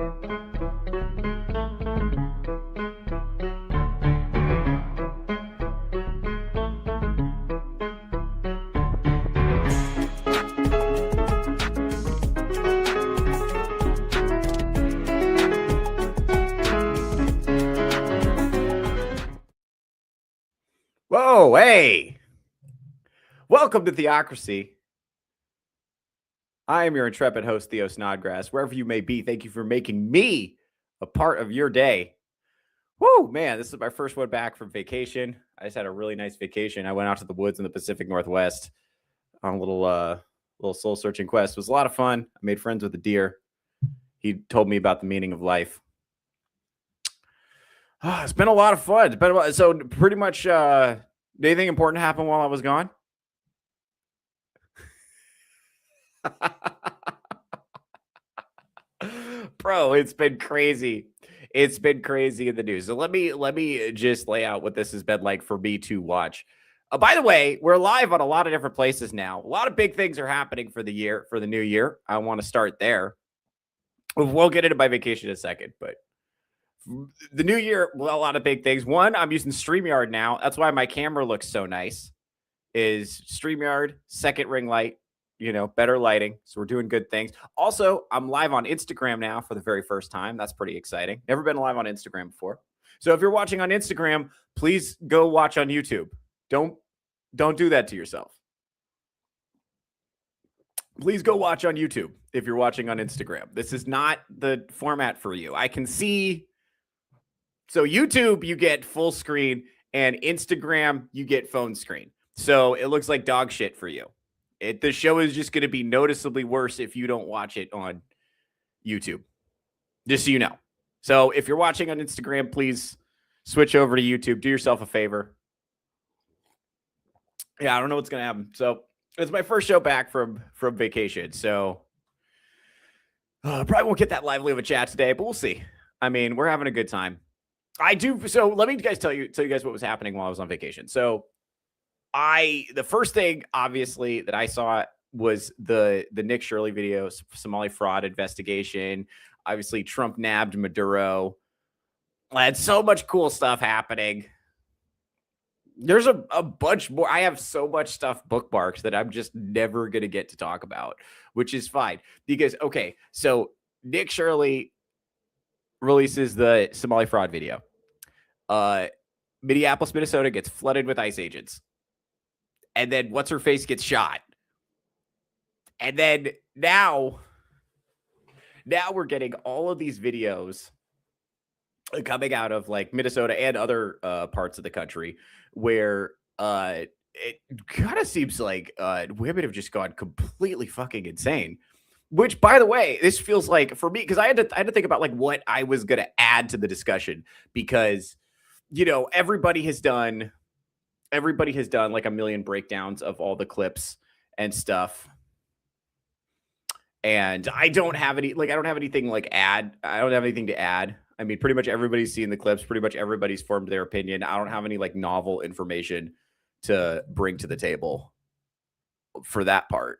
Whoa, hey! Welcome to Theocracy. I am your intrepid host, Theo Snodgrass. Wherever you may be, thank you for making me a part of your day. Woo, man, this is my first one back from vacation. I just had a really nice vacation. I went out to the woods in the Pacific Northwest on a little soul-searching quest. It was a lot of fun. I made friends with a deer. He told me about the meaning of life. It's been a lot of fun. So pretty much, anything important happened while I was gone? Bro, it's been crazy. It's been crazy in the news. So let me just lay out what this has been like for me to watch. By the way, we're live on a lot of different places now. A lot of big things are happening for the new year. I want to start there. We'll get into my vacation in a second, but the new year, well, a lot of big things. One, I'm using StreamYard now. That's why my camera looks so nice. Is StreamYard, second ring light, better lighting. So we're doing good things. Also, I'm live on Instagram now for the very first time. That's pretty exciting. Never been live on Instagram before. So if you're watching on Instagram, please go watch on YouTube. Don't do that to yourself. Please go watch on YouTube if you're watching on Instagram. This is not the format for you. I can see. So YouTube, you get full screen, and Instagram, you get phone screen. So it looks like dog shit for you. The show is just going to be noticeably worse if you don't watch it on YouTube, just so you know. So if you're watching on Instagram, please switch over to YouTube. Do yourself a favor. Yeah, I don't know what's going to happen. So it's my first show back from vacation. So probably won't get that lively of a chat today, but we'll see. I mean, we're having a good time. I do. So let me tell you guys what was happening while I was on vacation. So the first thing, obviously, that I saw was the Nick Shirley video, Somali fraud investigation. Obviously, Trump nabbed Maduro. I had so much cool stuff happening. There's a bunch more. I have so much stuff bookmarked that I'm just never going to get to talk about, which is fine. Because, okay, so Nick Shirley releases the Somali fraud video. Minneapolis, Minnesota gets flooded with ICE agents. And then what's-her-face gets shot. And then now we're getting all of these videos coming out of like Minnesota and other parts of the country where it kind of seems like women have just gone completely fucking insane. Which, by the way, this feels like for me, because I had to think about like what I was going to add to the discussion, because everybody has done like a million breakdowns of all the clips and stuff. And I don't have anything to add. I mean, pretty much everybody's seen the clips. Pretty much everybody's formed their opinion. I don't have any like novel information to bring to the table for that part.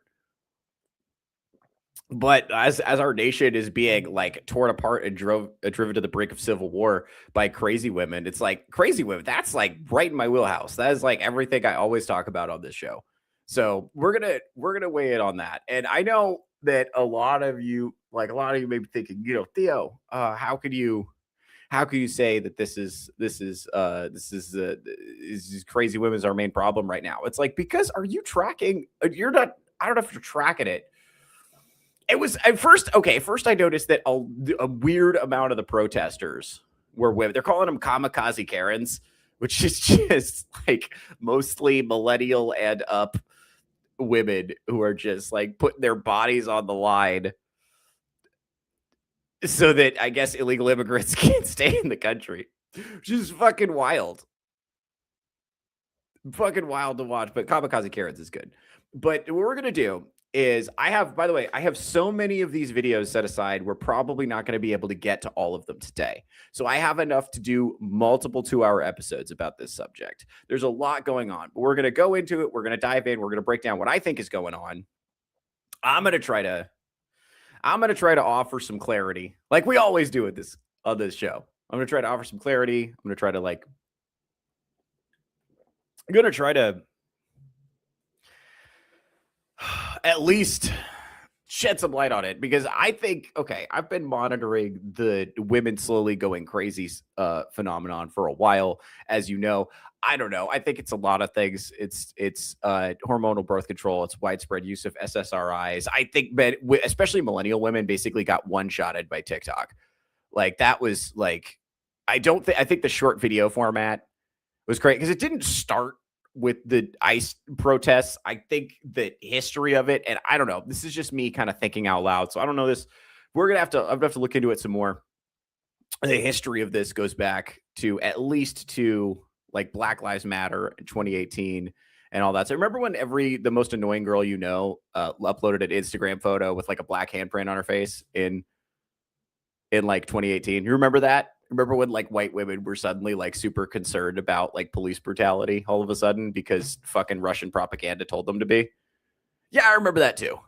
But as our nation is being like torn apart and driven to the brink of civil war by crazy women, it's like crazy women. That's like right in my wheelhouse. That is like everything I always talk about on this show. So we're gonna weigh in on that. And I know that a lot of you may be thinking, Theo, how could you say that this is crazy women's our main problem right now? It's like, because are you tracking? You're not. I don't know if you're tracking it. It was at first. Okay, first I noticed that a weird amount of the protesters were women. They're calling them kamikaze Karens, which is just like mostly millennial and up women who are just like putting their bodies on the line so that I guess illegal immigrants can't stay in the country, which is fucking wild. Fucking wild to watch, but kamikaze Karens is good. But what we're going to do is I have so many of these videos set aside. We're probably not going to be able to get to all of them today. So I have enough to do multiple 2-hour episodes about this subject. There's a lot going on, but we're going to go into it. We're going to dive in. We're going to break down what I think is going on. I'm going to try to I'm going to try to offer some clarity, like we always do at this on this show. I'm going to try to offer some clarity. I'm going to try to at least shed some light on it, because I think, okay, I've been monitoring the women slowly going crazy phenomenon for a while, as you know. I don't know. I think it's a lot of things. It's hormonal birth control. It's widespread use of SSRIs. I think, especially millennial women, basically got one-shotted by TikTok. Like that was like, I think the short video format was great because it didn't start with the ICE protests. I think the history of it, and I don't know, this is just me kind of thinking out loud. So I don't know this. I'm gonna have to look into it some more. The history of this goes back to at least to like Black Lives Matter in 2018 and all that. So remember when the most annoying girl uploaded an Instagram photo with like a black handprint on her face in like 2018? You remember that? Remember when like white women were suddenly like super concerned about like police brutality all of a sudden because fucking Russian propaganda told them to be? Yeah, I remember that too.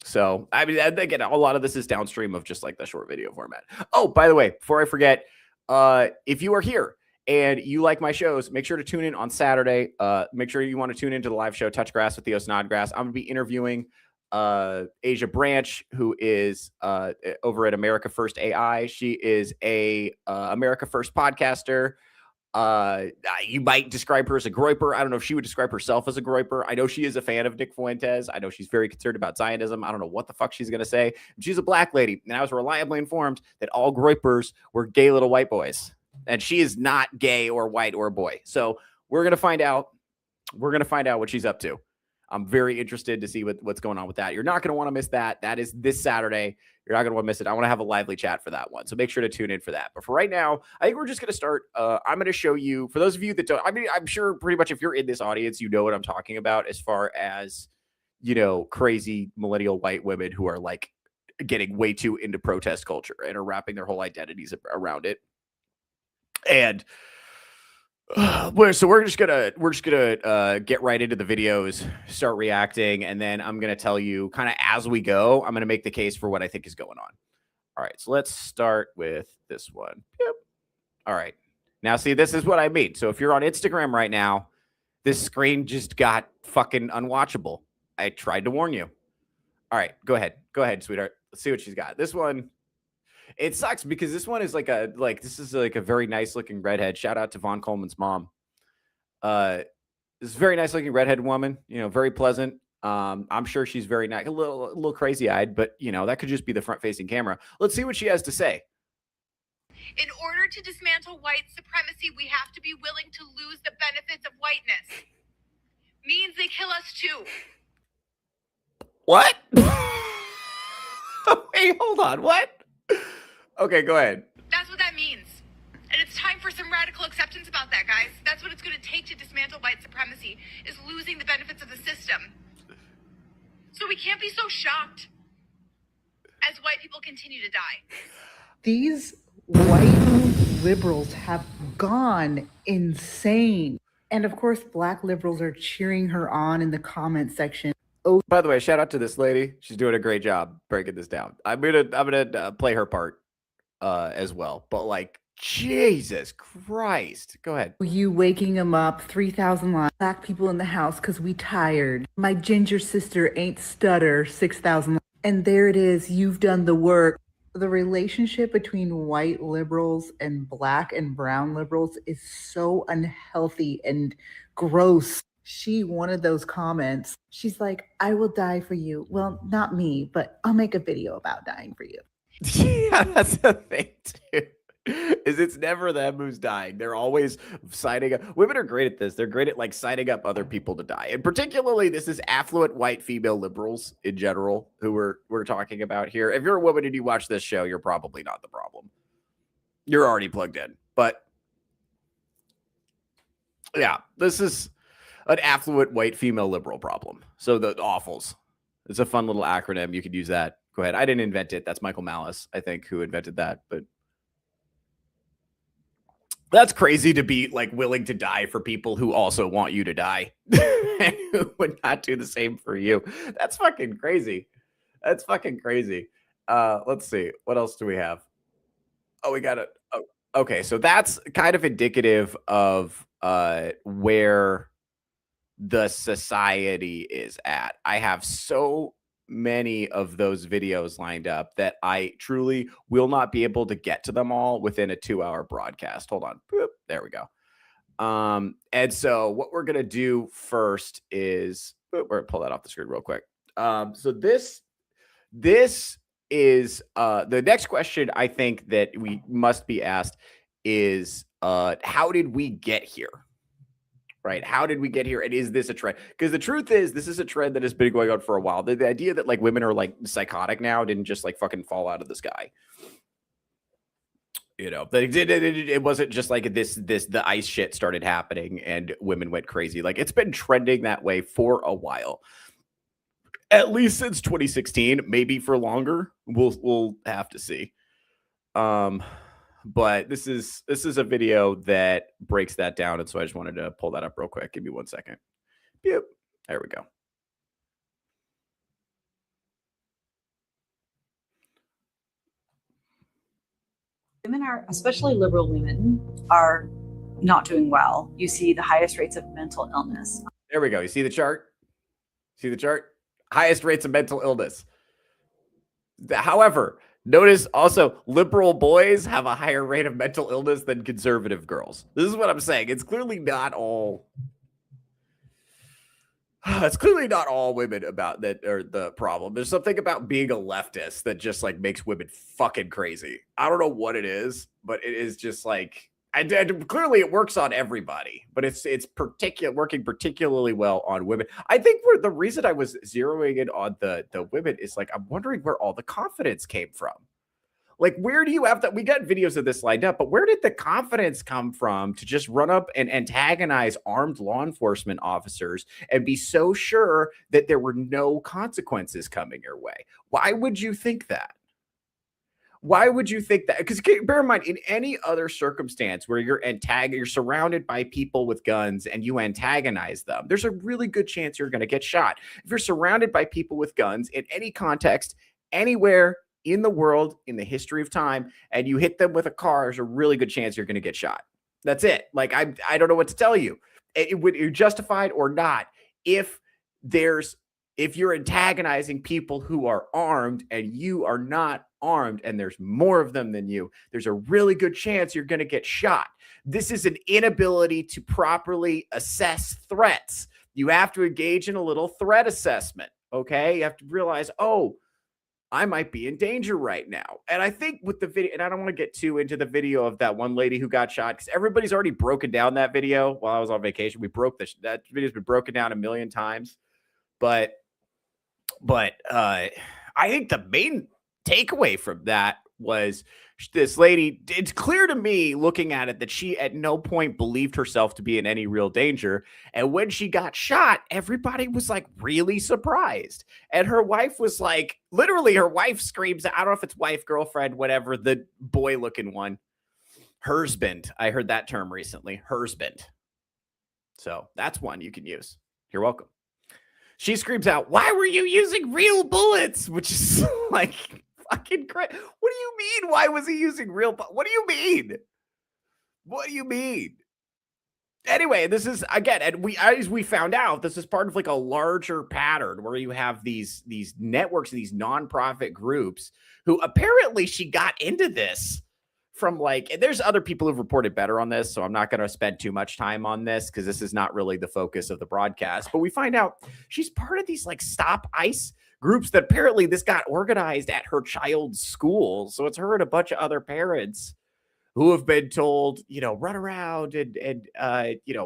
So, I mean, again, a lot of this is downstream of just like the short video format. Oh, by the way, before I forget, if you are here and you like my shows, make sure to tune in on Saturday. Make sure you want to tune into the live show, Touch Grass with Theo Snodgrass. I'm going to be interviewing Asia Branch, who is over at America First AI. She is a America First podcaster. You might describe her as a groiper. I don't know if she would describe herself as a groiper. I know she is a fan of Nick Fuentes. I know she's very concerned about Zionism. I don't know what the fuck she's going to say. She's a black lady, and I was reliably informed that all groipers were gay little white boys, and she is not gay or white or boy. So we're going to find out. We're going to find out what she's up to. I'm very interested to see what's going on with that. You're not going to want to miss that. That is this Saturday. You're not going to want to miss it. I want to have a lively chat for that one. So make sure to tune in for that. But for right now, I think we're just going to start. I'm going to show you, for those of you that don't, I mean, I'm sure pretty much if you're in this audience, you know what I'm talking about as far as, you know, crazy millennial white women who are like getting way too into protest culture and are wrapping their whole identities around it. And so we're just gonna get right into the videos, start reacting, and then I'm gonna tell you kind of as we go. I'm gonna make the case for what I think is going on. All right, so let's start with this one. Yep. All right, now see, this is what I mean. So if you're on Instagram right now, this screen just got fucking unwatchable. I tried to warn you. All right, go ahead, sweetheart. Let's see what she's got. This one. It sucks because this one is this is like a very nice looking redhead. Shout out to Von Coleman's mom. This is a very nice looking redhead woman, you know, very pleasant. I'm sure she's very nice, a little crazy eyed, but you know, that could just be the front facing camera. Let's see what she has to say. In order to dismantle white supremacy, we have to be willing to lose the benefits of whiteness. Means they kill us too. What? Wait, hold on. What? Okay, go ahead. That's what that means. And it's time for some radical acceptance about that, guys. That's what it's going to take to dismantle white supremacy, is losing the benefits of the system. So we can't be so shocked as white people continue to die. These white liberals have gone insane. And of course, black liberals are cheering her on in the comment section. Oh, by the way, shout out to this lady. She's doing a great job breaking this down. I'm gonna play her part as well. But like, Jesus Christ. Go ahead. You waking them up, 3,000 lines. Black people in the house because we tired. My ginger sister ain't stutter, 6,000 lines. And there it is. You've done the work. The relationship between white liberals and black and brown liberals is so unhealthy and gross. She wanted those comments. She's like, I will die for you. Well, not me, but I'll make a video about dying for you. Yeah, that's the thing too. Is it's never them who's dying. They're always signing up. Women are great at this. They're great at like signing up other people to die. And particularly this is affluent white female liberals in general who we're talking about here. If you're a woman and you watch this show, you're probably not the problem. You're already plugged in. But yeah, this is an affluent white female liberal problem. So the awfuls. It's a fun little acronym. You could use that. Go ahead. I didn't invent it. That's Michael Malice, I think, who invented that. But that's crazy to be like willing to die for people who also want you to die and who would not do the same for you. That's fucking crazy. That's fucking crazy. Let's see. What else do we have? Oh, we got it. Oh, okay. So that's kind of indicative of where the society is at. I have so many of those videos lined up that I truly will not be able to get to them all within a 2-hour broadcast. Hold on. Boop, there we go. And so what we're gonna do first is we're gonna pull that off the screen real quick. So this is the next question I think that we must be asked is how did we get here? Right? How did we get here? And is this a trend? Because the truth is, this is a trend that has been going on for a while. The idea that like women are like psychotic now didn't just like fucking fall out of the sky. You know, it wasn't just like the ice shit started happening and women went crazy. Like it's been trending that way for a while. At least since 2016, maybe for longer. We'll have to see. But this is a video that breaks that down, and so I just wanted to pull that up real quick. Give me 1 second. Yep, there we go. Women are, especially liberal women, are not doing well. You see the highest rates of mental illness. There we go. You see the chart? See the chart? Highest rates of mental illness. However, notice also liberal boys have a higher rate of mental illness than conservative girls. This is what I'm saying. It's clearly not all. It's clearly not all women about that are the problem. There's something about being a leftist that just like makes women fucking crazy. I don't know what it is, but it is just like clearly it works on everybody, but it's working particularly well on women. I think the reason I was zeroing in on the women is like I'm wondering where all the confidence came from. Like, where do you have that? We got videos of this lined up, but where did the confidence come from to just run up and antagonize armed law enforcement officers and be so sure that there were no consequences coming your way? Why would you think that? Why would you think that? Because bear in mind, in any other circumstance where you're surrounded by people with guns and you antagonize them, there's a really good chance you're going to get shot. If you're surrounded by people with guns in any context, anywhere in the world, in the history of time, and you hit them with a car, there's a really good chance you're going to get shot. That's it. Like, I don't know what to tell you. Would you're justified or not if you're antagonizing people who are armed and you are not armed and there's more of them than you, there's a really good chance you're going to get shot. This is an inability to properly assess threats. You have to engage in a little threat assessment. Okay. You have to realize, oh, I might be in danger right now. And I think with the video, and I don't want to get too into the video of that one lady who got shot because everybody's already broken down that video while I was on vacation. That video's been broken down a million times. But I think the main takeaway from that was this lady, it's clear to me looking at it that she at no point believed herself to be in any real danger. And when she got shot, everybody was like really surprised. And her wife was like, literally her wife screams, I don't know if it's wife, girlfriend, whatever, the boy looking one. Husband. I heard that term recently. Husband. So that's one you can use. You're welcome. She screams out, why were you using real bullets? Which is like fucking great. What do you mean? Why was he using real bullets? What do you mean? What do you mean? Anyway, this is, again, and as we found out, this is part of like a larger pattern where you have these networks, these nonprofit groups who apparently she got into this from like, and there's other people who've reported better on this, so I'm not going to spend too much time on this because this is not really the focus of the broadcast. But we find out she's part of these like Stop ICE groups that apparently this got organized at her child's school. So it's her and a bunch of other parents who have been told, run around and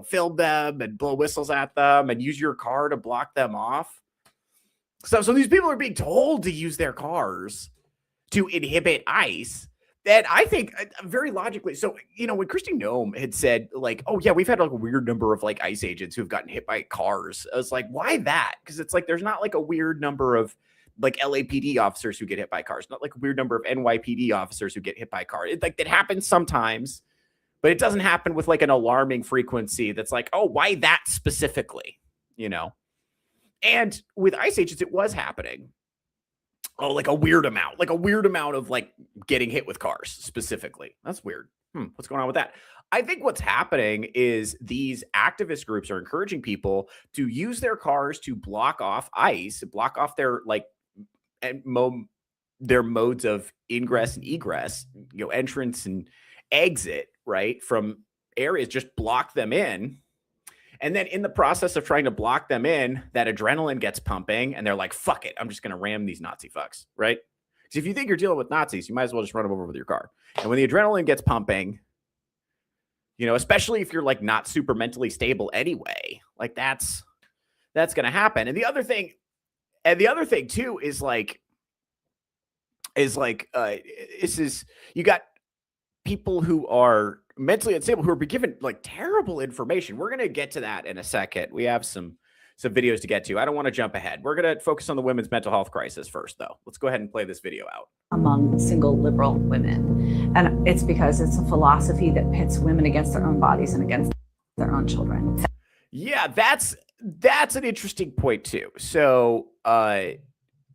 film them and blow whistles at them and use your car to block them off. So these people are being told to use their cars to inhibit ICE. And I think very logically, so, when Christy Nome had said like, oh yeah, we've had like a weird number of like ICE agents who've gotten hit by cars. I was like, why that? Because it's like, there's not like a weird number of like LAPD officers who get hit by cars, not like a weird number of NYPD officers who get hit by cars. It, like that happens sometimes, but it doesn't happen with like an alarming frequency. That's like, oh, why that specifically, And with ICE agents, it was happening. Oh, like a weird amount of like getting hit with cars specifically. That's weird. What's going on with that? I think what's happening is these activist groups are encouraging people to use their cars to block off ICE, block off their like their modes of ingress and egress, entrance and exit, right, from areas, just block them in. And then in the process of trying to block them in, that adrenaline gets pumping and they're like, fuck it, I'm just going to ram these Nazi fucks, right? Because if you think you're dealing with Nazis, you might as well just run them over with your car. And when the adrenaline gets pumping, especially if you're like not super mentally stable anyway, like that's going to happen. And the other thing too is you got people who are mentally unstable who are given like terrible information. We're going to get to that in a second. We have some videos to get to. I don't want to jump ahead. We're going to focus on the women's mental health crisis first, though. Let's go ahead and play this video out. Among single liberal women. And it's because it's a philosophy that pits women against their own bodies and against their own children. Yeah, that's an interesting point, too. So it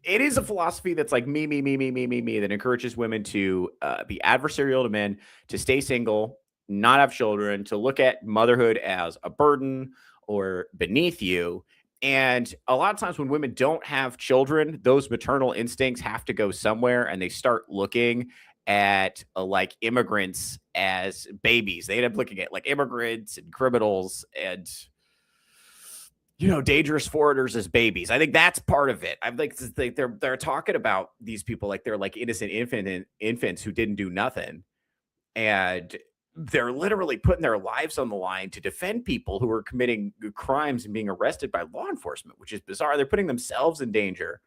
is a philosophy that's like me, that encourages women to be adversarial to men, to stay single, not have children, to look at motherhood as a burden or beneath you. And a lot of times when women don't have children, those maternal instincts have to go somewhere, and they start looking at like immigrants as babies. They end up looking at like immigrants and criminals and dangerous foreigners as babies. I think that's part of it. I'm like, they're talking about these people like they're like innocent infants who didn't do nothing, and they're literally putting their lives on the line to defend people who are committing crimes and being arrested by law enforcement, which is bizarre. They're putting themselves in danger,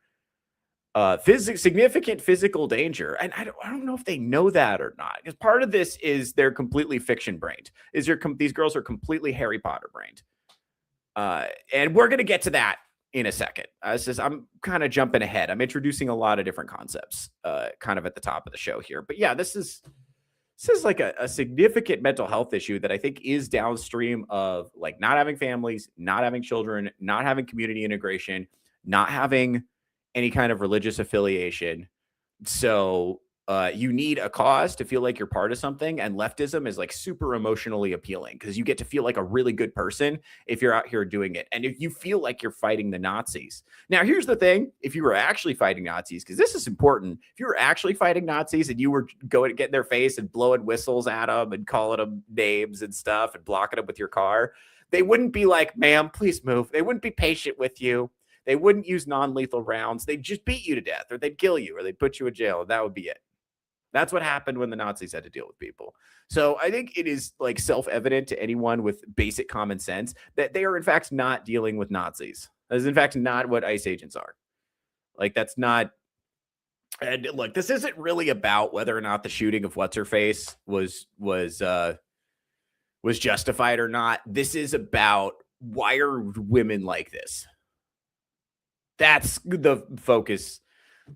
significant physical danger, and I don't know if they know that or not. Because part of this is they're completely fiction brained. These girls are completely Harry Potter brained. And we're going to get to that in a second. I'm kind of jumping ahead. I'm introducing a lot of different concepts kind of at the top of the show here. But yeah, this is like a significant mental health issue that I think is downstream of like not having families, not having children, not having community integration, not having any kind of religious affiliation. So you need a cause to feel like you're part of something, and leftism is like super emotionally appealing because you get to feel like a really good person if you're out here doing it, and if you feel like you're fighting the Nazis. Now, here's the thing: if you were actually fighting Nazis, because this is important, if you were actually fighting Nazis and you were going to get in their face and blowing whistles at them and calling them names and stuff and blocking them with your car, they wouldn't be like, "Ma'am, please move." They wouldn't be patient with you. They wouldn't use non-lethal rounds. They'd just beat you to death, or they'd kill you, or they'd put you in jail, and that would be it. That's what happened when the Nazis had to deal with people. So I think it is like self-evident to anyone with basic common sense that they are in fact not dealing with Nazis. That is in fact not what ICE agents are. Like that's not. And look, this isn't really about whether or not the shooting of what's-her-face was justified or not. This is about why are women like this? That's the focus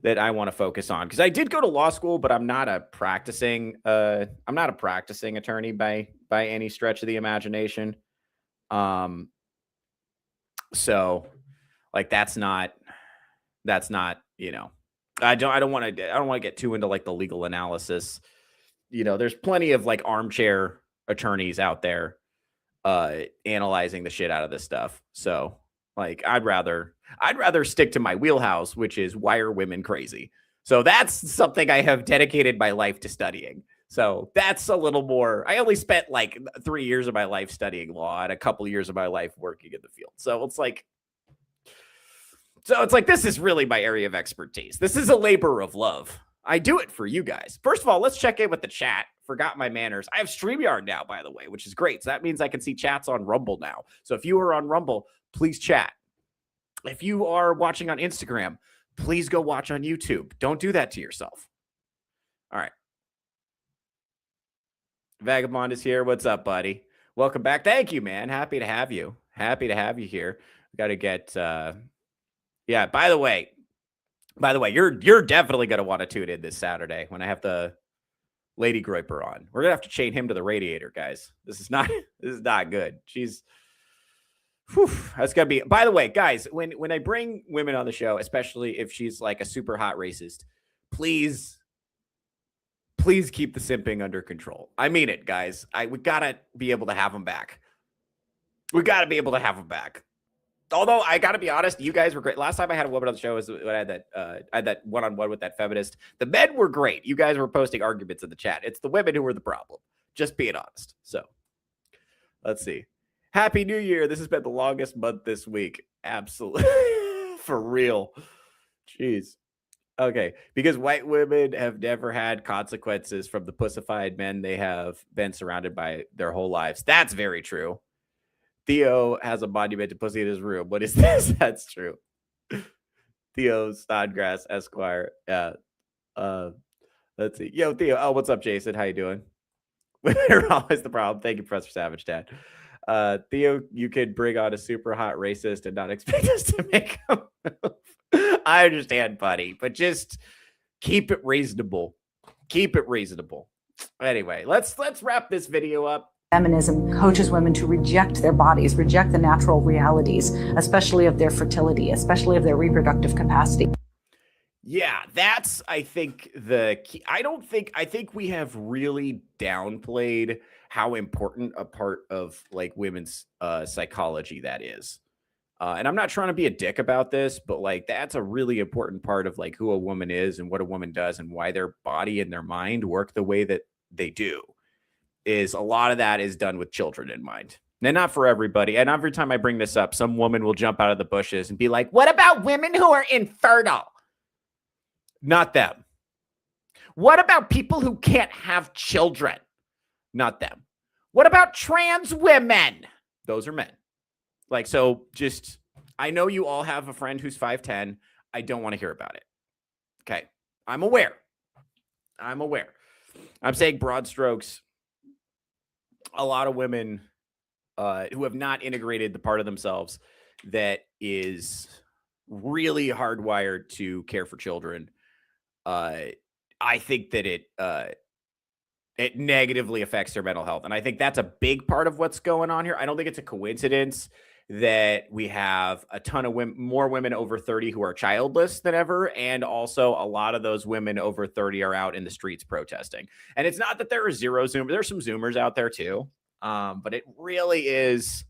that I want to focus on, because I did go to law school, but I'm not a practicing attorney by any stretch of the imagination. So like that's not I don't want to get too into like the legal analysis. There's plenty of like armchair attorneys out there analyzing the shit out of this stuff. So like I'd rather stick to my wheelhouse, which is why are women crazy? So that's something I have dedicated my life to studying. So that's a little more. I only spent like 3 years of my life studying law and a couple of years of my life working in the field. So it's like this is really my area of expertise. This is a labor of love. I do it for you guys. First of all, let's check in with the chat. Forgot my manners. I have StreamYard now, by the way, which is great. So that means I can see chats on Rumble now. So if you are on Rumble, please chat. If you are watching on Instagram, please go watch on YouTube. Don't do that to yourself. All right. Vagabond is here. What's up, buddy? Welcome back. Thank you, man. Happy to have you. Happy to have you here. We got to get yeah, by the way, you're definitely going to want to tune in this Saturday when I have the Lady Groiper on. We're going to have to chain him to the radiator, guys. This is not good. She's Whew, that's gotta be. By the way, guys, when I bring women on the show, especially if she's like a super hot racist, please keep the simping under control. I mean it, guys. We gotta be able to have them back. We gotta be able to have them back. Although I gotta be honest, you guys were great. Last time I had a woman on the show was when I had that one-on-one with that feminist. The men were great. You guys were posting arguments in the chat. It's the women who were the problem. Just being honest. So let's see. Happy New Year. This has been the longest month this week. Absolutely. For real. Jeez. Okay. Because white women have never had consequences from the pussified men they have been surrounded by their whole lives. That's very true. Theo has a monument to pussy in his room. What is this? That's true. Theo Snodgrass, Esquire. Yeah. Let's see. Yo, Theo. Oh, what's up, Jason? How you doing? We're always the problem. Thank you, Professor Savage Dad. Theo, you could bring on a super hot racist and not expect us to make a move. I understand, buddy, but just keep it reasonable. Keep it reasonable. Anyway, let's wrap this video up. Feminism coaches women to reject their bodies, reject the natural realities, especially of their fertility, especially of their reproductive capacity. Yeah, that's, I think, the key. I think we have really downplayed how important a part of like women's psychology that is. And I'm not trying to be a dick about this, but like that's a really important part of like who a woman is and what a woman does and why their body and their mind work the way that they do. Is a lot of that is done with children in mind. And not for everybody. And every time I bring this up, some woman will jump out of the bushes and be like, what about women who are infertile? Not them. What about people who can't have children? Not them. What about trans women? Those are men. Like, so just, I know you all have a friend who's 5'10". I don't want to hear about it. Okay. I'm aware. I'm saying broad strokes. A lot of women who have not integrated the part of themselves that is really hardwired to care for children. I think that it negatively affects their mental health. And I think that's a big part of what's going on here. I don't think it's a coincidence that we have a ton of more women over 30 who are childless than ever. And also a lot of those women over 30 are out in the streets protesting. And it's not that there are zero Zoomers. There's some Zoomers out there too. But it really is,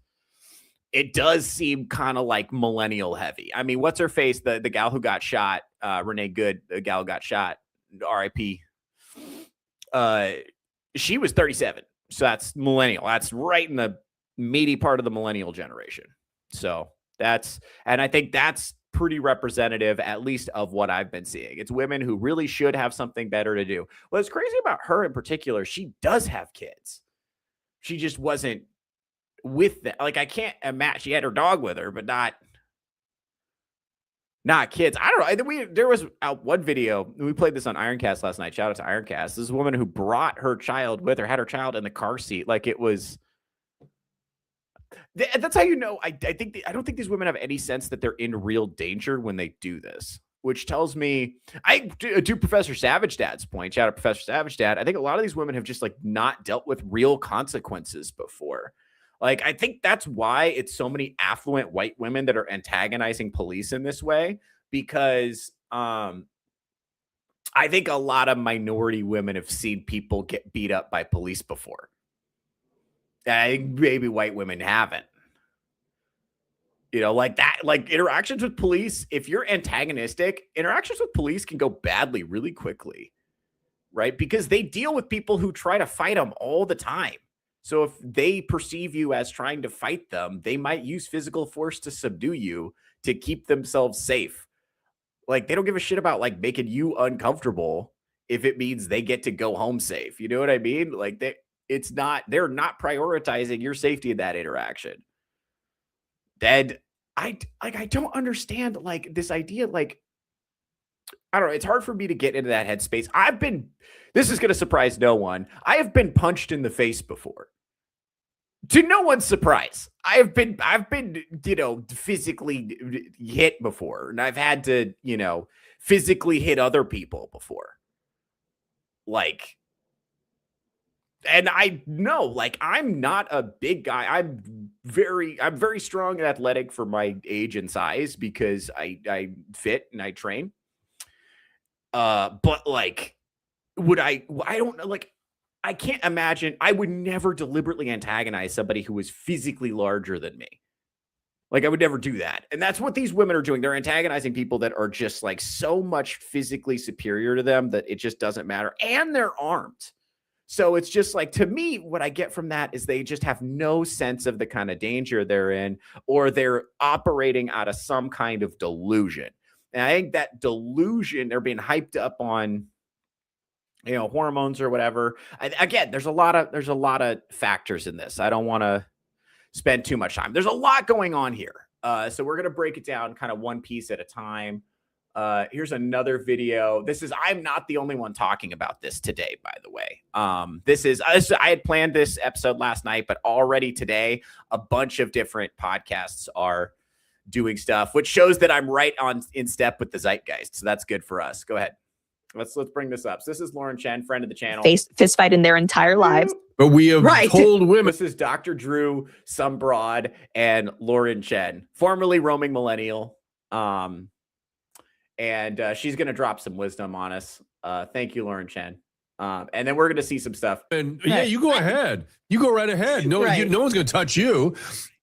it does seem kind of like millennial heavy. I mean, what's her face? The gal who got shot, Renee Good, the gal who got shot, RIP. She was 37. So that's millennial. That's right in the meaty part of the millennial generation. So and I think that's pretty representative, at least of what I've been seeing. It's women who really should have something better to do. What's crazy about her in particular, she does have kids. She just wasn't with them. Like, I can't imagine. She had her dog with her, but not kids. I don't know. There was one video. We played this on Ironcast last night. Shout out to Ironcast. This is a woman who brought her child with her, had her child in the car seat. Like it was. That's how you know. I don't think these women have any sense that they're in real danger when they do this. Which tells me, to Professor Savage Dad's point, shout out Professor Savage Dad, I think a lot of these women have just like not dealt with real consequences before. Like, I think that's why it's so many affluent white women that are antagonizing police in this way, because I think a lot of minority women have seen people get beat up by police before. I think maybe white women haven't. You know, like that, like interactions with police, if you're antagonistic, interactions with police can go badly really quickly, right? Because they deal with people who try to fight them all the time. So if they perceive you as trying to fight them, they might use physical force to subdue you to keep themselves safe. Like, they don't give a shit about like making you uncomfortable if it means they get to go home safe. You know what I mean? Like, they're not prioritizing your safety in that interaction. And I don't understand like this idea. Like, I don't know. It's hard for me to get into that headspace. This is going to surprise no one. I have been punched in the face before. To no one's surprise. I've been, physically hit before, and I've had to, physically hit other people before. Like, And I know, like, I'm not a big guy. I'm very strong and athletic for my age and size because I fit and I train. But like, I don't know, like, I can't imagine. I would never deliberately antagonize somebody who was physically larger than me. Like, I would never do that. And that's what these women are doing. They're antagonizing people that are just like so much physically superior to them that it just doesn't matter. And they're armed. So it's just like, to me, what I get from that is they just have no sense of the kind of danger they're in, or they're operating out of some kind of delusion. And I think that delusion, they're being hyped up on, hormones or whatever. Again, there's a lot of factors in this. I don't want to spend too much time. There's a lot going on here. So we're going to break it down kind of one piece at a time. Here's another video. I'm not the only one talking about this today, by the way. I had planned this episode last night, but already today, a bunch of different podcasts are doing stuff, which shows that I'm right in step with the zeitgeist. So that's good for us. Go ahead. Let's bring this up. So this is Lauren Chen, friend of the channel. Fist fight in their entire lives. But we have told women. This is Dr. Drew, some broad, and Lauren Chen, formerly roaming millennial. And she's going to drop some wisdom on us. Thank you, Lauren Chen. And then we're going to see some stuff. And yeah, you go ahead. You go right ahead. No one's going to touch you.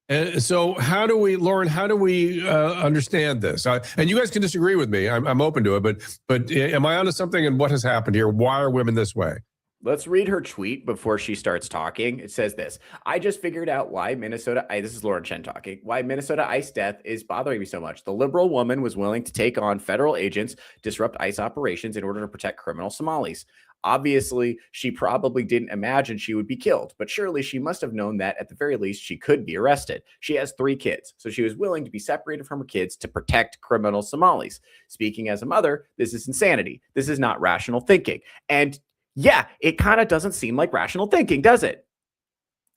And so Lauren, how do we understand this? And you guys can disagree with me. I'm open to it. But am I onto something? And what has happened here? Why are women this way? Let's read her tweet before she starts talking. It says this: I just figured out why Minnesota, this is Lauren Chen talking, why Minnesota ICE death is bothering me so much. The liberal woman was willing to take on federal agents, disrupt ICE operations in order to protect criminal Somalis. Obviously, she probably didn't imagine she would be killed, but surely she must have known that at the very least she could be arrested. She has 3 kids, so she was willing to be separated from her kids to protect criminal Somalis. Speaking as a mother, this is insanity. This is not rational thinking. And yeah, it kind of doesn't seem like rational thinking, does it?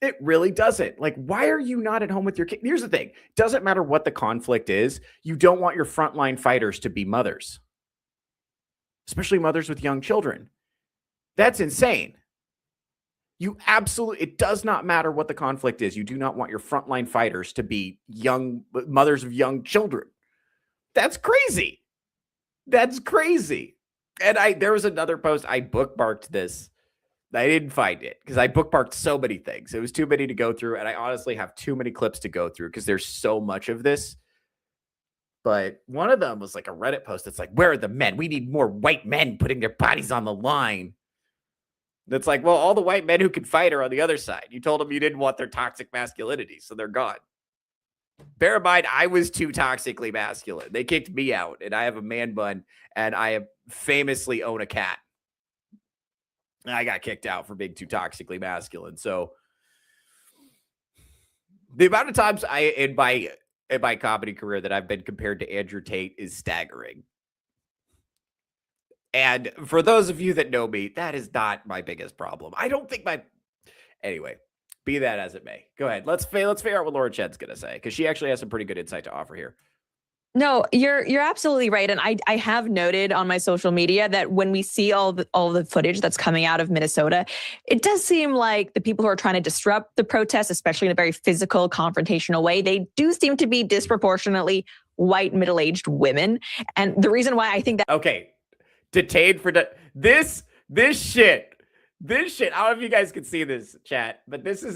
It really doesn't. Like, why are you not at home with your kid? Here's the thing. It doesn't matter what the conflict is. You don't want your frontline fighters to be mothers, especially mothers with young children. That's insane. It does not matter what the conflict is. You do not want your frontline fighters to be young mothers of young children. That's crazy. That's crazy. And there was another post. I bookmarked this. I didn't find it because I bookmarked so many things. It was too many to go through. And I honestly have too many clips to go through because there's so much of this. But one of them was like a Reddit post that's like, where are the men? We need more white men putting their bodies on the line. That's like, well, all the white men who can fight are on the other side. You told them you didn't want their toxic masculinity, so they're gone. Bear in mind, I was too toxically masculine. They kicked me out, and I have a man bun, and I famously own a cat. And I got kicked out for being too toxically masculine. So the amount of times in my comedy career that I've been compared to Andrew Tate is staggering. And for those of you that know me, that is not my biggest problem. I don't think anyway, be that as it may. Go ahead. Let's figure out what Laura Chen's going to say, because she actually has some pretty good insight to offer here. No, you're absolutely right. And I have noted on my social media that when we see all the footage that's coming out of Minnesota, it does seem like the people who are trying to disrupt the protests, especially in a very physical, confrontational way, they do seem to be disproportionately white, middle-aged women. And the reason why I think that... Okay. Detained for this shit. This shit. I don't know if you guys can see this, chat, but this is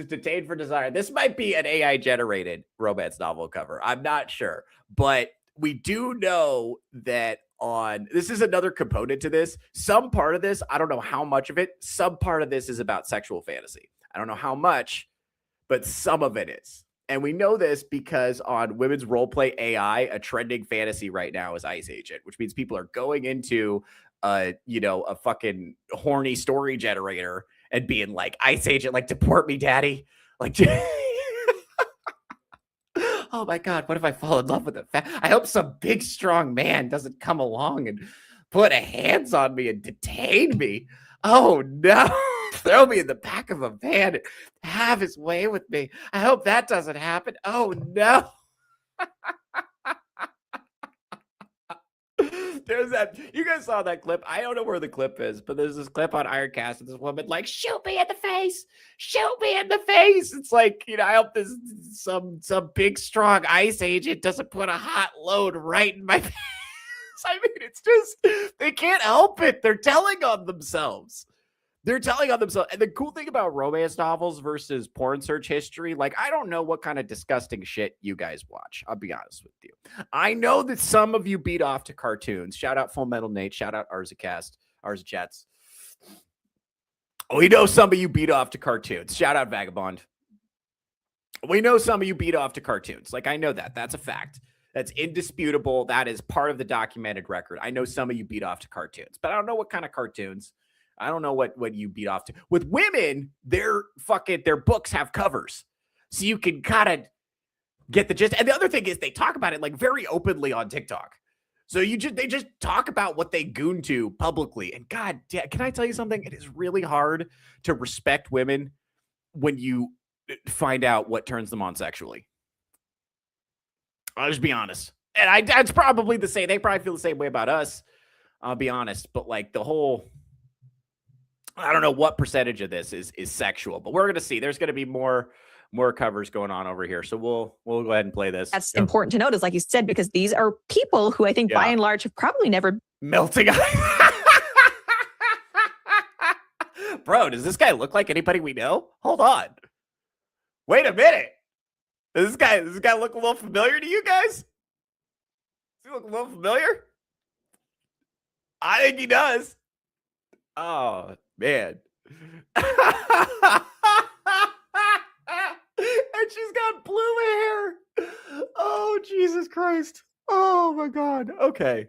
Detained for Desire. This might be an AI generated romance novel cover. I'm not sure, but we do know that this is another component to this. Some part of this, I don't know how much of it. Some part of this is about sexual fantasy. I don't know how much, but some of it is. And we know this because on women's roleplay AI, a trending fantasy right now is Ice Agent, which means people are going into a fucking horny story generator and being like, Ice Agent, like, deport me, daddy. Like, oh my God, what if I fall in love with I hope some big, strong man doesn't come along and put hands on me and detain me. Oh no. Throw me in the back of a van and have his way with me. I hope that doesn't happen. Oh no. There's that. You guys saw that clip. I don't know where the clip is, but there's this clip on Ironcast of this woman like, shoot me in the face. Shoot me in the face. It's like, I hope this some big strong ICE agent doesn't put a hot load right in my face. I mean, it's just, they can't help it. They're telling on themselves. They're telling on themselves. And the cool thing about romance novels versus porn search history, like, I don't know what kind of disgusting shit you guys watch. I'll be honest with you. I know that some of you beat off to cartoons. Shout out Full Metal Nate. Shout out Arzachats. We know some of you beat off to cartoons. Shout out Vagabond. We know some of you beat off to cartoons. Like, I know that. That's a fact. That's indisputable. That is part of the documented record. I know some of you beat off to cartoons, but I don't know what kind of cartoons. I don't know what you beat off to. With women, their books have covers. So you can kind of get the gist. And the other thing is they talk about it like very openly on TikTok. So they just talk about what they goon to publicly. And God, can I tell you something? It is really hard to respect women when you find out what turns them on sexually. I'll just be honest. And that's probably the same. They probably feel the same way about us. I'll be honest. But like the whole, I don't know what percentage of this is sexual, but we're going to see. There's going to be more covers going on over here. So we'll go ahead and play this. That's important to note, is like you said, because these are people who I think by and large have probably never melting. Bro, does this guy look like anybody we know? Hold on. Wait a minute. Does this guy look a little familiar to you guys? Does he look a little familiar? I think he does. Oh, man. And she's got blue hair. Oh, Jesus Christ. Oh, my God. Okay.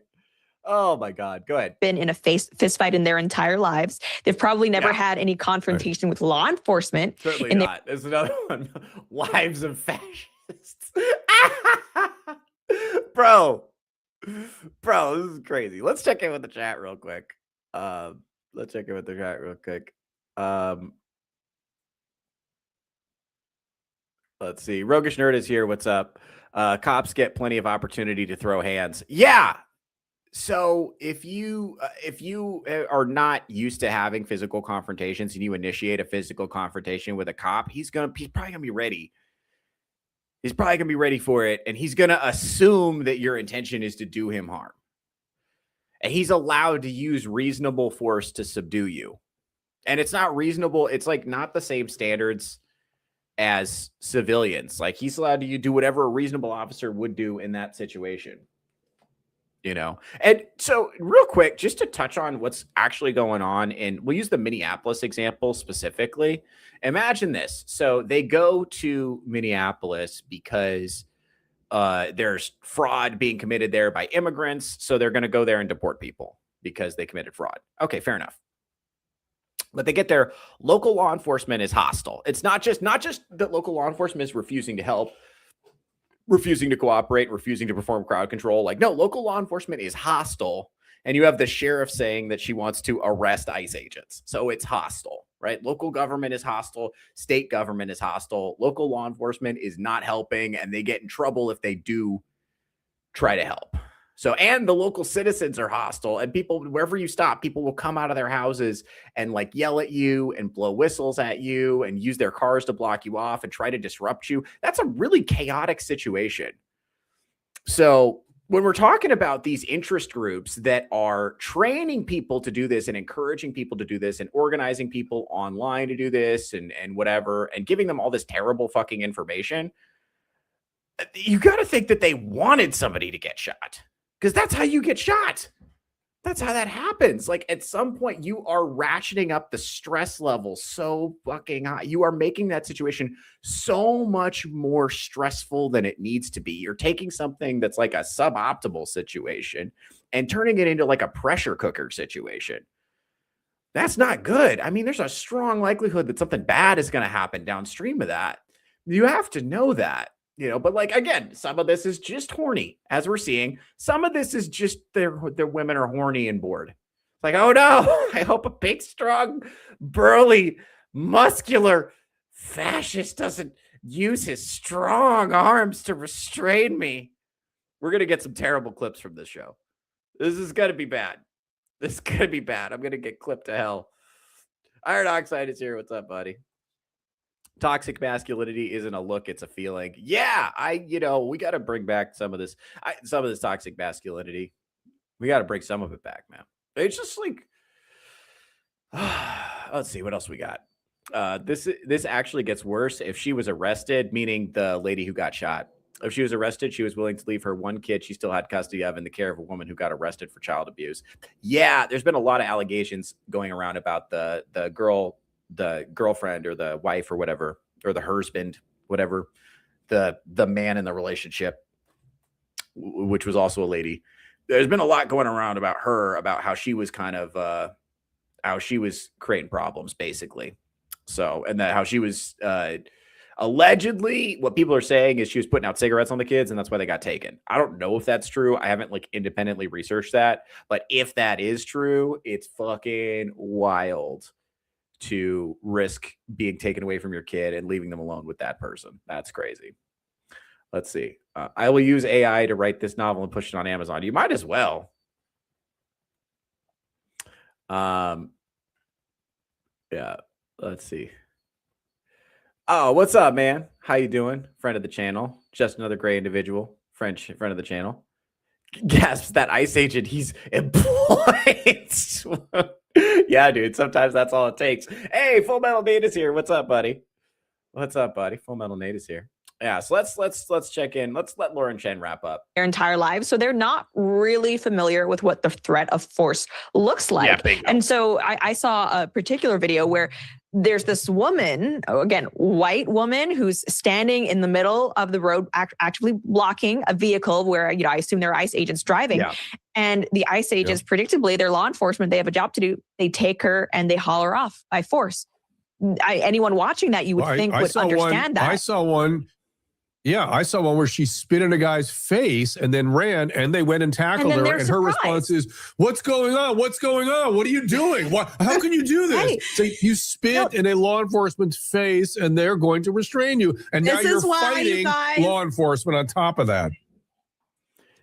Oh, my God. Go ahead. Been in a fist fight in their entire lives. They've probably never had any confrontation with law enforcement. Certainly not. There's another one. Wives of fascists. Bro, this is crazy. Let's check in with the chat real quick. Let's see. Roguish Nerd is here. What's up? Cops get plenty of opportunity to throw hands. Yeah. So if you are not used to having physical confrontations and you initiate a physical confrontation with a cop, he's probably gonna be ready. He's probably gonna be ready for it, and he's gonna assume that your intention is to do him harm. And he's allowed to use reasonable force to subdue you. And it's not reasonable. It's like not the same standards as civilians. Like he's allowed to do whatever a reasonable officer would do in that situation. And so real quick, just to touch on what's actually going on, and we'll use the Minneapolis example specifically. Imagine this. So they go to Minneapolis because there's fraud being committed there by immigrants. So they're going to go there and deport people because they committed fraud. Okay, fair enough. But they get there. Local law enforcement is hostile. It's not just that local law enforcement is refusing to help, refusing to cooperate, refusing to perform crowd control. Like, no, local law enforcement is hostile. And you have the sheriff saying that she wants to arrest ICE agents. So it's hostile, right? Local government is hostile. State government is hostile. Local law enforcement is not helping, and they get in trouble if they do try to help. So, and the local citizens are hostile, and people, wherever you stop, people will come out of their houses and like yell at you and blow whistles at you and use their cars to block you off and try to disrupt you. That's a really chaotic situation. So when we're talking about these interest groups that are training people to do this and encouraging people to do this and organizing people online to do this and whatever, and giving them all this terrible fucking information, you got to think that they wanted somebody to get shot. Because that's how you get shot. That's how that happens. Like at some point, you are ratcheting up the stress level so fucking high. You are making that situation so much more stressful than it needs to be. You're taking something that's like a suboptimal situation and turning it into like a pressure cooker situation. That's not good. I mean, there's a strong likelihood that something bad is going to happen downstream of that. You have to know that. But like, again, some of this is just horny, as we're seeing. Some of this is just their women are horny and bored. It's like, oh no, I hope a big, strong, burly, muscular fascist doesn't use his strong arms to restrain me. We're going to get some terrible clips from this show. This is gonna be bad. This is gonna be bad. I'm gonna get clipped to hell. Iron Oxide is here. What's up, buddy? Toxic masculinity isn't a look, it's a feeling. Yeah, we got to bring back some of this toxic masculinity. We got to bring some of it back, man. It's just like, let's see what else we got. This actually gets worse. If she was arrested, meaning the lady who got shot, if she was arrested, she was willing to leave her one kid she still had custody of in the care of a woman who got arrested for child abuse. Yeah, there's been a lot of allegations going around about the girlfriend or the wife or whatever, or the husband, whatever, the man in the relationship, which was also a lady. There's been a lot going around about her, about how she was kind of how she was creating problems, basically. So, and that how she was allegedly, what people are saying is she was putting out cigarettes on the kids, and that's why they got taken. I don't know if that's true. I haven't independently researched that, but if that is true, it's fucking wild to risk being taken away from your kid and leaving them alone with that person. That's crazy. Let's see. I will use AI to write this novel and push it on Amazon. You might as well. Yeah. Let's see. Oh, what's up, man? How you doing? Friend of the channel. Just another great individual. Friend of the channel. Gasps that ICE agent. He's employed. Yeah, dude. Sometimes that's all it takes. Hey, Full Metal Nate is here. What's up, buddy? What's up, buddy? Full Metal Nate is here. Yeah, so let's check in. Let's let Lauren Chen wrap up. Their entire lives, so they're not really familiar with what the threat of force looks like. Yeah, bingo. And so I saw a particular video where there's this woman, again, white woman, who's standing in the middle of the road, actually blocking a vehicle where, I assume there are ICE agents driving. Yeah. And the ICE agents, predictably, they're law enforcement, they have a job to do. They take her and they haul her off by force. Anyone watching that, you would think would understand that. I saw one. Yeah, I saw one where she spit in a guy's face and then ran, and they went and tackled her. And her response is, "What's going on? What's going on? What are you doing? How can you do this?" Right. So you spit in a law enforcement's face, and they're going to restrain you. And now you're fighting law enforcement on top of that.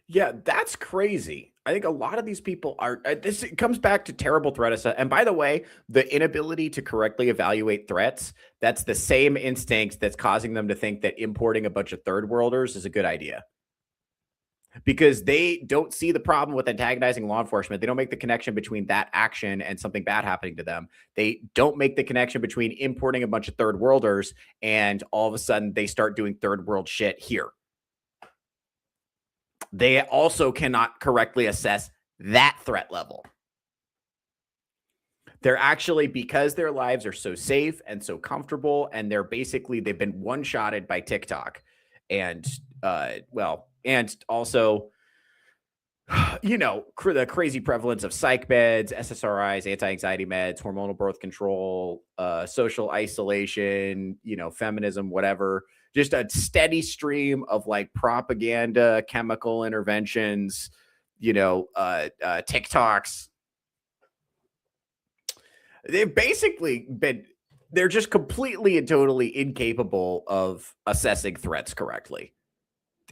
Yeah, that's crazy. I think a lot of these people are, it comes back to terrible threat assessment. And by the way, the inability to correctly evaluate threats, that's the same instinct that's causing them to think that importing a bunch of third worlders is a good idea. Because they don't see the problem with antagonizing law enforcement. They don't make the connection between that action and something bad happening to them. They don't make the connection between importing a bunch of third worlders and all of a sudden they start doing third world shit here. They also cannot correctly assess that threat level. They're actually, because their lives are so safe and so comfortable, and they've been one-shotted by TikTok. And, and also, the crazy prevalence of psych meds, SSRIs, anti-anxiety meds, hormonal birth control, social isolation, feminism, whatever. Just a steady stream of propaganda, chemical interventions, TikToks. They've basically they're just completely and totally incapable of assessing threats correctly.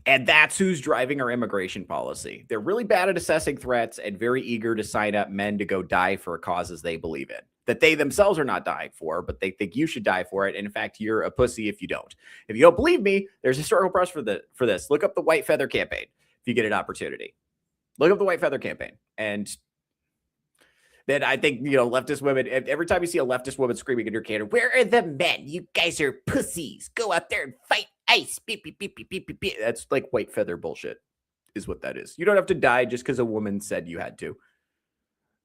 And that's who's driving our immigration policy. They're really bad at assessing threats and very eager to sign up men to go die for causes they believe in, that they themselves are not dying for, but they think you should die for it. And in fact, you're a pussy if you don't. If you don't believe me, there's historical precedent for this. Look up the White Feather Campaign if you get an opportunity. Look up the White Feather Campaign. And then I think, leftist women, every time you see a leftist woman screaming in your cannon, "Where are the men? You guys are pussies. Go out there and fight ICE." Beep, beep, beep, beep, beep, beep, beep. That's like white feather bullshit is what that is. You don't have to die just because a woman said you had to.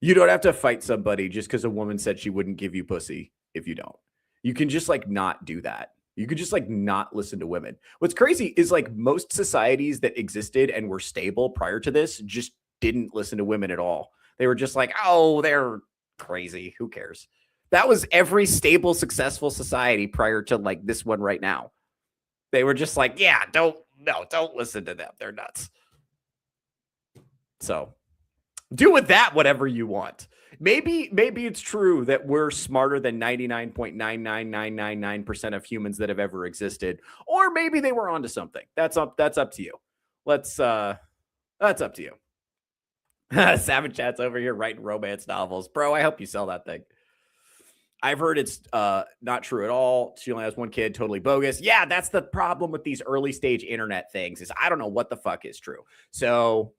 You don't have to fight somebody just because a woman said she wouldn't give you pussy if you don't. You can just not do that. You could just not listen to women. What's crazy is most societies that existed and were stable prior to this just didn't listen to women at all. They were just oh, they're crazy. Who cares? That was every stable, successful society prior to this one right now. They were just yeah, don't listen to them. They're nuts. So do with that whatever you want. Maybe it's true that we're smarter than 99.99999% of humans that have ever existed, or maybe they were onto something. That's up to you. That's up to you. Savage Chat's over here writing romance novels. Bro, I hope you sell that thing. I've heard it's not true at all. She only has one kid, totally bogus. Yeah, that's the problem with these early stage internet things is I don't know what the fuck is true. So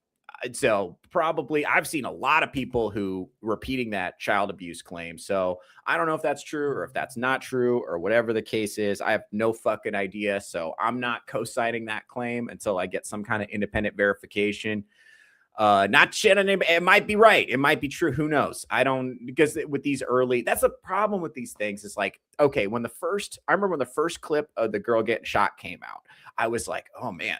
probably I've seen a lot of people who repeating that child abuse claim. So I don't know if that's true or if that's not true or whatever the case is. I have no fucking idea. So I'm not co-signing that claim until I get some kind of independent verification. Not shit on it. It might be right. It might be true. Who knows? I don't, because with these early, that's a problem with these things. It's like, okay, I remember when the first clip of the girl getting shot came out, I was like, oh man,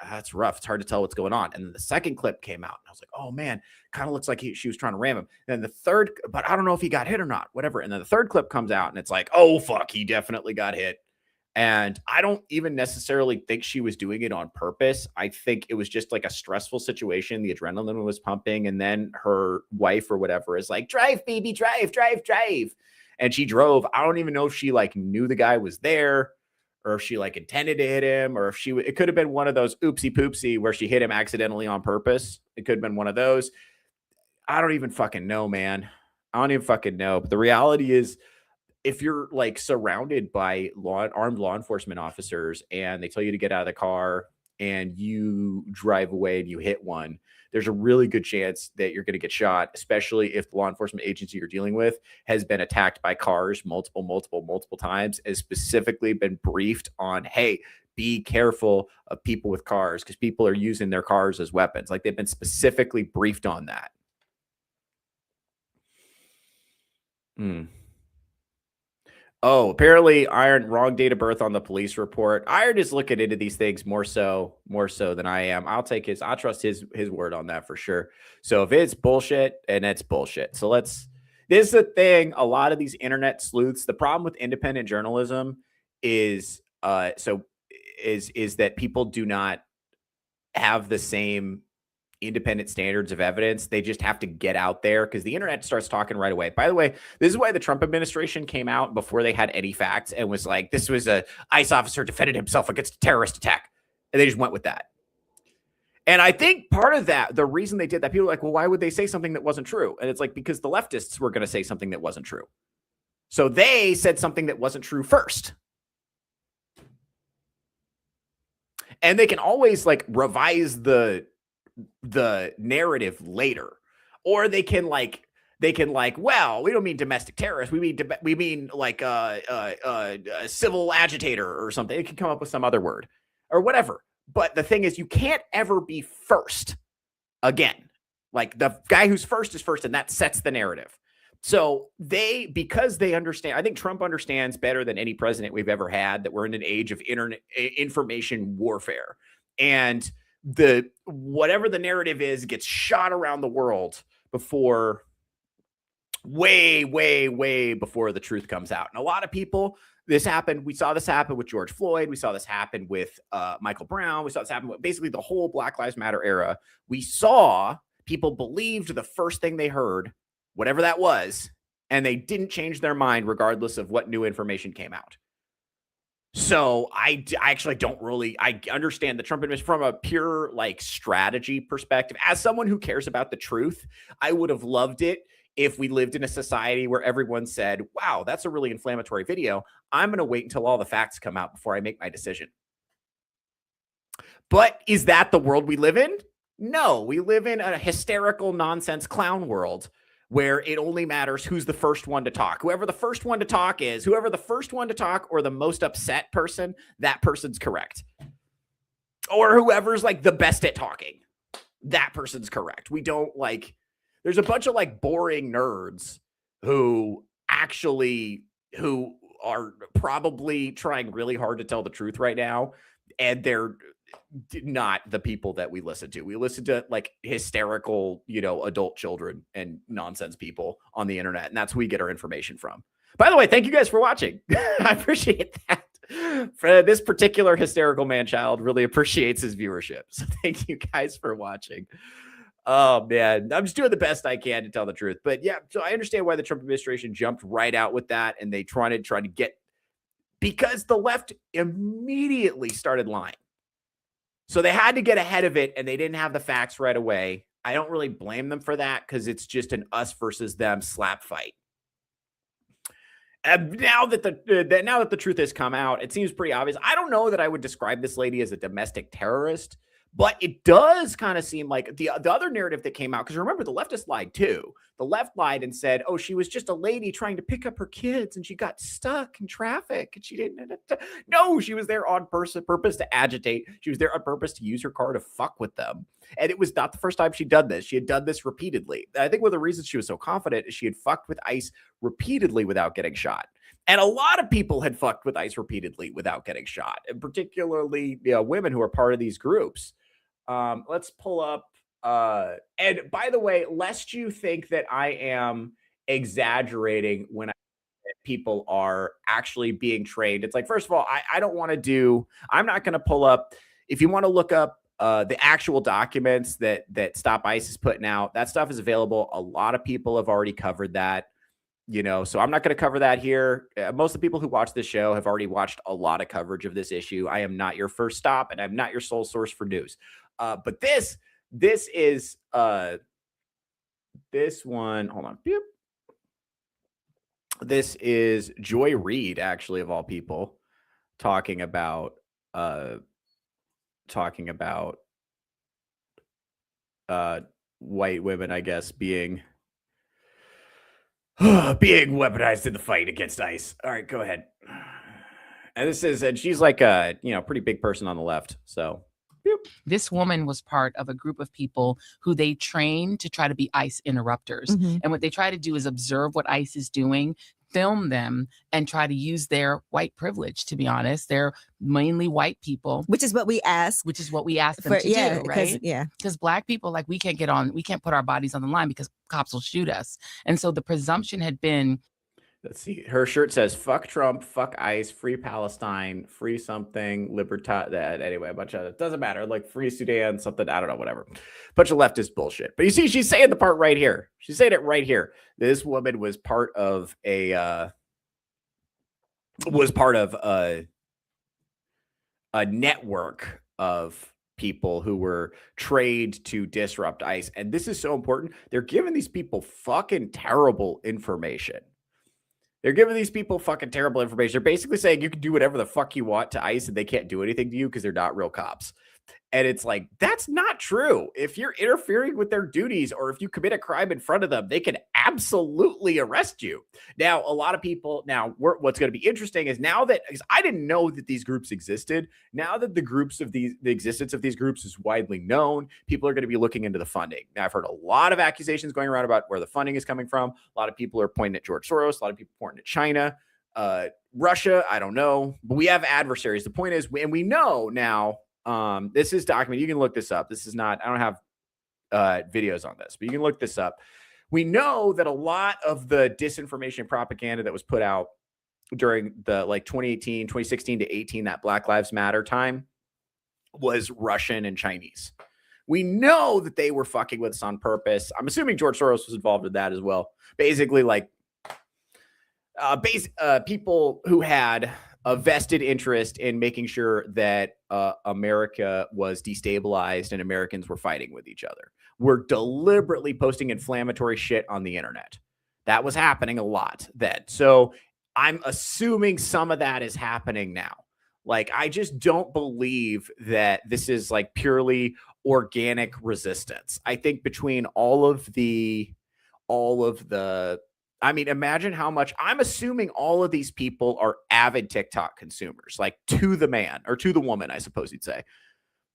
that's rough. It's hard to tell what's going on. And then the second clip came out and I was like, oh man, kind of looks like she was trying to ram him. And then the third, but I don't know if he got hit or not, whatever. And then the third clip comes out and it's like, oh fuck, he definitely got hit. And I don't even necessarily think she was doing it on purpose. I think it was just like a stressful situation. The adrenaline was pumping. And then her wife or whatever is like, drive, baby, drive, drive, drive. And she drove. I don't even know if she like knew the guy was there or if she like intended to hit him or if it could have been one of those oopsie poopsie where she hit him accidentally on purpose. It could have been one of those. I don't even fucking know, man. I don't even fucking know. But the reality is, if you're like surrounded by armed law enforcement officers and they tell you to get out of the car and you drive away and you hit one, there's a really good chance that you're going to get shot, especially if the law enforcement agency you're dealing with has been attacked by cars multiple times, has specifically been briefed on, hey, be careful of people with cars because people are using their cars as weapons. Like they've been specifically briefed on that. Oh, apparently Iron wrong date of birth on the police report. Iron is looking into these things more so than I am. I'll trust his word on that for sure. So if it's bullshit, and it's bullshit. So this is the thing. A lot of these internet sleuths, the problem with independent journalism is that people do not have the same independent standards of evidence. They just have to get out there because the internet starts talking right away. By the way, this is why the Trump administration came out before they had any facts and was like, this was a ICE officer defended himself against a terrorist attack. And they just went with that. And I think part of that, the reason they did that, people are like, well, why would they say something that wasn't true? And it's like, because the leftists were going to say something that wasn't true. So they said something that wasn't true first. And they can always like revise the narrative later, or they can like, well, we don't mean domestic terrorist. We mean like a civil agitator or something. It can come up with some other word or whatever. But the thing is, you can't ever be first again. Like the guy who's first is first, and that sets the narrative. So because they understand, I think Trump understands better than any president we've ever had that we're in an age of internet information warfare, and whatever the narrative is gets shot around the world before way before the truth comes out. And a lot of people, we saw this happen with George Floyd. We saw this happen with Michael Brown. We saw this happen with basically the whole Black Lives Matter era. We saw people believed the first thing they heard, whatever that was, and they didn't change their mind regardless of what new information came out. So I actually don't really, I understand the Trump administration from a pure like strategy perspective. As someone who cares about the truth, I would have loved it if we lived in a society where everyone said, wow, that's a really inflammatory video. I'm going to wait until all the facts come out before I make my decision. But is that the world we live in? No, we live in a hysterical nonsense clown world where it only matters who's the first one to talk. Whoever the first one to talk is, whoever the first one to talk or the most upset person, that person's correct. Or whoever's like the best at talking, that person's correct. We don't like, there's a bunch of like boring nerds who are probably trying really hard to tell the truth right now. And they're not the people that we listen to. We listen to like hysterical, adult children and nonsense people on the internet. And that's who we get our information from. By the way, thank you guys for watching. I appreciate that. For this particular hysterical man-child really appreciates his viewership. So thank you guys for watching. Oh man, I'm just doing the best I can to tell the truth. But yeah, so I understand why the Trump administration jumped right out with that. And they tried to get, because the left immediately started lying. So they had to get ahead of it, and they didn't have the facts right away. I don't really blame them for that because it's just an us versus them slap fight. Now that the truth has come out, it seems pretty obvious. I don't know that I would describe this lady as a domestic terrorist, but it does kind of seem like the other narrative that came out, because remember, the leftists lied too. The left lied and said, oh, she was just a lady trying to pick up her kids and she got stuck in traffic and she didn't. No, she was there on purpose to agitate. She was there on purpose to use her car to fuck with them. And it was not the first time she'd done this. She had done this repeatedly. I think one of the reasons she was so confident is she had fucked with ICE repeatedly without getting shot. And a lot of people had fucked with ICE repeatedly without getting shot, and particularly women who are part of these groups. Let's pull up. And by the way, lest you think that I am exaggerating when people are actually being trained, it's like, first of all, I don't want to do, I'm not going to pull up. If you want to look up the actual documents that Stop ICE is putting out, that stuff is available. A lot of people have already covered that. So I'm not going to cover that here. Most of the people who watch this show have already watched a lot of coverage of this issue. I am not your first stop, and I'm not your sole source for news. But this is this one. Hold on. Beep. This is Joy Reid, actually, of all people, talking about white women, I guess, being weaponized in the fight against ICE. All right, go ahead. And she's like a pretty big person on the left. So this woman was part of a group of people who they trained to try to be ICE interrupters. And what they try to do is observe what ICE is doing, film them, and try to use their white privilege. To be honest, they're mainly white people, which is what we ask. Which is what we ask them to do, right? Yeah, because Black people, like, we can't put our bodies on the line because cops will shoot us. And so the presumption had been. Let's see. Her shirt says "Fuck Trump, fuck ICE, free Palestine, free something, libertad." That anyway, a bunch of it doesn't matter. Like free Sudan, something, I don't know, whatever. Bunch of leftist bullshit. But you see, she's saying the part right here. She's saying it right here. This woman was part of a network of people who were trained to disrupt ICE, and this is so important. They're giving these people fucking terrible information. They're giving these people fucking terrible information. They're basically saying you can do whatever the fuck you want to ICE and they can't do anything to you because they're not real cops. And it's like, that's not true. If you're interfering with their duties or if you commit a crime in front of them, they can absolutely arrest you. Now, a lot of people, what's going to be interesting is now that, because I didn't know that these groups existed, now that the existence of these groups is widely known, people are going to be looking into the funding. Now, I've heard a lot of accusations going around about where the funding is coming from. A lot of people are pointing at George Soros. A lot of people pointing at China, Russia. I don't know, but we have adversaries. The point is, and we know now, this is documented. You can look this up. This is not, I don't have videos on this, but you can look this up. We know that a lot of the disinformation and propaganda that was put out during the 2016 to 18, that Black Lives Matter time, was Russian and Chinese. We know that they were fucking with us on purpose. I'm assuming George Soros was involved with that as well. Basically, people who had a vested interest in making sure that America was destabilized and Americans were fighting with each other. We're deliberately posting inflammatory shit on the internet. That was happening a lot then. So I'm assuming some of that is happening now. I just don't believe that this is purely organic resistance. I think between all of the imagine how much, I'm assuming all of these people are avid TikTok consumers, to the man or to the woman, I suppose you'd say.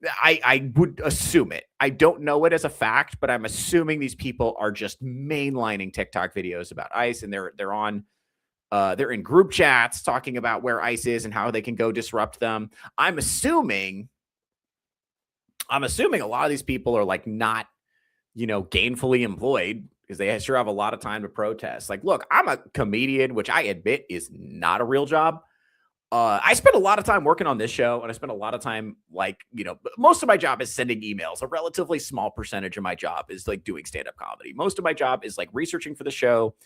I would assume it. I don't know it as a fact, but I'm assuming these people are just mainlining TikTok videos about ICE, and they're in group chats talking about where ICE is and how they can go disrupt them. I'm assuming a lot of these people are not, gainfully employed, because they sure have a lot of time to protest. Look, I'm a comedian, which I admit is not a real job. I spend a lot of time working on this show, and I spend a lot of time, most of my job is sending emails. A relatively small percentage of my job is doing stand-up comedy. Most of my job is researching for the show,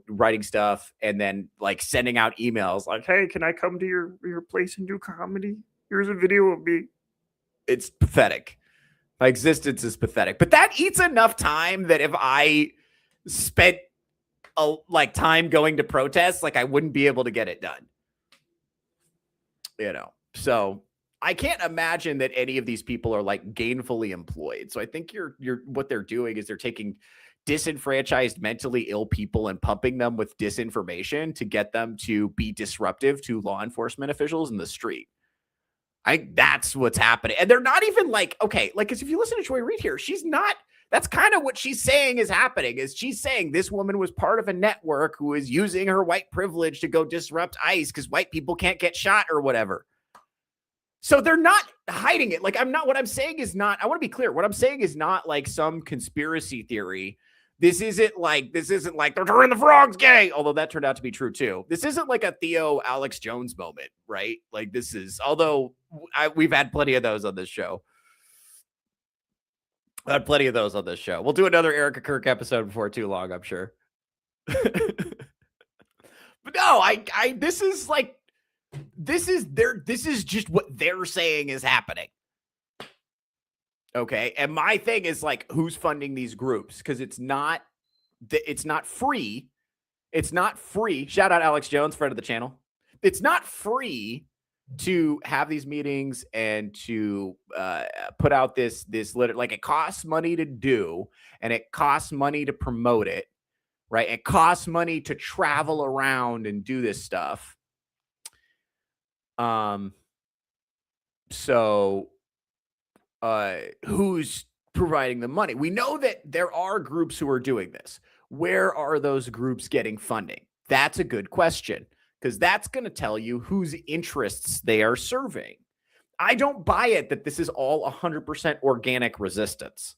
writing stuff, and then sending out emails hey, can I come to your place and do comedy? Here's a video of me. It's pathetic. My existence is pathetic. But that eats enough time that if I spent time going to protests, like I wouldn't be able to get it done. You know, so I can't imagine that any of these people are like gainfully employed. So I think what they're doing is they're taking disenfranchised, mentally ill people and pumping them with disinformation to get them to be disruptive to law enforcement officials in the street. That's what's happening. And they're not even like, okay, like, because if you listen to Joy Reid here, she's not, that's kind of what she's saying is happening, is she's saying this woman was part of a network who is using her white privilege to go disrupt ICE because white people can't get shot or whatever. So they're not hiding it. Like, what I'm saying is not, I want to be clear. What I'm saying is not like some conspiracy theory. This isn't like they're turning the frogs gay, although that turned out to be true too. This isn't like a Theo Alex Jones moment, right? Like this is, although we've had plenty of those on this show. We'll do another Erica Kirk episode before too long, I'm sure. But no, this is just what they're saying is happening. Okay. And my thing is like, who's funding these groups? Because it's not free. It's not free. Shout out Alex Jones, friend of the channel. It's not free to have these meetings and to put out this letter. Like, it costs money to do, and it costs money to promote it, right? It costs money to travel around and do this stuff. So who's providing the money? We know that there are groups who are doing this. Where are those groups getting funding? That's a good question, because that's going to tell you whose interests they are serving. I don't buy it that this is all 100% organic resistance.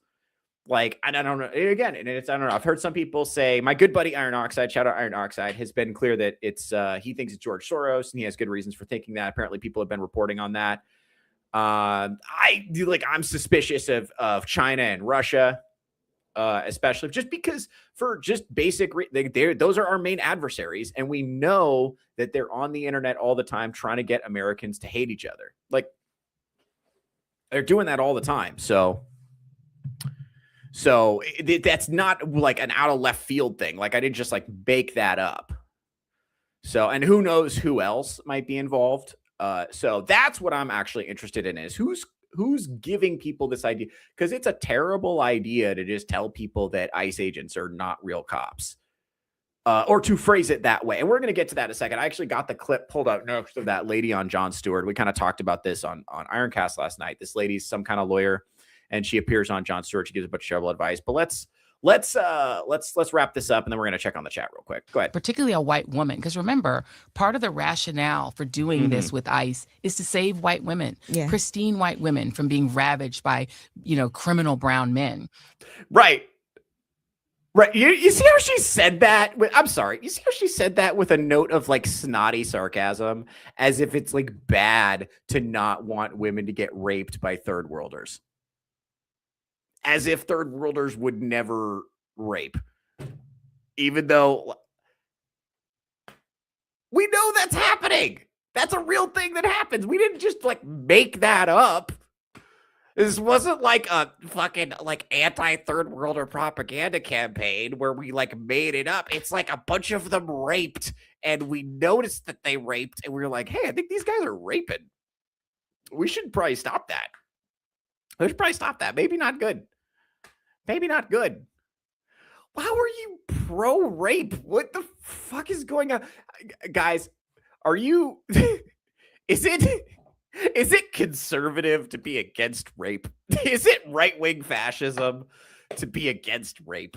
Like, I don't know. Again, and it's, I don't know. I've heard some people say, my good buddy Iron Oxide, shout out Iron Oxide, has been clear that it's he thinks it's George Soros, and he has good reasons for thinking that. Apparently, people have been reporting on that. I'm suspicious of China and Russia, especially just because for just basic, those are our main adversaries, and we know that they're on the internet all the time trying to get Americans to hate each other. Like, they're doing that all the time. So that's not like an out of left field thing. Like, I didn't just like bake that up. So, and who knows who else might be involved. So that's what I'm actually interested in, is who's giving people this idea, because it's a terrible idea to just tell people that ICE agents are not real cops, or to phrase it that way. And we're going to get to that in a second. I actually got the clip pulled out next of that lady on Jon Stewart. We kind of talked about this on Ironcast last night. This lady's some kind of lawyer, and she appears on Jon Stewart. She gives a bunch of terrible advice. But let's wrap this up, and then we're going to check on the chat real quick. Go ahead. Particularly a white woman, because remember, part of the rationale for doing this with ICE is to save white women, pristine white women, from being ravaged by, criminal brown men. Right. Right. You see how she said that? I'm sorry. You see how she said that with a note of like snotty sarcasm, as if it's like bad to not want women to get raped by third worlders. As if third worlders would never rape, even though we know that's happening. That's a real thing that happens. We didn't just like make that up. This wasn't like a fucking like anti-third worlder propaganda campaign where we like made it up. It's like a bunch of them raped, and we noticed that they raped, and we were like, hey, I think these guys are raping. We should probably stop that. Maybe not good. Maybe not good. How are you pro-rape? What the fuck is going on? Guys, are you... Is it conservative to be against rape? Is it right-wing fascism to be against rape?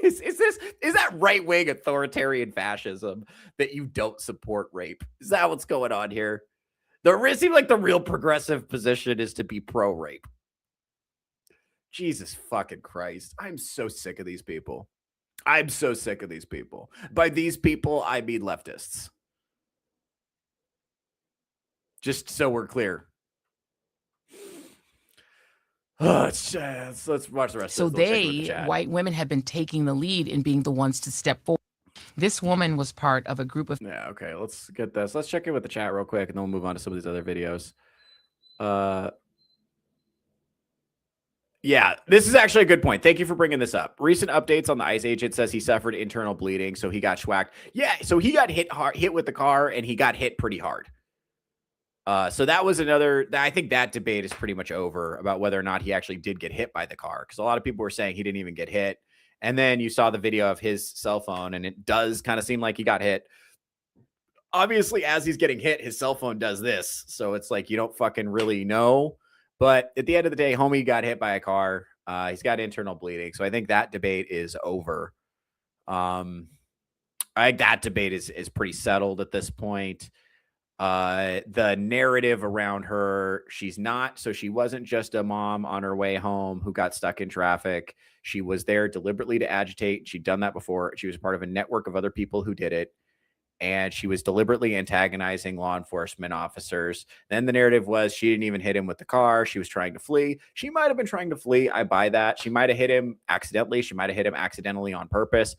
Is that right-wing authoritarian fascism that you don't support rape? Is that what's going on here? It seems like the real progressive position is to be pro-rape. Jesus fucking Christ. I'm so sick of these people. By these people, I mean leftists. Just so we're clear. Let's watch the rest so of this. So white women, have been taking the lead in being the ones to step forward. This woman was part of a group of... Yeah, okay, let's get this. Let's check in with the chat real quick, and then we'll move on to some of these other videos. Yeah, this is actually a good point. Thank you for bringing this up. Recent updates on the ICE agent says he suffered internal bleeding, so he got schwacked. Yeah, so he got hit with the car, and he got hit pretty hard. So that was another. I think that debate is pretty much over about whether or not he actually did get hit by the car, because a lot of people were saying he didn't even get hit. And then you saw the video of his cell phone, and it does kind of seem like he got hit. Obviously, as he's getting hit, his cell phone does this. So it's like you don't fucking really know. But at the end of the day, homie got hit by a car. He's got internal bleeding. So I think that debate is over. I think that debate is pretty settled at this point. The narrative around her, she's not. So she wasn't just a mom on her way home who got stuck in traffic. She was there deliberately to agitate. She'd done that before. She was part of a network of other people who did it. And she was deliberately antagonizing law enforcement officers. Then the narrative was she didn't even hit him with the car. She was trying to flee. She might have been trying to flee. I buy that. She might have hit him accidentally. She might have hit him accidentally on purpose.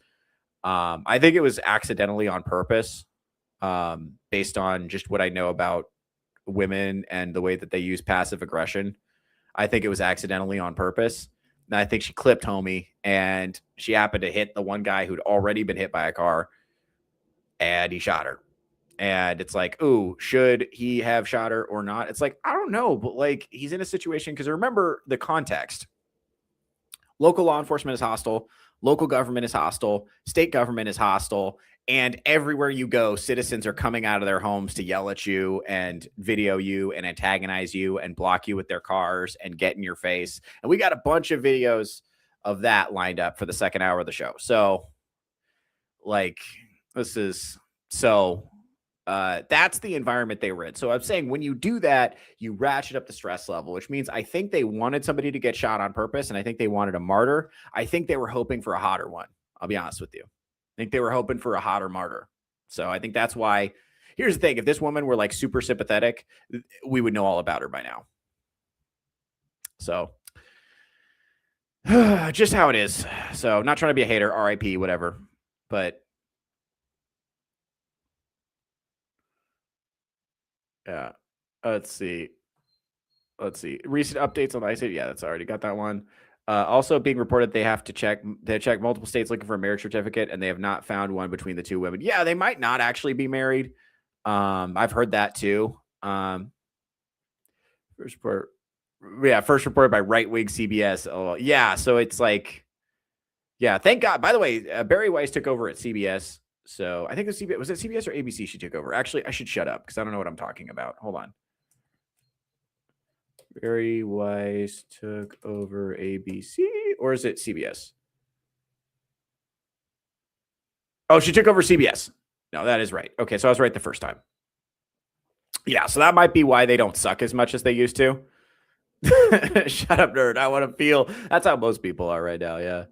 I think it was accidentally on purpose, based on just what I know about women and the way that they use passive aggression. I think it was accidentally on purpose. And I think she clipped homie, and she happened to hit the one guy who'd already been hit by a car. And he shot her. And it's like, ooh, should he have shot her or not? It's like, I don't know. But like, he's in a situation, because remember the context. Local law enforcement is hostile. Local government is hostile. State government is hostile. And everywhere you go, citizens are coming out of their homes to yell at you and video you and antagonize you and block you with their cars and get in your face. And we got a bunch of videos of that lined up for the second hour of the show. So like, this is so that's the environment they were in. So I'm saying when you do that, you ratchet up the stress level, which means I think they wanted somebody to get shot on purpose. And I think they wanted a martyr. I think they were hoping for a hotter one. I'll be honest with you. I think they were hoping for a hotter martyr. So I think that's why. Here's the thing. If this woman were like super sympathetic, we would know all about her by now. So just how it is. So not trying to be a hater, RIP, whatever. But yeah. Let's see. Recent updates on ICE. Yeah, that's already got that one. Also being reported they have to check multiple states looking for a marriage certificate, and they have not found one between the two women. Yeah, they might not actually be married. I've heard that too. First reported by right-wing CBS. Oh, yeah. So it's like, yeah, thank God. By the way, Barry Weiss took over at CBS. So I think the CBS, was it CBS or ABC she took over? Actually, I should shut up because I don't know what I'm talking about. Hold on. Barry Weiss took over ABC, or is it CBS? Oh, she took over CBS. No, that is right. Okay, so I was right the first time. Yeah, so that might be why they don't suck as much as they used to. Shut up, nerd. I want to feel. That's how most people are right now. Yeah.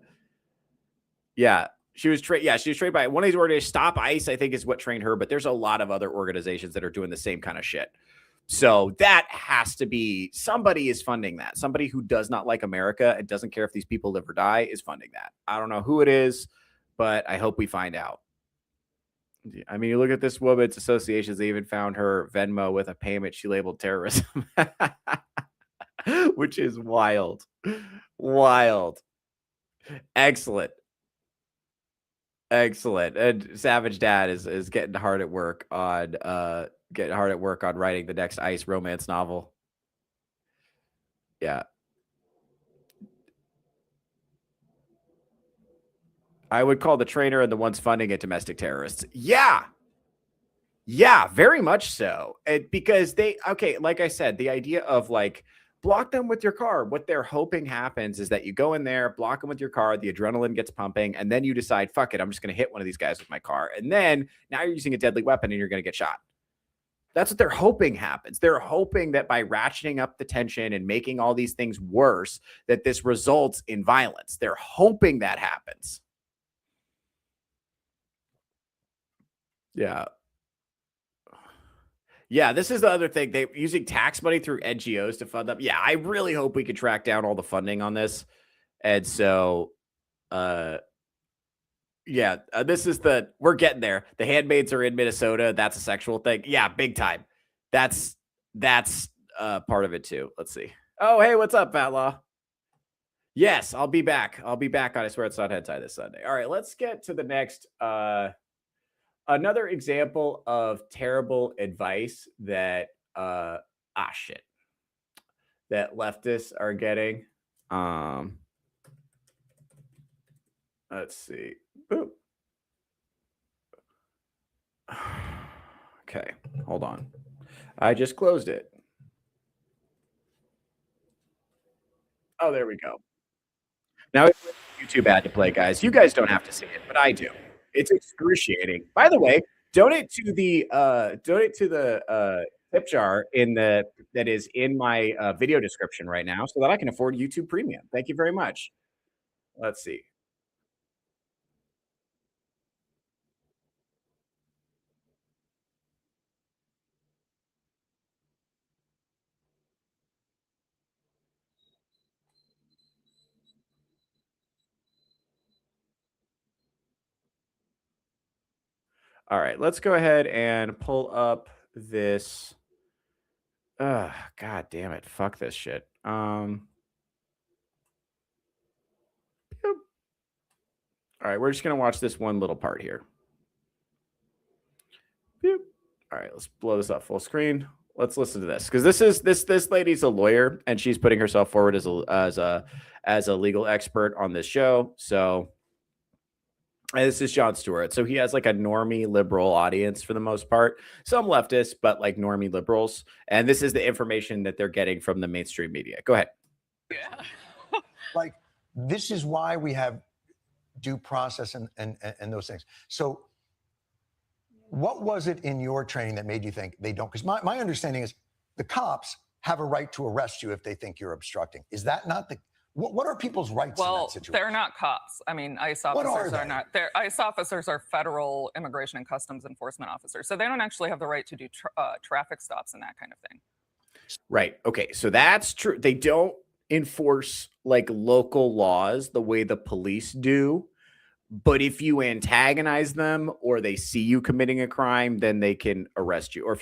Yeah. She was trained. Yeah, she was trained by one of these organizations. Stop ICE, I think, is what trained her. But there's a lot of other organizations that are doing the same kind of shit. So that has to be, somebody is funding that. Somebody who does not like America and doesn't care if these people live or die is funding that. I don't know who it is, but I hope we find out. I mean, you look at this woman's associations. They even found her Venmo with a payment she labeled terrorism, which is wild. Wild. Excellent. Excellent. And Savage Dad is getting hard at work on writing the next ICE romance novel. Yeah. I would call the trainer and the ones funding it domestic terrorists. Yeah. Yeah, very much so. Because like I said, the idea of like, block them with your car. What they're hoping happens is that you go in there, block them with your car, the adrenaline gets pumping, and then you decide, fuck it, I'm just going to hit one of these guys with my car. And then now you're using a deadly weapon and you're going to get shot. That's what they're hoping happens. They're hoping that by ratcheting up the tension and making all these things worse, that this results in violence. They're hoping that happens. Yeah. Yeah, this is the other thing. They're using tax money through NGOs to fund them. Yeah, I really hope we can track down all the funding on this. And so, this is we're getting there. The handmaids are in Minnesota. That's a sexual thing. Yeah, big time. That's part of it too. Let's see. Oh, hey, what's up, Fat Law? Yes, I'll be back. I'll be back on I Swear It's Not Hentai this Sunday. All right, let's get to the next another example of terrible advice that that leftists are getting. Let's see. Boop. Okay, hold on. I just closed it. Oh, there we go. Now it's YouTube ad to play, guys. You guys don't have to see it, but I do. It's excruciating. By the way, donate to the tip jar that is in my video description right now, so that I can afford YouTube Premium. Thank you very much. Let's see. All right, let's go ahead and pull up this. God damn it. Fuck this shit. All right, we're just going to watch this one little part here. Boop. All right, let's blow this up full screen. Let's listen to this, because this lady's a lawyer and she's putting herself forward as a legal expert on this show. So this is Jon Stewart. So he has like a normie liberal audience for the most part, some leftists, but like normie liberals. And this is the information that they're getting from the mainstream media. Go ahead. Yeah. Like, this is why we have due process and those things. So what was it in your training that made you think they don't? Because my understanding is the cops have a right to arrest you if they think you're obstructing. Is that not the... What are people's rights in that situation? Well, they're not cops. I mean, ICE officers are not. ICE officers are federal immigration and customs enforcement officers. So they don't actually have the right to do traffic stops and that kind of thing. Right. Okay. So that's true. They don't enforce like local laws the way the police do. But if you antagonize them or they see you committing a crime, then they can arrest you. Or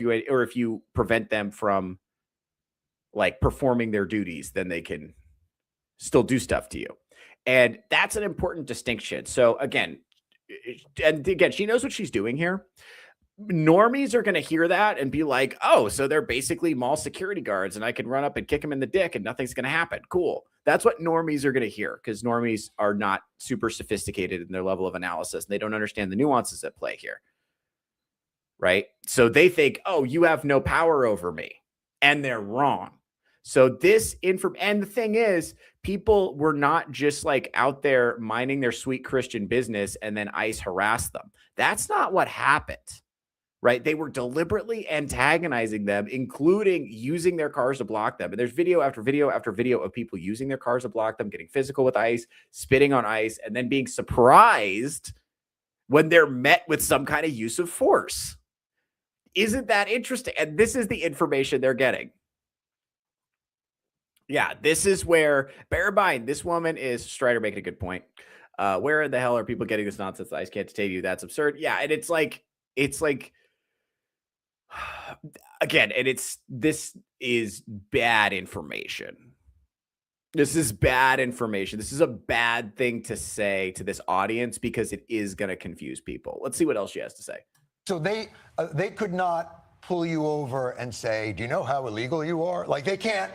if you prevent them from like performing their duties, then they can still do stuff to you. And that's an important distinction. So again, she knows what she's doing here. Normies are going to hear that and be like, oh, so they're basically mall security guards and I can run up and kick them in the dick and nothing's going to happen. Cool. That's what normies are going to hear, because normies are not super sophisticated in their level of analysis. And they don't understand the nuances at play here. Right. So they think, oh, you have no power over me. And they're wrong. So and the thing is, people were not just like out there minding their sweet Christian business and then ICE harassed them. That's not what happened, right? They were deliberately antagonizing them, including using their cars to block them. And there's video after video after video of people using their cars to block them, getting physical with ICE, spitting on ICE, and then being surprised when they're met with some kind of use of force. Isn't that interesting? And this is the information they're getting. Yeah, this is where, bear in mind, this woman is, Strider making a good point. Where in the hell are people getting this nonsense? ICE can't detain you. That's absurd. Yeah, and it's like, again, and this is bad information. This is bad information. This is a bad thing to say to this audience because it is going to confuse people. Let's see what else she has to say. So they could not pull you over and say, do you know how illegal you are? Like, they can't,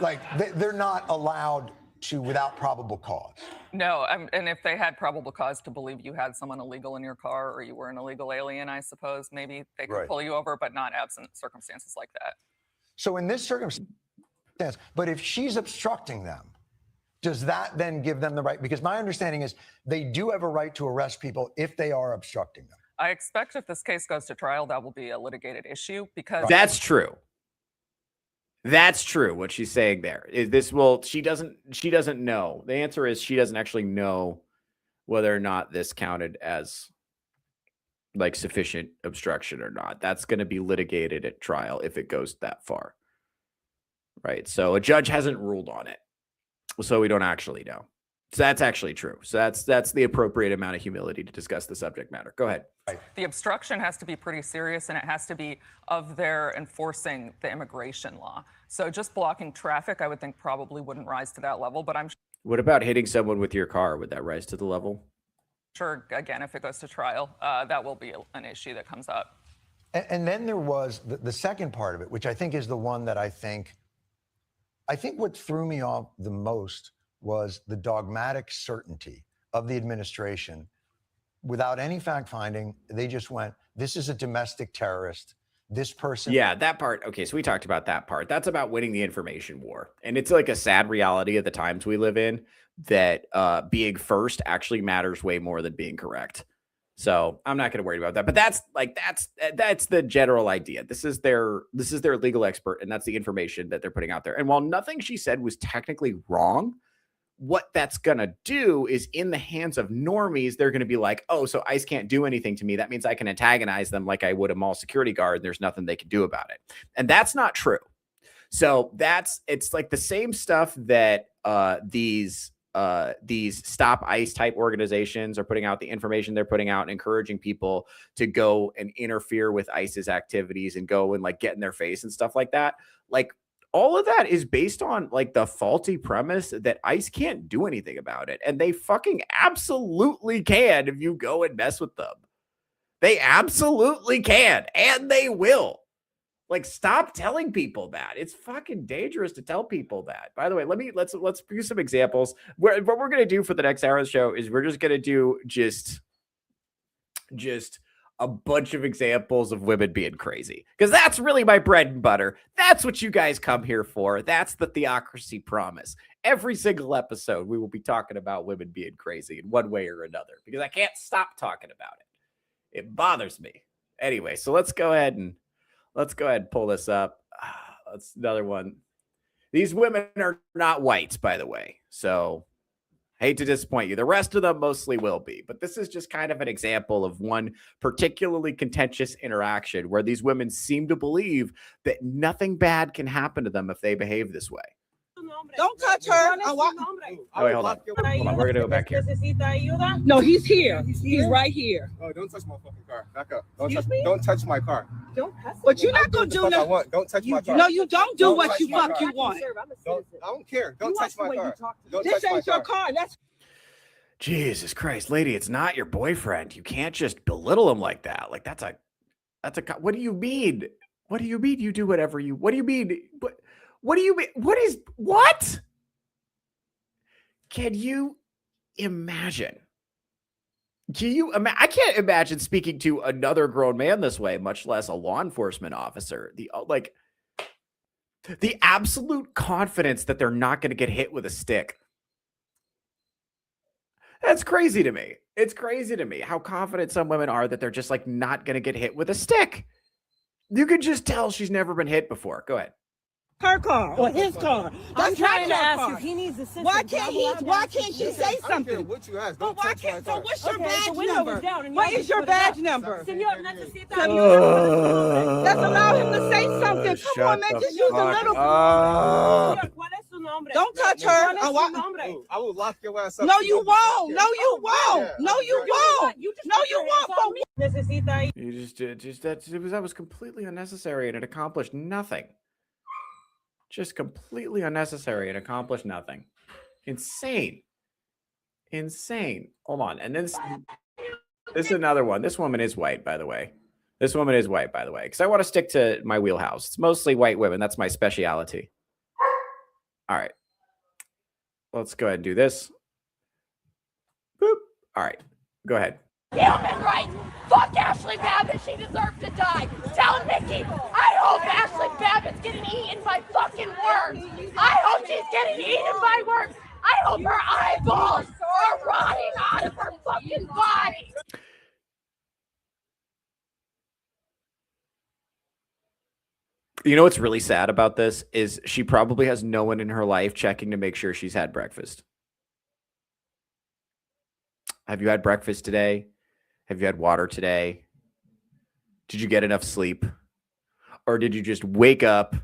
like, they're not allowed to without probable cause. No, and if they had probable cause to believe you had someone illegal in your car or you were an illegal alien, I suppose maybe they could pull you over, but not absent circumstances like that. So in this circumstance, but if she's obstructing them, does that then give them the right? Because my understanding is they do have a right to arrest people if they are obstructing them. I expect if this case goes to trial, that will be a litigated issue because that's true. That's true. What she's saying there is she doesn't know. The answer is she doesn't actually know whether or not this counted as like sufficient obstruction or not. That's going to be litigated at trial if it goes that far. Right. So a judge hasn't ruled on it. So we don't actually know. So that's actually true. So that's the appropriate amount of humility to discuss the subject matter. Go ahead. The obstruction has to be pretty serious, and it has to be of their enforcing the immigration law. So just blocking traffic, I would think probably wouldn't rise to that level, but I'm What about hitting someone with your car? Would that rise to the level? Sure, again, if it goes to trial, that will be an issue that comes up. And then there was the second part of it, which I think is the one that I think what threw me off the most was the dogmatic certainty of the administration. Without any fact finding, they just went, this is a domestic terrorist. This person. Yeah, that part. Okay, so we talked about that part. That's about winning the information war. And it's like a sad reality of the times we live in that being first actually matters way more than being correct. So I'm not going to worry about that. But that's the general idea. This is their legal expert, and that's the information that they're putting out there. And while nothing she said was technically wrong, what that's going to do is in the hands of normies, they're going to be like, oh, so ICE can't do anything to me. That means I can antagonize them like I would a mall security guard. And there's nothing they can do about it. And that's not true. So it's like the same stuff that these stop ICE type organizations are putting out, the information they're putting out and encouraging people to go and interfere with ICE's activities and go and like get in their face and stuff like that. Like, all of that is based on like the faulty premise that ICE can't do anything about it. And they fucking absolutely can if you go and mess with them. They absolutely can. And they will. Like, stop telling people that. It's fucking dangerous to tell people that. By the way, let's use some examples. What we're going to do for the next hour of the show is we're just going to do just a bunch of examples of women being crazy, because that's really my bread and butter. That's what you guys come here for. That's the Theocracy promise. Every single episode, we will be talking about women being crazy in one way or another, because I can't stop talking about it. It bothers me. Anyway, so let's go ahead and pull this up. That's another one. These women are not white, by the way. So hate to disappoint you. The rest of them mostly will be. But this is just kind of an example of one particularly contentious interaction where these women seem to believe that nothing bad can happen to them if they behave this way. Don't touch her. Oh, wait, hold on. We're going to go back here. No, he's here. He's right here. Oh, don't touch my fucking car. Back up. Don't touch my car. But you're not going to do nothing. Don't touch my car. No, you don't do Don't what touch you my fuck car. you want. I don't care. Don't touch my car. This ain't your car. That's Jesus Christ, lady, it's not your boyfriend. You can't just belittle him like that. Like that's a, what do you mean? What do you mean you do whatever you, what do you mean? What do you mean? What? Can you imagine? I can't imagine speaking to another grown man this way, much less a law enforcement officer. The absolute confidence that they're not going to get hit with a stick. That's crazy to me. It's crazy to me how confident some women are that they're just like not going to get hit with a stick. You can just tell she's never been hit before. Go ahead. her car or his car. I'm That's trying not to your ask car. if he needs assistance. Why can't she say I don't care something? what you ask. But Don't why touch my can't? So car. what's your Okay, badge the window number? was down and What y'all is your put it up. badge number? Señor, necesita Let's ayuda. allow him to say something. Come on, man, just use a little. ¿Cuál es su nombre? Don't touch her. ¿Cuál es I su wa- nombre? I will lock your ass up. No, so you don't won't. be No, you won't. No, you won't. just No, put you your hands won't. on me. Necesita ayuda. You that was completely unnecessary and it accomplished nothing. Just completely unnecessary and accomplished nothing. Insane. Hold on. And then this is another one. This woman is white, by the way. Because I want to stick to my wheelhouse. It's mostly white women. That's my speciality. All right. Let's go ahead and do this. Boop. All right. Go ahead. Human rights. Fuck Ashley Babbitt. She deserves to die. Tell Nikki, I hope Ashley Babbitt's getting eaten by fucking worms. I hope she's getting eaten by worms. I hope her eyeballs are rotting out of her fucking body. You know what's really sad about this is she probably has no one in her life checking to make sure she's had breakfast. Have you had breakfast today? Have you had water today? Did you get enough sleep? Or did you just wake up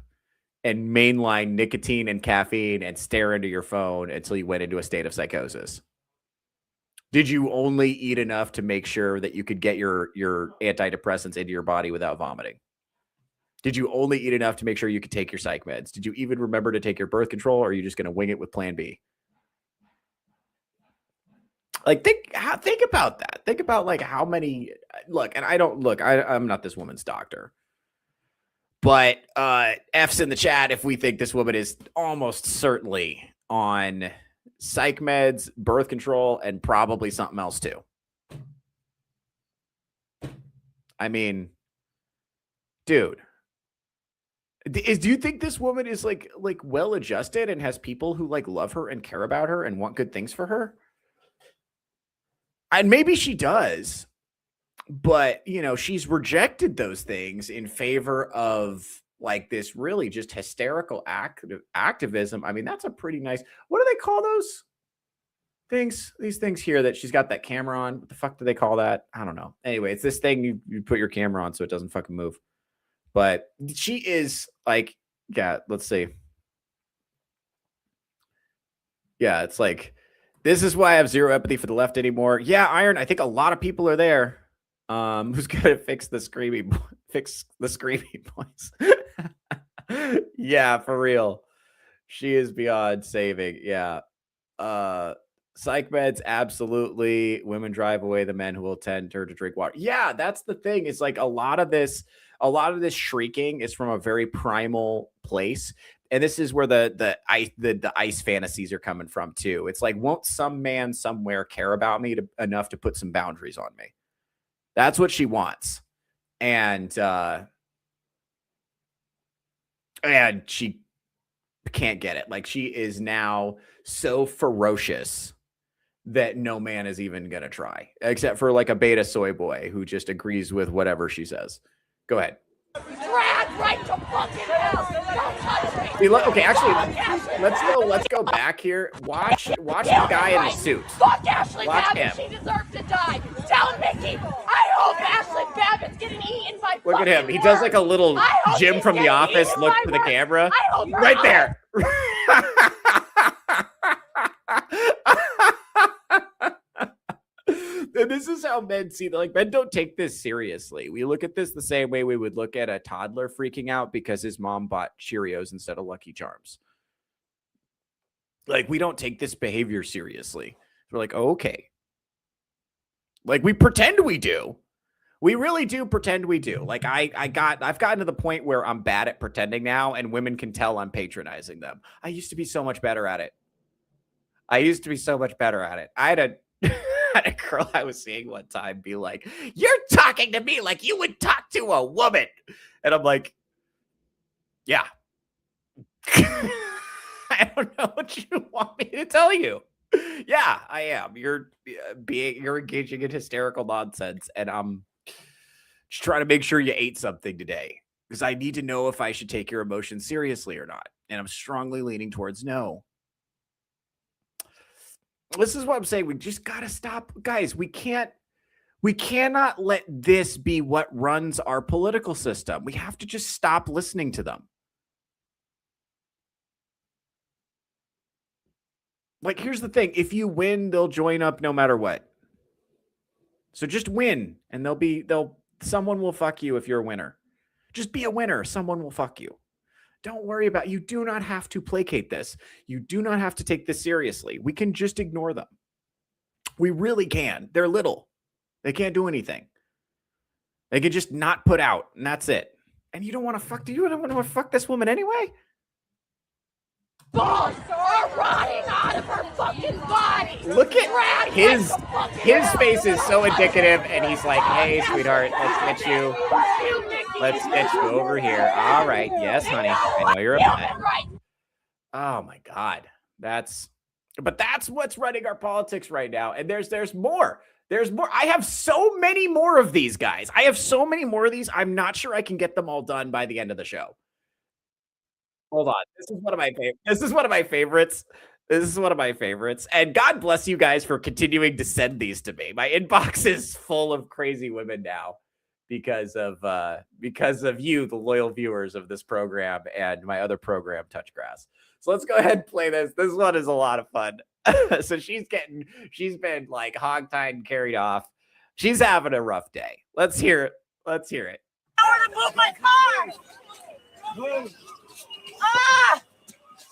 and mainline nicotine and caffeine and stare into your phone until you went into a state of psychosis? Did you only eat enough to make sure that you could get your antidepressants into your body without vomiting? Did you only eat enough to make sure you could take your psych meds? Did you even remember to take your birth control, or are you just going to wing it with plan B? Like think about that. Think about like how many and I'm not this woman's doctor. But F's in the chat if we think this woman is almost certainly on psych meds, birth control, and probably something else too. I mean, dude, do you think this woman is like well adjusted and has people who like love her and care about her and want good things for her? And maybe she does. But, you know, she's rejected those things in favor of like this really just hysterical activism. I mean, that's a pretty nice, what do they call those things? These things here that she's got that camera on. What the fuck do they call that? I don't know. Anyway, it's this thing you put your camera on so it doesn't fucking move. But she is like, yeah, let's see. Yeah, it's like, this is why I have zero empathy for the left anymore. Yeah, Iron, I think a lot of people are there. Who's gonna fix the screaming voice? Yeah, for real. She is beyond saving. Yeah. Psych meds, absolutely. Women drive away the men who will tend her to drink water. Yeah, that's the thing. It's like a lot of this shrieking is from a very primal place. And this is where the ice fantasies are coming from too. It's like, won't some man somewhere care about me enough to put some boundaries on me? That's what she wants. And she can't get it. Like, she is now so ferocious that no man is even going to try, except for like a beta soy boy who just agrees with whatever she says. Go ahead. Drag right to fucking hell. Don't touch me. Okay, actually, let's go back here. Watch the guy in the suit. Fuck Ashley Watch Babbitt. him. She deserves to die. Tell Mickey, I hope Ashley Babbitt's getting eaten by Look at him. He does like a little Jim from The Office look to the camera. Right there. And this is how men see, like, men don't take this seriously. We look at this the same way we would look at a toddler freaking out because his mom bought Cheerios instead of Lucky Charms. Like, we don't take this behavior seriously. We're like, oh, okay. Like, we pretend we do. We really do pretend we do. Like, I've gotten to the point where I'm bad at pretending now, and women can tell I'm patronizing them. I used to be so much better at it. I had a girl I was seeing one time be like, "You're talking to me like you would talk to a woman." And I'm like, yeah. I don't know what you want me to tell you. Yeah, I am. You're engaging in hysterical nonsense, and I'm just trying to make sure you ate something today, because I need to know if I should take your emotions seriously or not. And I'm strongly leaning towards no. This is what I'm saying. We just got to stop. Guys, we cannot let this be what runs our political system. We have to just stop listening to them. Like, here's the thing. If you win, they'll join up no matter what. So just win, and someone will fuck you if you're a winner. Just be a winner. Someone will fuck you. Don't worry about it. You do not have to placate this. You do not have to take this seriously. We can just ignore them. We really can. They're little. They can't do anything. They can just not put out, and that's it. And you don't want to fuck. Do you want to fuck this woman anyway? Balls are rotting out of her fucking body. Look at his face is so indicative, and he's like, "Hey, sweetheart, let's get you over here." All right, yes, honey, I know you're upset. Oh my God, that's what's running our politics right now, and there's more. There's more. I have so many more of these guys. I'm not sure I can get them all done by the end of the show. Hold on. This is one of my favorites. And God bless you guys for continuing to send these to me. My inbox is full of crazy women now because of you, the loyal viewers of this program and my other program, Touch Grass. So let's go ahead and play this. This one is a lot of fun. So she's been like hogtied and carried off. She's having a rough day. Let's hear it. I want to move my car.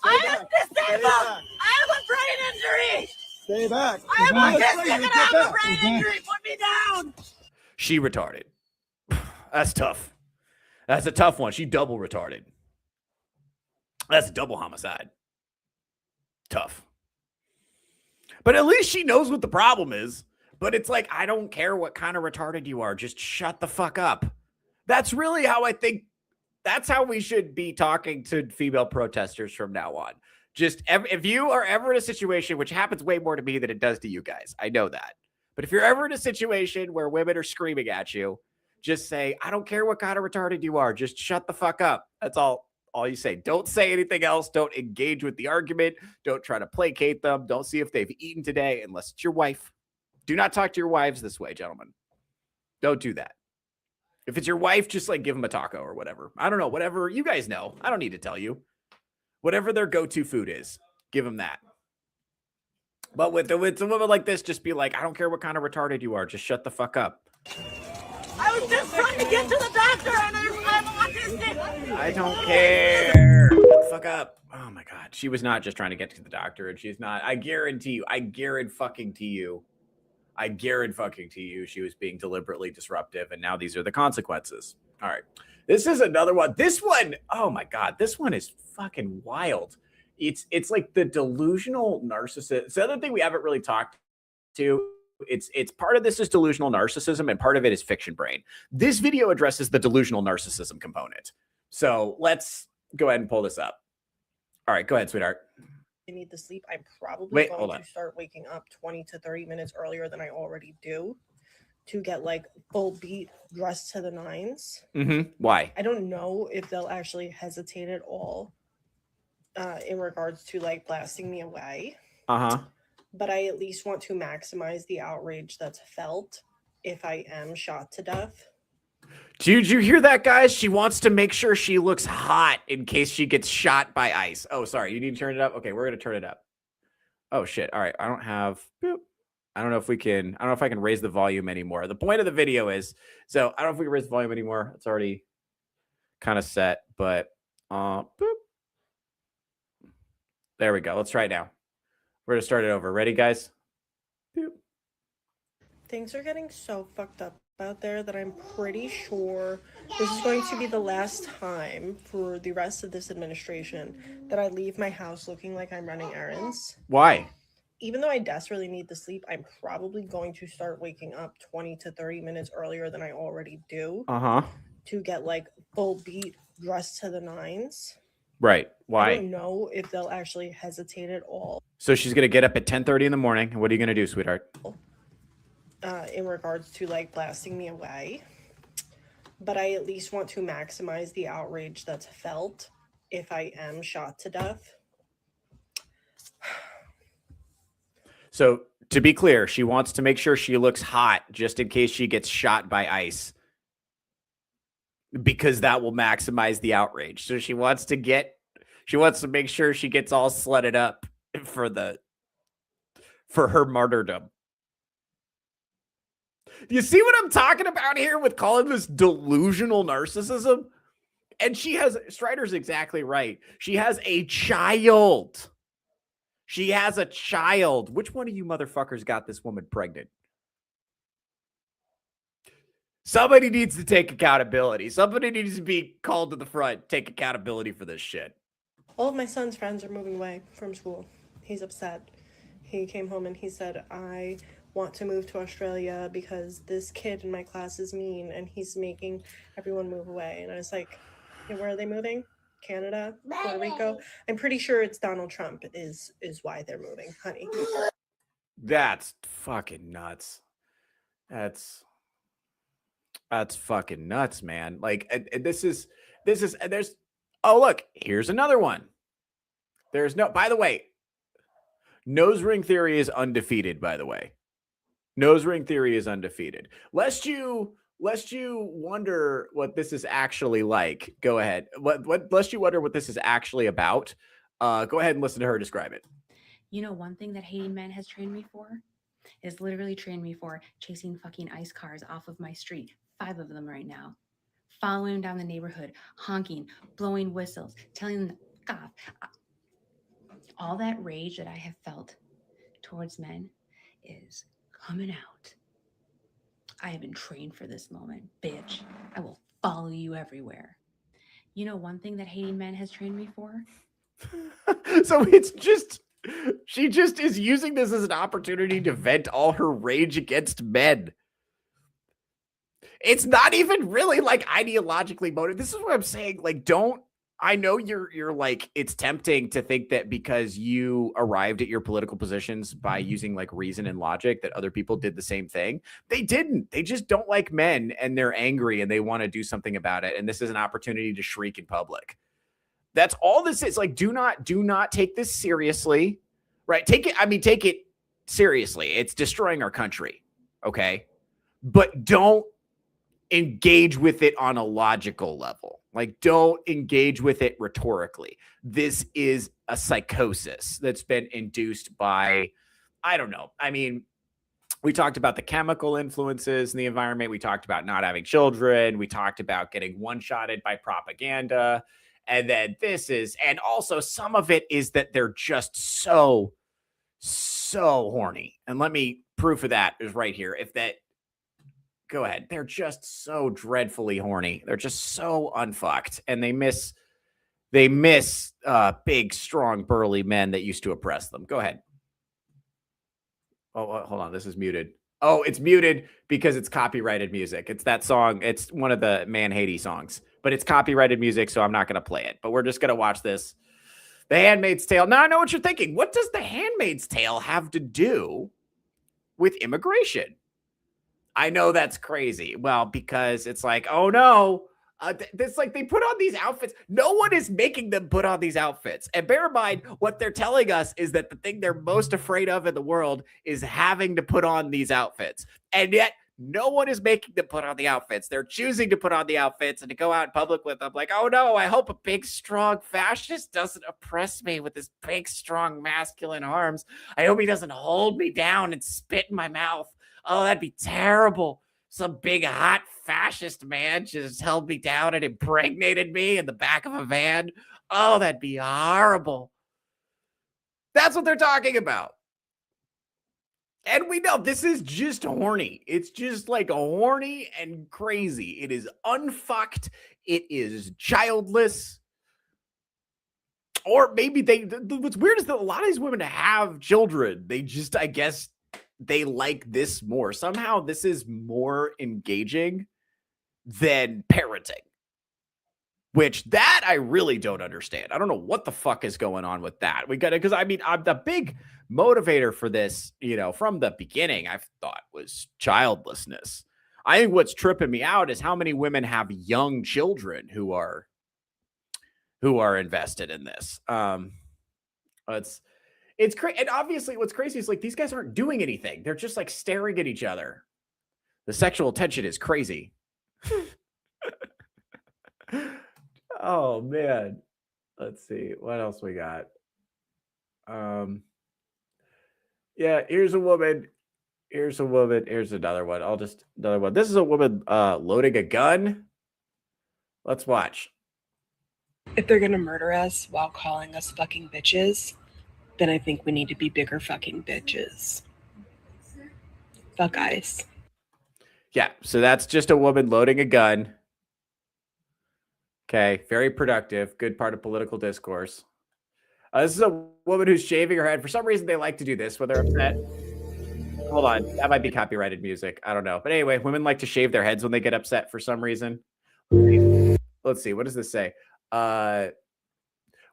I am disabled. I have a brain injury. Stay back. I am this nigga to have a brain injury. Put me down. She retarded. That's tough. That's a tough one. She double retarded. That's a double homicide. Tough. But at least she knows what the problem is. But it's like, I don't care what kind of retarded you are. Just shut the fuck up. That's really how I think. That's how we should be talking to female protesters from now on. Just if you are ever in a situation, which happens way more to me than it does to you guys, I know that. But if you're ever in a situation where women are screaming at you, just say, I don't care what kind of retarded you are. Just shut the fuck up. That's all you say. Don't say anything else. Don't engage with the argument. Don't try to placate them. Don't see if they've eaten today unless it's your wife. Do not talk to your wives this way, gentlemen. Don't do that. If it's your wife, just like give them a taco or whatever. I don't know. Whatever. You guys know. I don't need to tell you. Whatever their go-to food is, give them that. But with a woman like this, just be like, I don't care what kind of retarded you are. Just shut the fuck up. I was just trying to get to the doctor and I'm autistic. I don't care. Shut the fuck up. Oh my God. She was not just trying to get to the doctor, and she's not. I guarantee you, she was being deliberately disruptive, and now these are the consequences. All right. This is another one. This one, oh my God, this one is fucking wild. It's like the delusional narcissist. It's the other thing we haven't really talked to. It's part of this is delusional narcissism, and part of it is fiction brain. This video addresses the delusional narcissism component. So let's go ahead and pull this up. All right, go ahead, sweetheart. I need the sleep. I'm probably going hold to start waking up 20 to 30 minutes earlier than I already do to get like full beat, dressed to the nines. Why? I don't know if they'll actually hesitate at all in regards to like blasting me away. But I at least want to maximize the outrage that's felt if I am shot to death. Did you hear that, guys? She wants to make sure she looks hot in case she gets shot by ICE. Oh, sorry. You need to turn it up? Okay, we're going to turn it up. Oh, shit. All right. I don't know if I can raise the volume anymore. The point of the video is, so I don't know if we can raise the volume anymore. It's already kind of set, but there we go. Let's try it now. We're going to start it over. Ready, guys? Things are getting so fucked up out there that I'm pretty sure this is going to be the last time for the rest of this administration that I leave my house looking like I'm running errands. Why? Even though I desperately need the sleep, I'm probably going to start waking up 20 to 30 minutes earlier than I already do to get like full beat, dressed to the nines. Right. Why? I don't know if they'll actually hesitate at all. So she's going to get up at 10:30 in the morning. What are you going to do, sweetheart? In regards to like blasting me away. But I at least want to maximize the outrage that's felt if I am shot to death. So to be clear, she wants to make sure she looks hot just in case she gets shot by ICE, because that will maximize the outrage. So she wants to make sure she gets all slutted up for her martyrdom. Do you see what I'm talking about here with calling this delusional narcissism? And Strider's exactly right. She has a child. She has a child. Which one of you motherfuckers got this woman pregnant? Somebody needs to take accountability. Somebody needs to be called to the front, take accountability for this shit. All of my son's friends are moving away from school. He's upset. He came home and he said, I want to move to Australia because this kid in my class is mean and he's making everyone move away. And I was like, hey, where are they moving? Canada? Puerto Rico? I'm pretty sure it's Donald Trump is why they're moving, honey. That's fucking nuts. That's fucking nuts, man. Like, oh, look, here's another one. By the way, nose ring theory is undefeated, by the way. Nose ring theory is undefeated. Lest you wonder what this is actually like. Go ahead. Lest you wonder what this is actually about. Go ahead and listen to her describe it. You know, one thing that hating men has trained me for is literally trained me for chasing fucking ICE cars off of my street. 5 of them right now. Following them down the neighborhood, honking, blowing whistles, telling them to fuck off. All that rage that I have felt towards men is coming out. I have been trained for this moment, bitch. I will follow you everywhere. You know one thing that hating men has trained me for? So it's just, she just is using this as an opportunity to vent all her rage against men. It's not even really like ideologically motivated. This is what I'm saying. Like, I know you're like, it's tempting to think that because you arrived at your political positions by using like reason and logic that other people did the same thing. They didn't. They just don't like men and they're angry and they want to do something about it. And this is an opportunity to shriek in public. That's all this is. Like, do not take this seriously, right? Take it seriously. It's destroying our country. Okay. But don't engage with it on a logical level. Like, don't engage with it rhetorically. This is a psychosis that's been induced by, I don't know. I mean, we talked about the chemical influences in the environment. We talked about not having children. We talked about getting one-shotted by propaganda. And then and also some of it is that they're just so horny. And let me, proof of that is right here. Go ahead. They're just so dreadfully horny. They're just so unfucked. And they miss big, strong, burly men that used to oppress them. Go ahead. Oh, hold on. This is muted. Oh, it's muted because it's copyrighted music. It's that song. It's one of the Man Haiti songs, but it's copyrighted music, so I'm not going to play it. But we're just going to watch this. The Handmaid's Tale. Now I know what you're thinking. What does The Handmaid's Tale have to do with immigration? I know that's crazy. Well, because it's like, oh no, it's like they put on these outfits. No one is making them put on these outfits. And bear in mind, what they're telling us is that the thing they're most afraid of in the world is having to put on these outfits. And yet no one is making them put on the outfits. They're choosing to put on the outfits and to go out in public with them. Like, oh no, I hope a big, strong fascist doesn't oppress me with his big, strong, masculine arms. I hope he doesn't hold me down and spit in my mouth. Oh, that'd be terrible. Some big, hot fascist man just held me down and impregnated me in the back of a van. Oh, that'd be horrible. That's what they're talking about. And we know this is just horny. It's just like horny and crazy. It is unfucked. It is childless. Or maybe what's weird is that a lot of these women have children. They just, I guess, they like this more. Somehow this is more engaging than parenting, which that I really don't understand. I don't know what the fuck is going on with that. We got it. Cause I mean, I'm the big motivator for this, from the beginning, I've thought was childlessness. I think what's tripping me out is how many women have young children who are invested in this. It's crazy. And obviously what's crazy is like, these guys aren't doing anything. They're just like staring at each other. The sexual tension is crazy. Oh man. Let's see what else we got. Yeah, here's a woman. Here's another one. Another one. This is a woman loading a gun. Let's watch. If they're gonna murder us while calling us fucking bitches, then I think we need to be bigger fucking bitches. Fuck ICE. Yeah, so that's just a woman loading a gun. Okay, very productive. Good part of political discourse. This is a woman who's shaving her head. For some reason, they like to do this when they're upset. Hold on, that might be copyrighted music. I don't know. But anyway, women like to shave their heads when they get upset for some reason. Let's see. What does this say?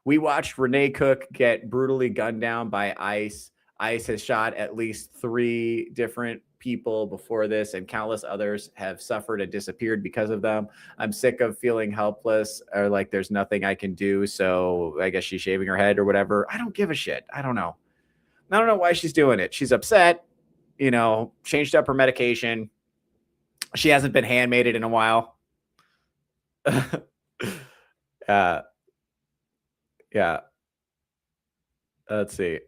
We watched Renee Cook get brutally gunned down by ICE. ICE has shot at least 3 different people before this, and countless others have suffered and disappeared because of them. I'm sick of feeling helpless or like there's nothing I can do. So I guess she's shaving her head or whatever. I don't give a shit. I don't know why she's doing it. She's upset, changed up her medication. She hasn't been handmaided in a while. Yeah. Let's see.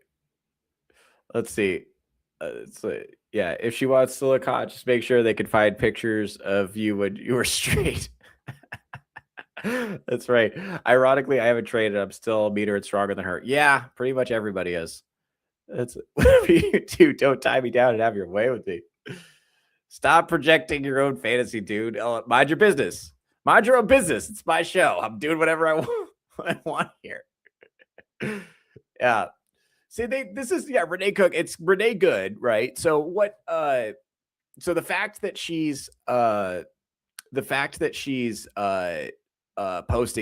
Yeah, if she wants to look hot, just make sure they can find pictures of you when you were straight. That's right. Ironically, I haven't traded. I'm still meaner and stronger than her. Yeah, pretty much everybody is. That's whatever you do. Don't tie me down and have your way with me. Stop projecting your own fantasy, dude. Mind your business. Mind your own business. It's my show. I'm doing whatever I want here. Yeah. See, this is Renee Cook. It's Renee Good, right? So what? So the fact that she's posting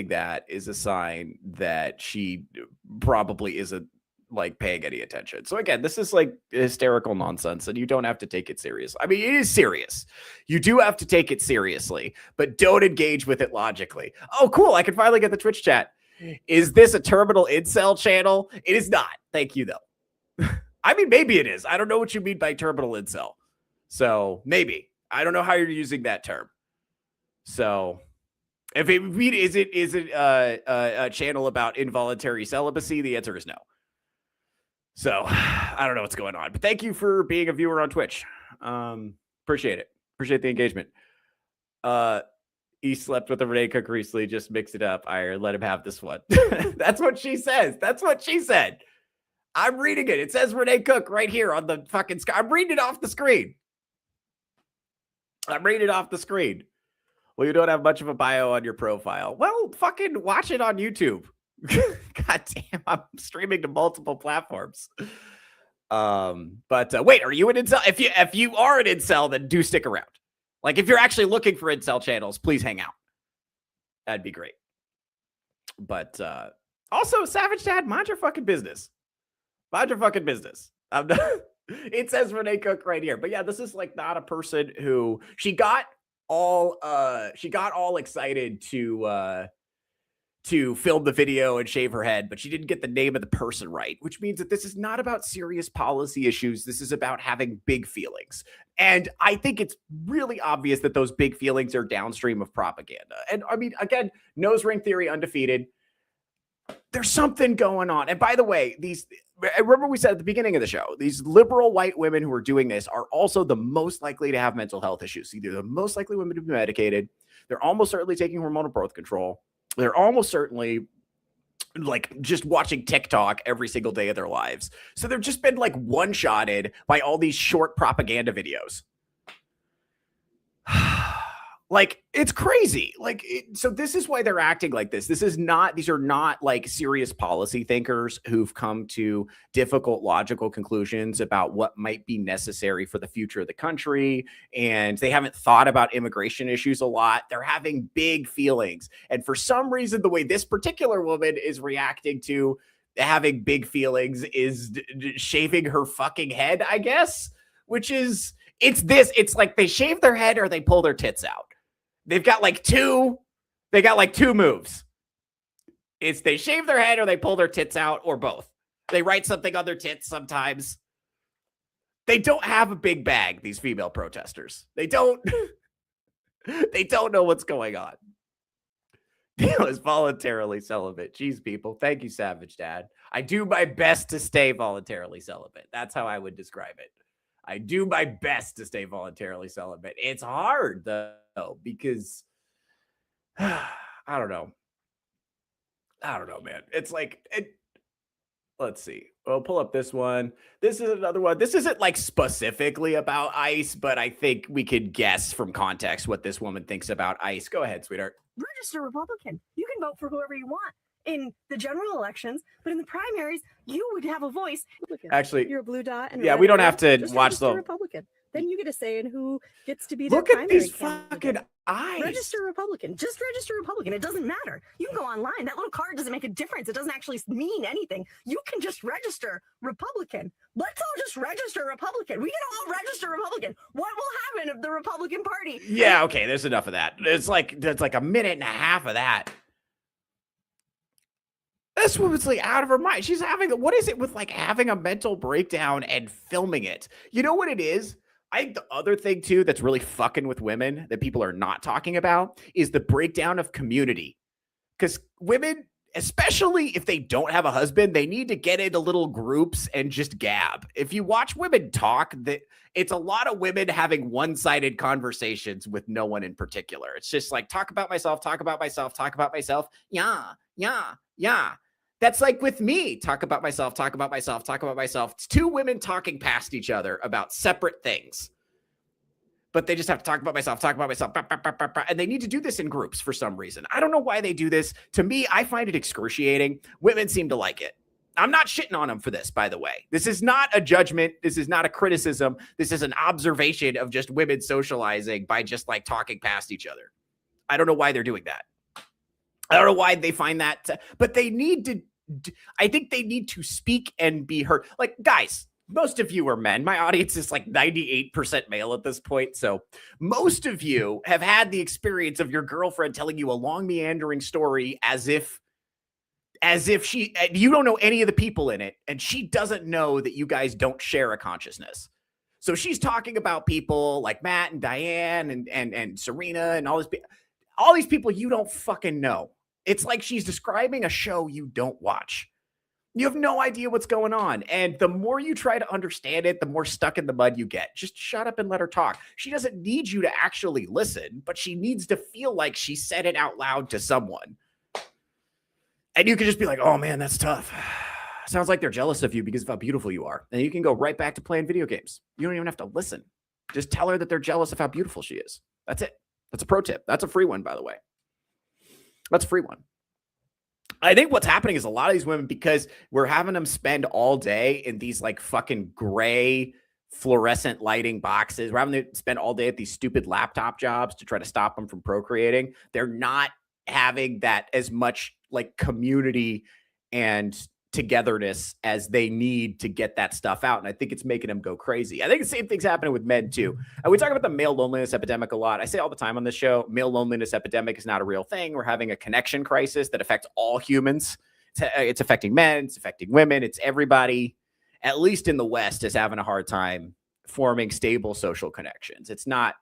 that is a sign that she probably isn't like paying any attention. So again, this is like hysterical nonsense, and you don't have to take it serious. I mean, it is serious. You do have to take it seriously, but don't engage with it logically. Oh, cool! I can finally get the Twitch chat. Is this a terminal incel channel? It is not. Thank you, though. I mean, maybe it is. I don't know what you mean by terminal incel. So maybe. I don't know how you're using that term. So if it is it a channel about involuntary celibacy? The answer is no. So I don't know what's going on. But thank you for being a viewer on Twitch. Appreciate it. Appreciate the engagement. He slept with a Renee Cook recently. Just mix it up. Let him have this one. That's what she says. That's what she said. I'm reading it. It says Renee Cook right here on the fucking screen. I'm reading it off the screen. Well, you don't have much of a bio on your profile. Well, fucking watch it on YouTube. God damn, I'm streaming to multiple platforms. But wait, are you an incel? If you are an incel, then do stick around. Like, if you're actually looking for incel channels, please hang out. That'd be great. But also, Savage Dad, mind your fucking business. Mind your fucking business. I'm not, it says Renee Cook right here. But yeah, this is like not a person who she got all excited to film the video and shave her head, but she didn't get the name of the person right, which means that this is not about serious policy issues. This is about having big feelings. And I think it's really obvious that those big feelings are downstream of propaganda. And I mean, again, nose ring theory undefeated. There's something going on. And by the way, remember we said at the beginning of the show, these liberal white women who are doing this are also the most likely to have mental health issues. They're the most likely women to be medicated. They're almost certainly taking hormonal birth control. They're almost certainly like just watching TikTok every single day of their lives. So they've just been like one-shotted by all these short propaganda videos. Like, it's crazy. Like, so this is why they're acting like this. These are not like serious policy thinkers who've come to difficult logical conclusions about what might be necessary for the future of the country. And they haven't thought about immigration issues a lot. They're having big feelings. And for some reason, the way this particular woman is reacting to having big feelings is shaving her fucking head, I guess, which is, it's like they shave their head or they pull their tits out. They've got like two moves. It's they shave their head or they pull their tits out or both. They write something on their tits sometimes. They don't have a big bag, these female protesters. They don't know what's going on. Dale is voluntarily celibate. Jeez, people. Thank you, Savage Dad. I do my best to stay voluntarily celibate. That's how I would describe it. I do my best to stay voluntarily celibate. It's hard, though, because I don't know, man. It's like, let's see. We'll pull up this one. This is another one. This isn't like specifically about ICE, but I think we could guess from context what this woman thinks about ICE. Go ahead, sweetheart. Register Republican. You can vote for whoever you want in the general elections, but in the primaries, you would have a voice. Actually, you're a blue dot. And yeah, we don't have to watch the Republican. Then you get a say in who gets to be their look at primary these candidate. fucking eyes. Register Republican. Just register Republican. It doesn't matter. You can go online. That little card doesn't make a difference. It doesn't actually mean anything. You can just register Republican. Let's all just register Republican. We can all register Republican. What will happen if the Republican Party? Yeah, okay, there's enough of that. It's like a minute and a half of that. This woman's like out of her mind. She's having, what is it with like having a mental breakdown and filming it? You know what it is? I think the other thing too that's really fucking with women that people are not talking about is the breakdown of community. Because women, especially if they don't have a husband, they need to get into little groups and just gab. If you watch women talk, it's a lot of women having one-sided conversations with no one in particular. It's just like, talk about myself, talk about myself, talk about myself. Yeah, yeah, yeah. That's like with me. Talk about myself, talk about myself, talk about myself. It's two women talking past each other about separate things. But they just have to talk about myself, and they need to do this in groups for some reason. I don't know why they do this. To me, I find it excruciating. Women seem to like it. I'm not shitting on them for this, by the way. This is not a judgment. This is not a criticism. This is an observation of just women socializing by just like talking past each other. I don't know why they're doing that. I don't know why they find that, but they need to, I think they need to speak and be heard. Like, guys, most of you are men. My audience is like 98% male at this point. So most of you have had the experience of your girlfriend telling you a long meandering story as if you don't know any of the people in it, and she doesn't know that you guys don't share a consciousness. So she's talking about people like Matt and Diane and Serena and all these people you don't fucking know. It's like she's describing a show you don't watch. You have no idea what's going on. And the more you try to understand it, the more stuck in the mud you get. Just shut up and let her talk. She doesn't need you to actually listen, but she needs to feel like she said it out loud to someone. And you can just be like, oh man, that's tough. Sounds like they're jealous of you because of how beautiful you are. And you can go right back to playing video games. You don't even have to listen. Just tell her that they're jealous of how beautiful she is. That's it. That's a pro tip. That's a free one, by the way. That's a free one. I think what's happening is a lot of these women, because we're having them spend all day in these like fucking gray fluorescent lighting boxes. We're having them spend all day at these stupid laptop jobs to try to stop them from procreating. They're not having that as much like community and togetherness as they need to get that stuff out. And I think it's making them go crazy. I think the same thing's happening with men too. And we talk about the male loneliness epidemic a lot. I say all the time on this show, male loneliness epidemic is not a real thing. We're having a connection crisis that affects all humans. It's affecting men, it's affecting women. It's everybody, at least in the West, is having a hard time forming stable social connections. It's not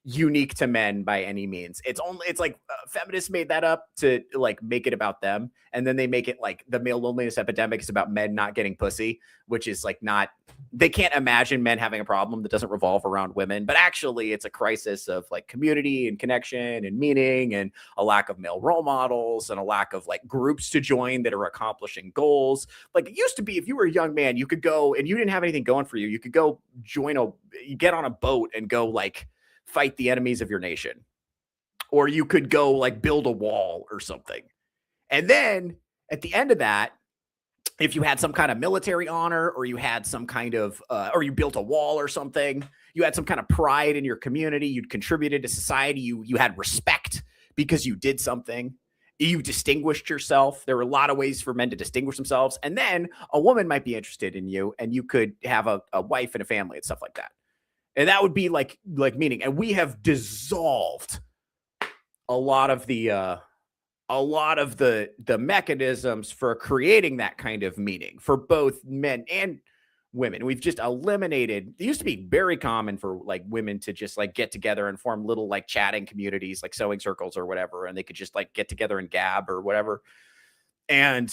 unique to men by any means. It's like feminists made that up to like make it about them, and then they make it like the male loneliness epidemic is about men not getting pussy, which is like not, they can't imagine men having a problem that doesn't revolve around women, but actually it's a crisis of like community and connection and meaning and a lack of male role models and a lack of like groups to join that are accomplishing goals. Like it used to be, if you were a young man, you could go and you didn't have anything going for you, you could go get on a boat and go like fight the enemies of your nation, or you could go like build a wall or something. And then at the end of that, if you had some kind of military honor, or you had some kind of or you built a wall or something, you had some kind of pride in your community, you'd contributed to society, you had respect because you did something, you distinguished yourself. There were a lot of ways for men to distinguish themselves. And then a woman might be interested in you, and you could have a wife and a family and stuff like that. And that would be like meaning. And we have dissolved a lot of the mechanisms for creating that kind of meaning for both men and women. We've just eliminated. It used to be very common for like women to just like get together and form little like chatting communities, like sewing circles or whatever, and they could just like get together and gab or whatever. And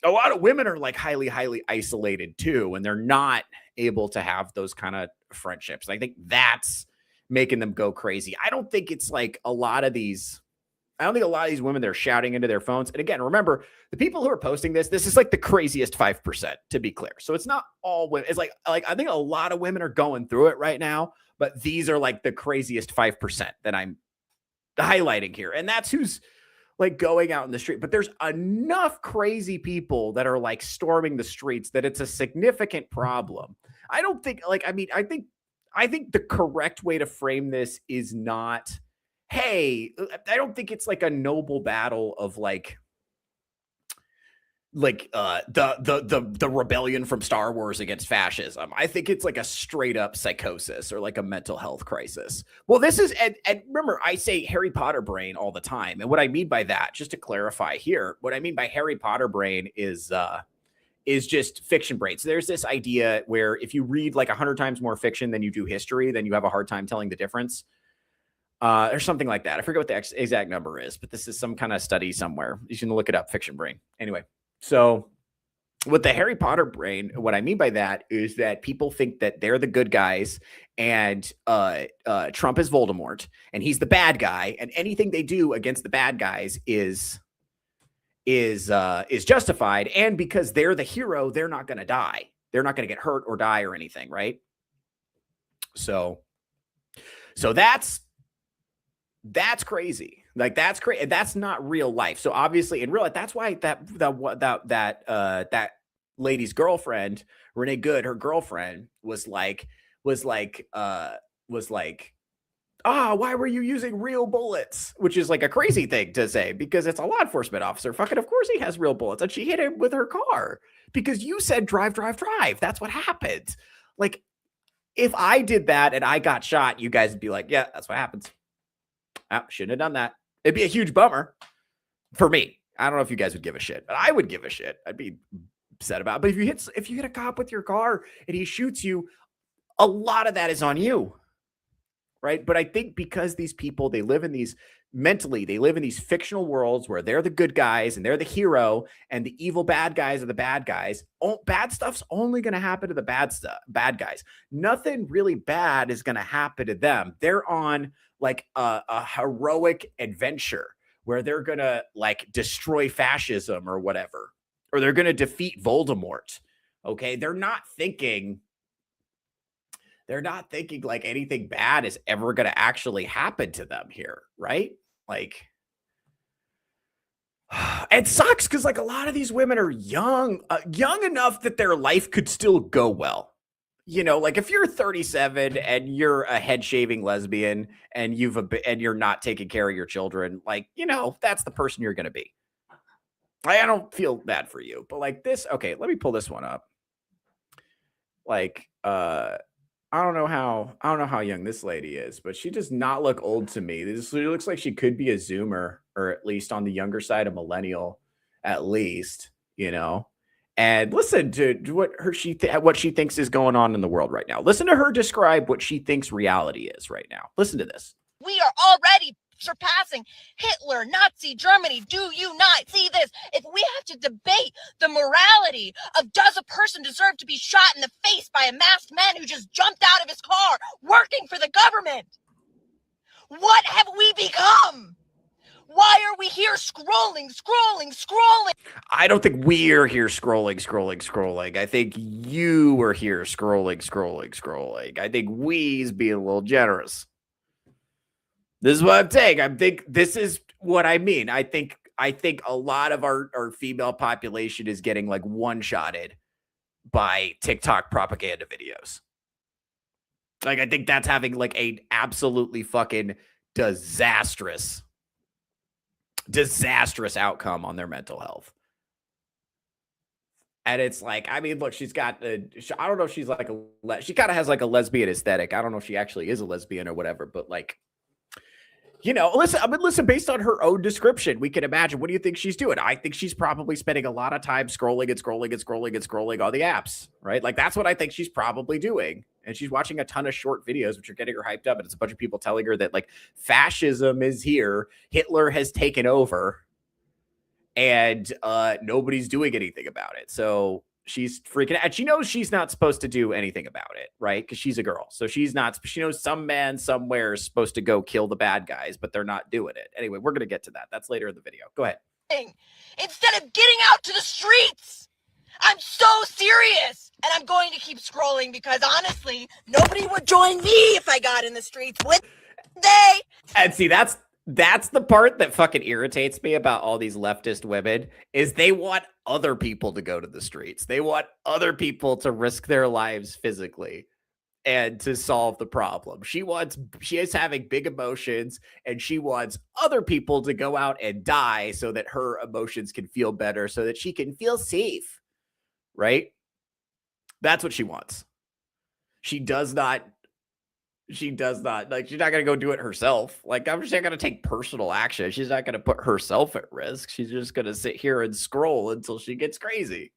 a lot of women are like highly, highly isolated too, and they're not able to have those kind of friendships. I think that's making them go crazy. I don't think it's like a lot of these women, they're shouting into their phones. And again, remember, the people who are posting this is like the craziest 5%, to be clear. So it's not all women. It's like I think a lot of women are going through it right now, but these are like the craziest 5% that I'm highlighting here. And that's who's like going out in the street. But there's enough crazy people that are like storming the streets that it's a significant problem. I don't think I think the correct way to frame this is not, hey, I don't think it's like a noble battle of like the rebellion from Star Wars against fascism. I think it's like a straight up psychosis or like a mental health crisis. Well, this is, and remember, I say Harry Potter brain all the time. And what I mean by that, just to clarify here, what I mean by Harry Potter brain is just fiction brain. So there's this idea where if you read like 100 times more fiction than you do history, then you have a hard time telling the difference. Or something like that. I forget what the exact number is, but this is some kind of study somewhere. You can look it up, fiction brain. Anyway, so with the Harry Potter brain, what I mean by that is that people think that they're the good guys and Trump is Voldemort and he's the bad guy, and anything they do against the bad guys is is justified, and because they're the hero, they're not going to die. They're not going to get hurt or die or anything, right? So that's crazy. Like that's crazy. That's not real life. So obviously in real life, that's why that lady's girlfriend, Renee Good, her girlfriend was like, why were you using real bullets? Which is like a crazy thing to say because it's a law enforcement officer. Fucking, of course he has real bullets. And she hit him with her car because you said drive, drive, drive. That's what happened. Like, if I did that and I got shot, you guys would be like, yeah, that's what happens. I shouldn't have done that. It'd be a huge bummer for me. I don't know if you guys would give a shit, but I would give a shit. I'd be upset about it. But if you hit a cop with your car and he shoots you, a lot of that is on you. Right. But I think because these people, they live in these fictional worlds where they're the good guys and they're the hero and the evil bad guys are the bad guys. Bad stuff's only going to happen to the bad guys. Nothing really bad is going to happen to them. They're on like a heroic adventure where they're going to like destroy fascism or whatever, or they're going to defeat Voldemort. Okay. They're not thinking like anything bad is ever going to actually happen to them here, right? Like, it sucks because like a lot of these women are young enough that their life could still go well. You know, like if you're 37 and you're a head shaving lesbian and you're not taking care of your children, like, you know, that's the person you're going to be. I don't feel bad for you, but like this, okay, let me pull this one up. Like, I don't know how young this lady is, but she does not look old to me. This looks like she could be a Zoomer, or at least on the younger side of millennial, at least, you know. And listen to what she thinks is going on in the world right now. Listen to her describe what she thinks reality is right now. Listen to this. We are already surpassing Hitler, Nazi Germany. Do you not see this? If we have to debate the morality of does a person deserve to be shot in the face by a masked man who just jumped out of his car working for the government, what have we become? Why are we here scrolling? I don't think we're here scrolling. I think you were here scrolling. I think we's being a little generous. This is what I'm saying. I think this is what I mean. I think a lot of our female population is getting like one-shotted by TikTok propaganda videos. Like, I think that's having like a absolutely fucking disastrous outcome on their mental health. And it's like, I mean, look, she's got, I don't know if she's like she kind of has like a lesbian aesthetic. I don't know if she actually is a lesbian or whatever, but like, you know, listen, based on her own description, we can imagine, what do you think she's doing? I think she's probably spending a lot of time scrolling all the apps, right? Like, that's what I think she's probably doing. And she's watching a ton of short videos, which are getting her hyped up. And it's a bunch of people telling her that like fascism is here. Hitler has taken over and nobody's doing anything about it. So she's freaking out. And she knows she's not supposed to do anything about it, right? Because she's a girl. So she knows some man somewhere is supposed to go kill the bad guys, but they're not doing it. Anyway, we're going to get to that. That's later in the video. Go ahead. Instead of getting out to the streets. I'm so serious. And I'm going to keep scrolling because honestly, nobody would join me if I got in the streets, would they? And see, that's the part that fucking irritates me about all these leftist women, is they want other people to go to the streets. They want other people to risk their lives physically and to solve the problem. She is having big emotions and she wants other people to go out and die so that her emotions can feel better, so that she can feel safe, right? That's what she wants. She does not, like, she's not going to go do it herself. Like, I'm just not going to take personal action. She's not going to put herself at risk. She's just going to sit here and scroll until she gets crazy.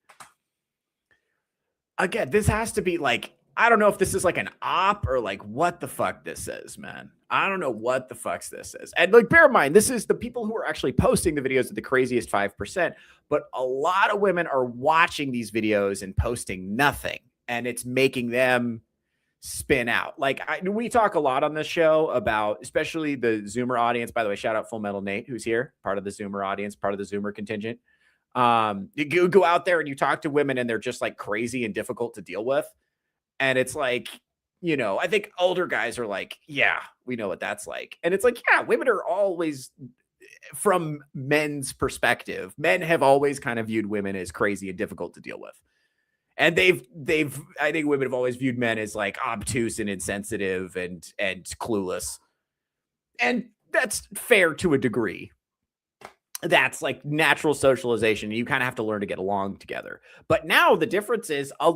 Again, this has to be like, I don't know if this is like an op or like what the fuck this is, man. I don't know what the fuck this is. And like, bear in mind, this is the people who are actually posting the videos of the craziest 5%, but a lot of women are watching these videos and posting nothing, and it's making them spin out. Like, we talk a lot on this show about, especially the Zoomer audience. By the way, shout out Full Metal Nate, who's here, part of the Zoomer audience, part of the Zoomer contingent. You go out there and you talk to women and they're just like crazy and difficult to deal with. And it's like, you know, I think older guys are like, yeah, we know what that's like. And it's like, yeah, women are always, from men's perspective, men have always kind of viewed women as crazy and difficult to deal with. And I think women have always viewed men as like obtuse and insensitive and clueless. And that's fair to a degree. That's like natural socialization. You kind of have to learn to get along together. But now the difference is a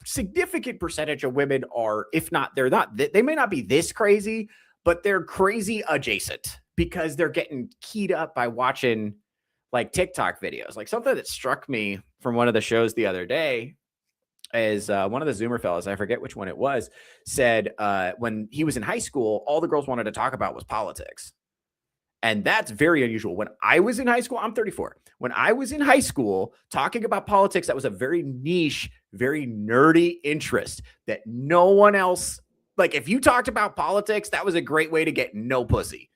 significant percentage of women are, if not, they may not be this crazy, but they're crazy adjacent because they're getting keyed up by watching like TikTok videos. Like something that struck me from one of the shows the other day is one of the Zoomer fellas, I forget which one it was, said when he was in high school, all the girls wanted to talk about was politics. And that's very unusual. When I was in high school, I'm 34. When I was in high school, talking about politics, that was a very niche, very nerdy interest that no one else, like if you talked about politics, that was a great way to get no pussy.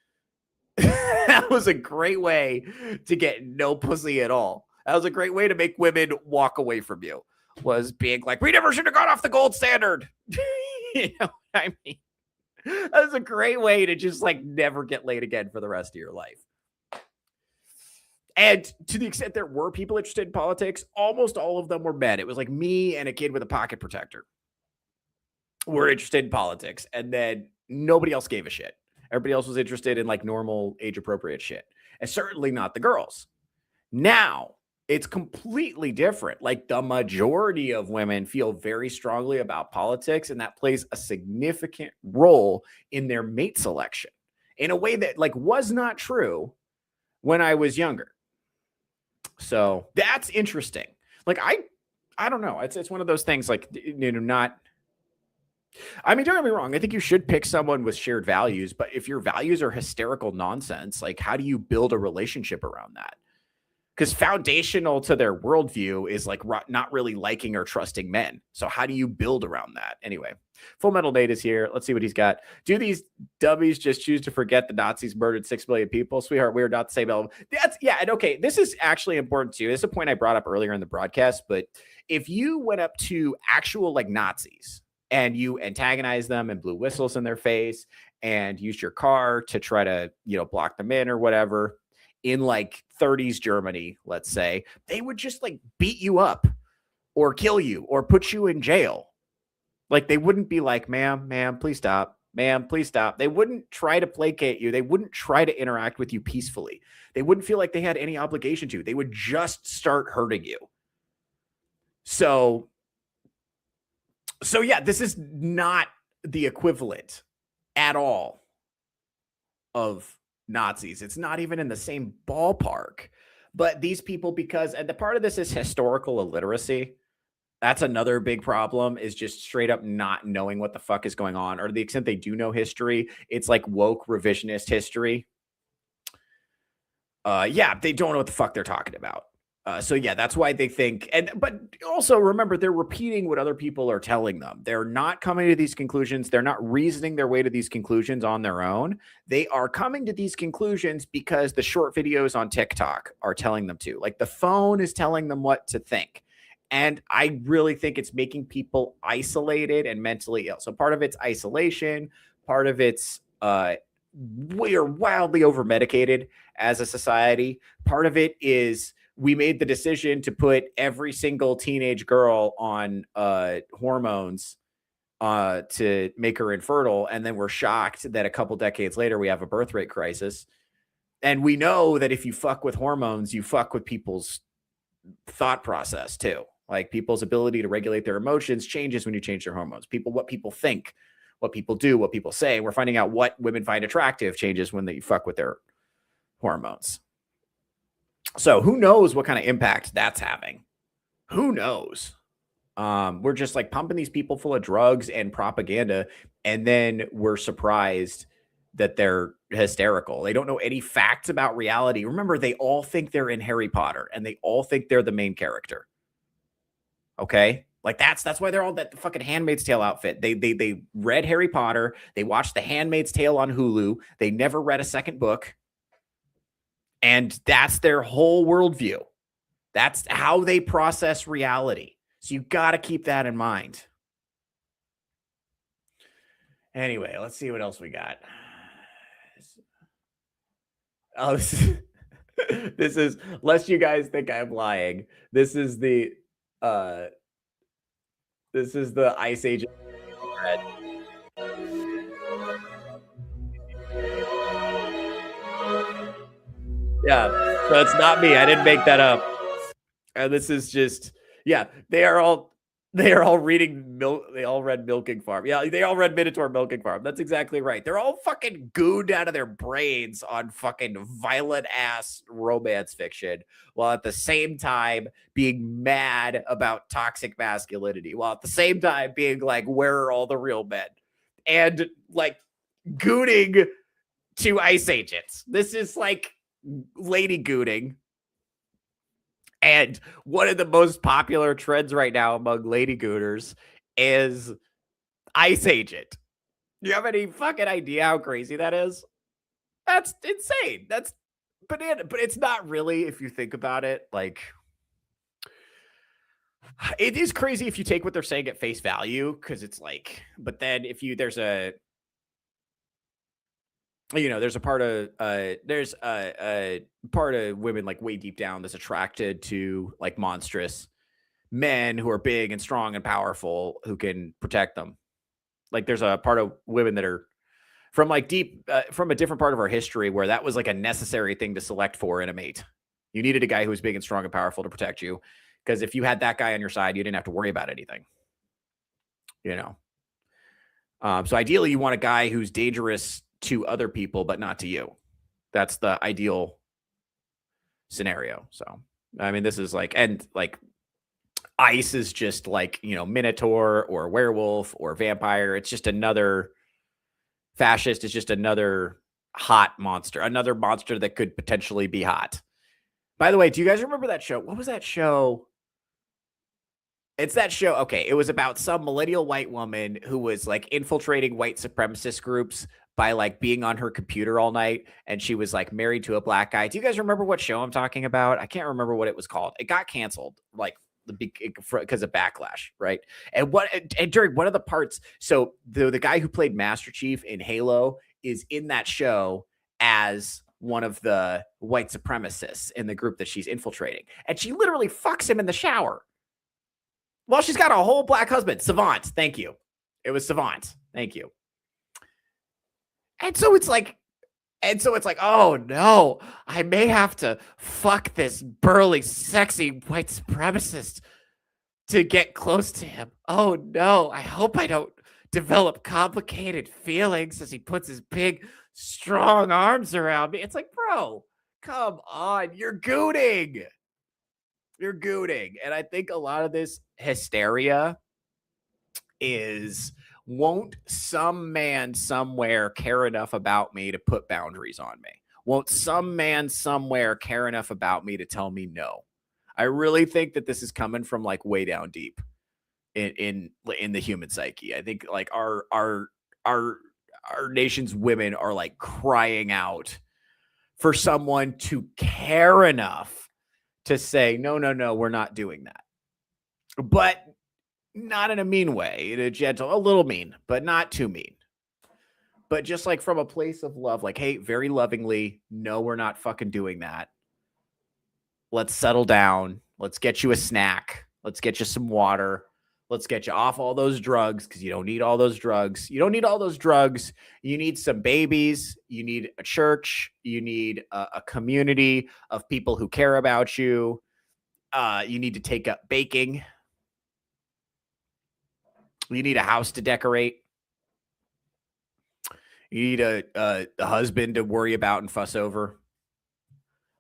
That was a great way to get no pussy at all. That was a great way to make women walk away from you, was being like, we never should have gone off the gold standard. You know what I mean? That's a great way to just like never get laid again for the rest of your life. And to the extent there were people interested in politics, almost all of them were men. It was like me and a kid with a pocket protector were interested in politics. And then nobody else gave a shit. Everybody else was interested in like normal age appropriate shit. And certainly not the girls. Now, it's completely different. Like the majority of women feel very strongly about politics, and that plays a significant role in their mate selection in a way that like was not true when I was younger. So that's interesting. Like I don't know. It's one of those things like, you know, not, I mean, don't get me wrong. I think you should pick someone with shared values, but if your values are hysterical nonsense, like how do you build a relationship around that? Because foundational to their worldview is like not really liking or trusting men. So how do you build around that? Anyway, Full Metal Nate is here. Let's see what he's got. Do these dummies just choose to forget the Nazis murdered 6 million people? Sweetheart, we are not the same element. That's, yeah, and okay, this is actually important too. This is a point I brought up earlier in the broadcast, but if you went up to actual like Nazis and you antagonized them and blew whistles in their face and used your car to try to, you know, block them in or whatever, in like 30s Germany, let's say, they would just like beat you up or kill you or put you in jail. Like they wouldn't be like, ma'am, please stop. Ma'am, please stop. They wouldn't try to placate you. They wouldn't try to interact with you peacefully. They wouldn't feel like they had any obligation to. They would just start hurting you. So yeah, this is not the equivalent at all of Nazis. It's not even in the same ballpark. But these people, because, and the part of this is historical illiteracy. That's another big problem, is just straight up not knowing what the fuck is going on, or to the extent they do know history, it's like woke revisionist history. Yeah, they don't know what the fuck they're talking about. So yeah, that's why they think, but also remember, they're repeating what other people are telling them. They're not coming to these conclusions. They're not reasoning their way to these conclusions on their own. They are coming to these conclusions because the short videos on TikTok are telling them to. Like the phone is telling them what to think. And I really think it's making people isolated and mentally ill. So part of it's isolation, part of it's we are wildly over medicated as a society. Part of it is we made the decision to put every single teenage girl on hormones to make her infertile. And then we're shocked that a couple decades later, we have a birth rate crisis. And we know that if you fuck with hormones, you fuck with people's thought process too. Like people's ability to regulate their emotions changes when you change their hormones. What people think, what people do, what people say. We're finding out what women find attractive changes when they fuck with their hormones. So who knows what kind of impact that's having? Who knows? We're just like pumping these people full of drugs and propaganda, and then we're surprised that they're hysterical. They don't know any facts about reality. Remember, they all think they're in Harry Potter, and they all think they're the main character. Okay? Like that's why they're all that fucking Handmaid's Tale outfit. They read Harry Potter. They watched The Handmaid's Tale on Hulu. They never read a second book. And that's their whole worldview. That's how they process reality. So you got to keep that in mind. Anyway, let's see what else we got. Oh, this is, lest you guys think I'm lying, this is the Ice Age red. Yeah, so it's not me. I didn't make that up. And this is just, yeah, they are all reading they all read Milking Farm. Yeah, they all read Minotaur Milking Farm. That's exactly right. They're all fucking gooed out of their brains on fucking violent ass romance fiction, while at the same time being mad about toxic masculinity, while at the same time being like, where are all the real men? And like gooning to ice agents. This is like lady gooning. And one of the most popular trends right now among lady gooners is Ice Agent. Do you have any fucking idea how crazy that is? That's insane. That's banana, but it's not really, if you think about it. Like, it is crazy if you take what they're saying at face value, because it's like, but then if you, there's a part of part of women like way deep down that's attracted to like monstrous men who are big and strong and powerful who can protect them. Like there's a part of women that are from like deep from a different part of our history where that was like a necessary thing to select for in a mate. You needed a guy who was big and strong and powerful to protect you, because if you had that guy on your side, you didn't have to worry about anything. So ideally you want a guy who's dangerous to other people, but not to you. That's the ideal scenario. So, I mean, this is like, and like ice is just like, Minotaur or werewolf or vampire. It's just another fascist. Is just another hot monster, another monster that could potentially be hot. By the way, do you guys remember that show? What was that show? It's that show. Okay. It was about some millennial white woman who was like infiltrating white supremacist groups by like being on her computer all night. And she was like married to a black guy. Do you guys remember what show I'm talking about? I can't remember what it was called. It got canceled like because of backlash. Right. And during one of the parts, so the guy who played Master Chief in Halo is in that show as one of the white supremacists in the group that she's infiltrating. And she literally fucks him in the shower. Well, she's got a whole black husband. Savant. Thank you. It was Savant. Thank you. And so it's like, oh no, I may have to fuck this burly, sexy white supremacist to get close to him. Oh no, I hope I don't develop complicated feelings as he puts his big, strong arms around me. It's like, bro, come on, you're gooning. You're gooning. And I think a lot of this hysteria is, won't some man somewhere care enough about me to put boundaries on me? Won't some man somewhere care enough about me to tell me no? I really think that this is coming from like way down deep in the human psyche. I think like our nation's women are like crying out for someone to care enough to say, no, we're not doing that. But not in a mean way, in a gentle, a little mean, but not too mean. But just like from a place of love, like, hey, very lovingly, no, we're not fucking doing that. Let's settle down. Let's get you a snack. Let's get you some water. Let's get you off all those drugs, because you don't need all those drugs. You don't need all those drugs. You need some babies. You need a church. You need a community of people who care about you. You need to take up baking. You need a house to decorate. You need a husband to worry about and fuss over.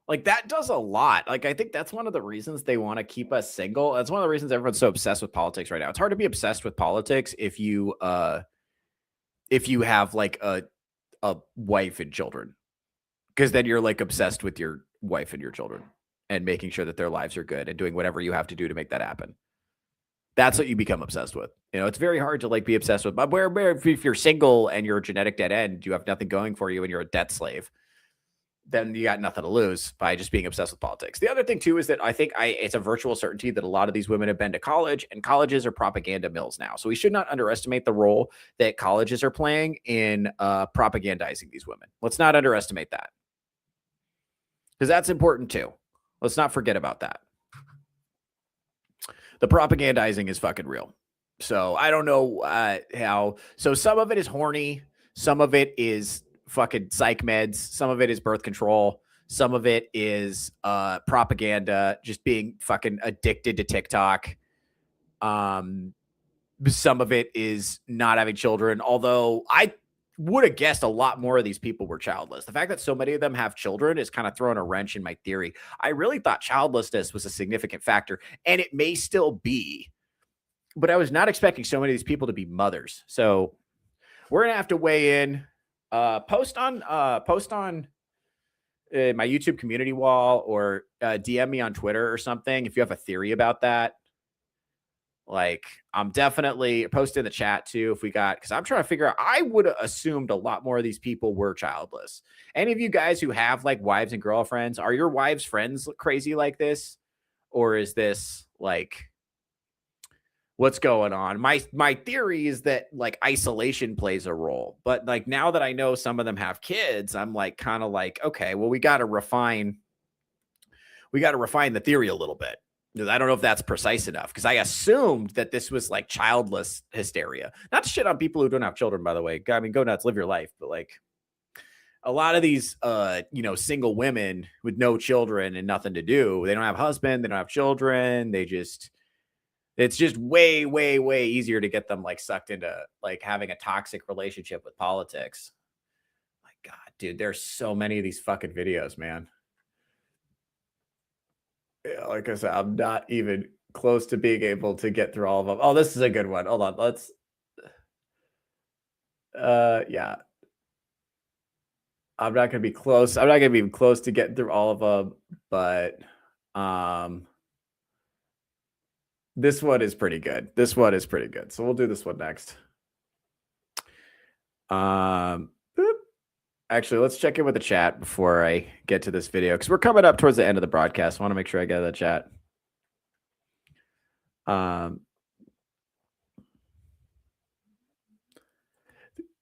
Like, that does a lot. Like, I think that's one of the reasons they want to keep us single. That's one of the reasons everyone's so obsessed with politics right now. It's hard to be obsessed with politics if you have like a wife and children, because then you're like obsessed with your wife and your children and making sure that their lives are good and doing whatever you have to do to make that happen. That's what you become obsessed with. It's very hard to like be obsessed with. But where if you're single and you're a genetic dead end, you have nothing going for you and you're a debt slave. then you got nothing to lose by just being obsessed with politics. The other thing too is that I think it's a virtual certainty that a lot of these women have been to college, and colleges are propaganda mills now. So we should not underestimate the role that colleges are playing in propagandizing these women. Let's not underestimate that, because that's important too. Let's not forget about that. The propagandizing is fucking real. So I don't know how. So some of it is horny. Some of it is fucking psych meds. Some of it is birth control. Some of it is propaganda, just being fucking addicted to TikTok. Some of it is not having children, although I would have guessed a lot more of these people were childless. The fact that so many of them have children is kind of throwing a wrench in my theory. I really thought childlessness was a significant factor, and it may still be, but I was not expecting so many of these people to be mothers. So we're going to have to weigh in. Post on my YouTube community wall, or DM me on Twitter or something if you have a theory about that. Like, I'm definitely posting in the chat too if we got, because I'm trying to figure out, I would have assumed a lot more of these people were childless. Any of you guys who have like wives and girlfriends, are your wives' friends crazy like this? Or is this like, what's going on? My theory is that like isolation plays a role, but like now that I know some of them have kids, I'm like kind of like, okay, well, we got to refine the theory a little bit. I don't know if that's precise enough, because I assumed that this was like childless hysteria. Not to shit on people who don't have children, by the way. I mean, go nuts, live your life, but like a lot of these single women with no children and nothing to do, they don't have a husband, they don't have children, it's just way, way, way easier to get them like sucked into like having a toxic relationship with politics. My God, dude, there's so many of these fucking videos, man. Yeah, like I said, I'm not even close to being able to get through all of them. Oh, this is a good one. Hold on. Let's, yeah. I'm not going to be close. I'm not going to be even close to getting through all of them, but, this one is pretty good. So we'll do this one next. Actually, let's check in with the chat before I get to this video, because we're coming up towards the end of the broadcast. I want to make sure I get that chat.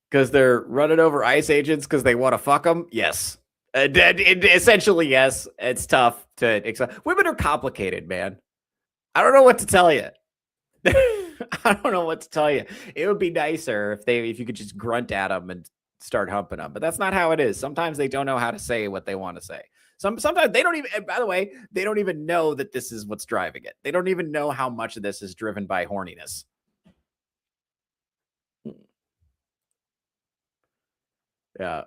Because they're running over ICE agents because they want to fuck them. Yes. Essentially, yes. It's tough to accept. Women are complicated, man. I don't know what to tell you. I don't know what to tell you. It would be nicer if you could just grunt at them and start humping them, but that's not how it is. Sometimes they don't know how to say what they want to say. Sometimes they don't even, and by the way, they don't even know that this is what's driving it. They don't even know how much of this is driven by horniness. Yeah.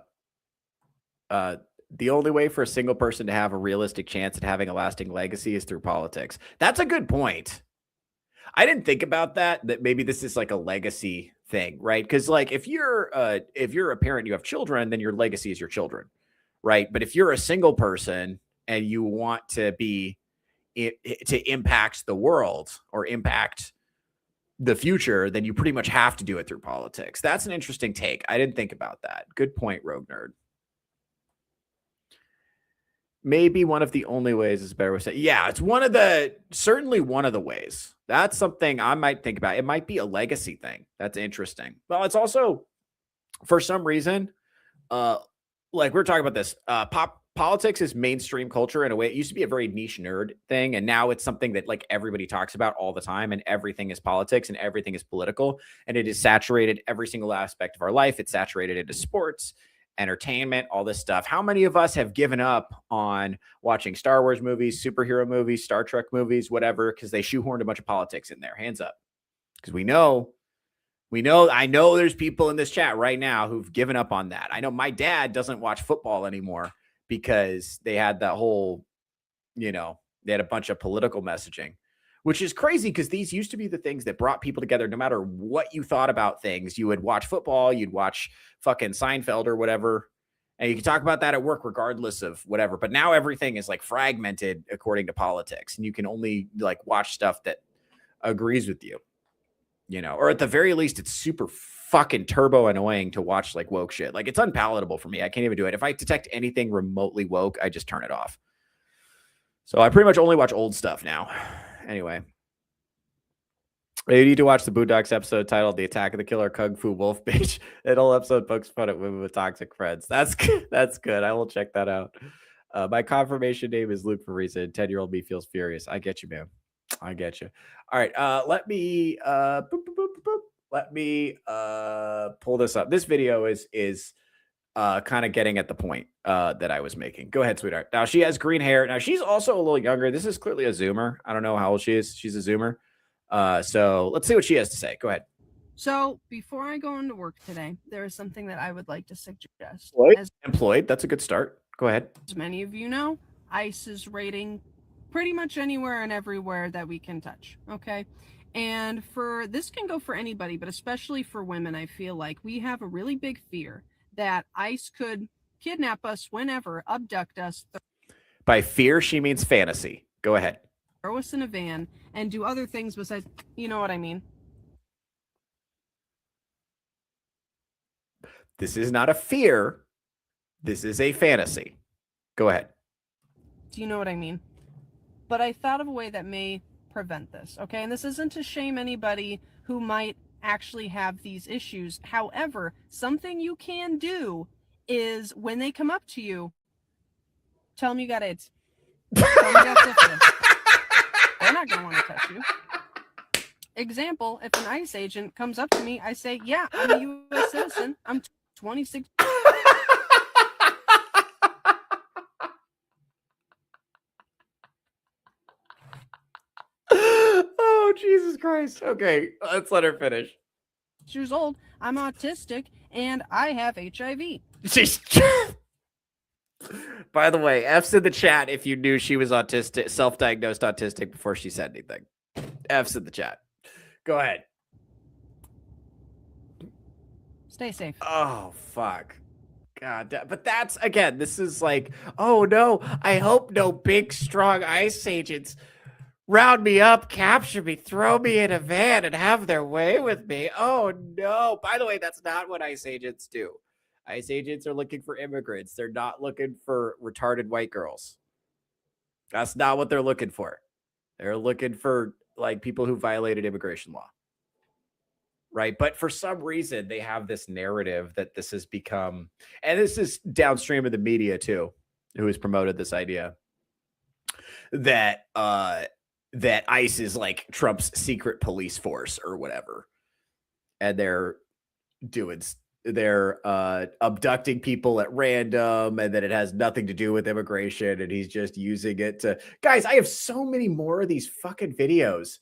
The only way for a single person to have a realistic chance at having a lasting legacy is through politics. That's a good point. I didn't think about that maybe this is like a legacy thing, right? Because like if you're a parent, you have children, then your legacy is your children, right? But if you're a single person and you want to to impact the world or impact the future, then you pretty much have to do it through politics. That's an interesting take. I didn't think about that. Good point, Rogue Nerd. Maybe one of the only ways is a better way to say. Yeah, it's certainly one of the ways. That's something I might think about. It might be a legacy thing. That's interesting. Well, it's also, for some reason, like we're talking about this, politics is mainstream culture in a way. It used to be a very niche nerd thing, and now it's something that like everybody talks about all the time, and everything is politics and everything is political, and it is saturated every single aspect of our life. It's saturated into sports, entertainment, all this stuff. How many of us have given up on watching Star Wars movies, superhero movies, Star Trek movies, whatever, because they shoehorned a bunch of politics in there? Hands up. Because I know there's people in this chat right now who've given up on that. I know my dad doesn't watch football anymore because they had that whole, they had a bunch of political messaging, which is crazy because these used to be the things that brought people together. No matter what you thought about things, you would watch football, you'd watch fucking Seinfeld or whatever, and you can talk about that at work regardless of whatever. But now everything is like fragmented according to politics, and you can only like watch stuff that agrees with you, or at the very least, it's super fucking turbo annoying to watch like woke shit. Like it's unpalatable for me. I can't even do it. If I detect anything remotely woke, I just turn it off. So I pretty much only watch old stuff now. Anyway. You need to watch the Boondocks episode titled "The Attack of the Killer Kung Fu Wolf Bitch." That whole episode pokes fun at women with toxic friends. That's good. That's good. I will check that out. My confirmation name is Luke for reason. 10-year-old me feels furious. I get you, man. I get you. All right. Let me pull this up. This video is kind of getting at the point that I was making. Go ahead, sweetheart. Now she has green hair. Now she's also a little younger. This is clearly a Zoomer. I don't know how old she is. She's a Zoomer. So let's see what she has to say. Go ahead. So before I go into work today, there is something that I would like to suggest. Employed. That's a good start. Go ahead. As many of you know, ICE is raiding pretty much anywhere and everywhere that we can touch. Okay. And this can go for anybody, but especially for women, I feel like we have a really big fear that ICE could kidnap us whenever, abduct us. By fear, she means fantasy. Go ahead. Throw us in a van and do other things besides, you know what I mean? This is not a fear. This is a fantasy. Go ahead. Do you know what I mean? But I thought of a way that may prevent this, okay? And this isn't to shame anybody who might actually have these issues. However, something you can do is when they come up to you, tell them you got AIDS. Tell them you got syphilis. They're not going to want to touch you. Example, if an ICE agent comes up to me, I say, yeah, I'm a U.S. citizen. I'm 26. Oh, Jesus Christ. Okay, let's let her finish. Years old, I'm autistic, and I have HIV. By the way, F's in the chat if you knew she was autistic, self-diagnosed autistic before she said anything. F's in the chat. Go ahead. Stay safe. Oh, fuck. God, but that's, again, this is like, oh no, I hope no big, strong ICE agents round me up, capture me, throw me in a van, and have their way with me. Oh no. By the way, that's not what ICE agents do. ICE agents are looking for immigrants. They're not looking for retarded white girls. That's not what they're looking for. They're looking for like people who violated immigration law. Right. But for some reason, they have this narrative that this has become, and this is downstream of the media too, who has promoted this idea that that ICE is like Trump's secret police force or whatever. And they're abducting people at random, and that it has nothing to do with immigration, and he's just using it to, guys, I have so many more of these fucking videos.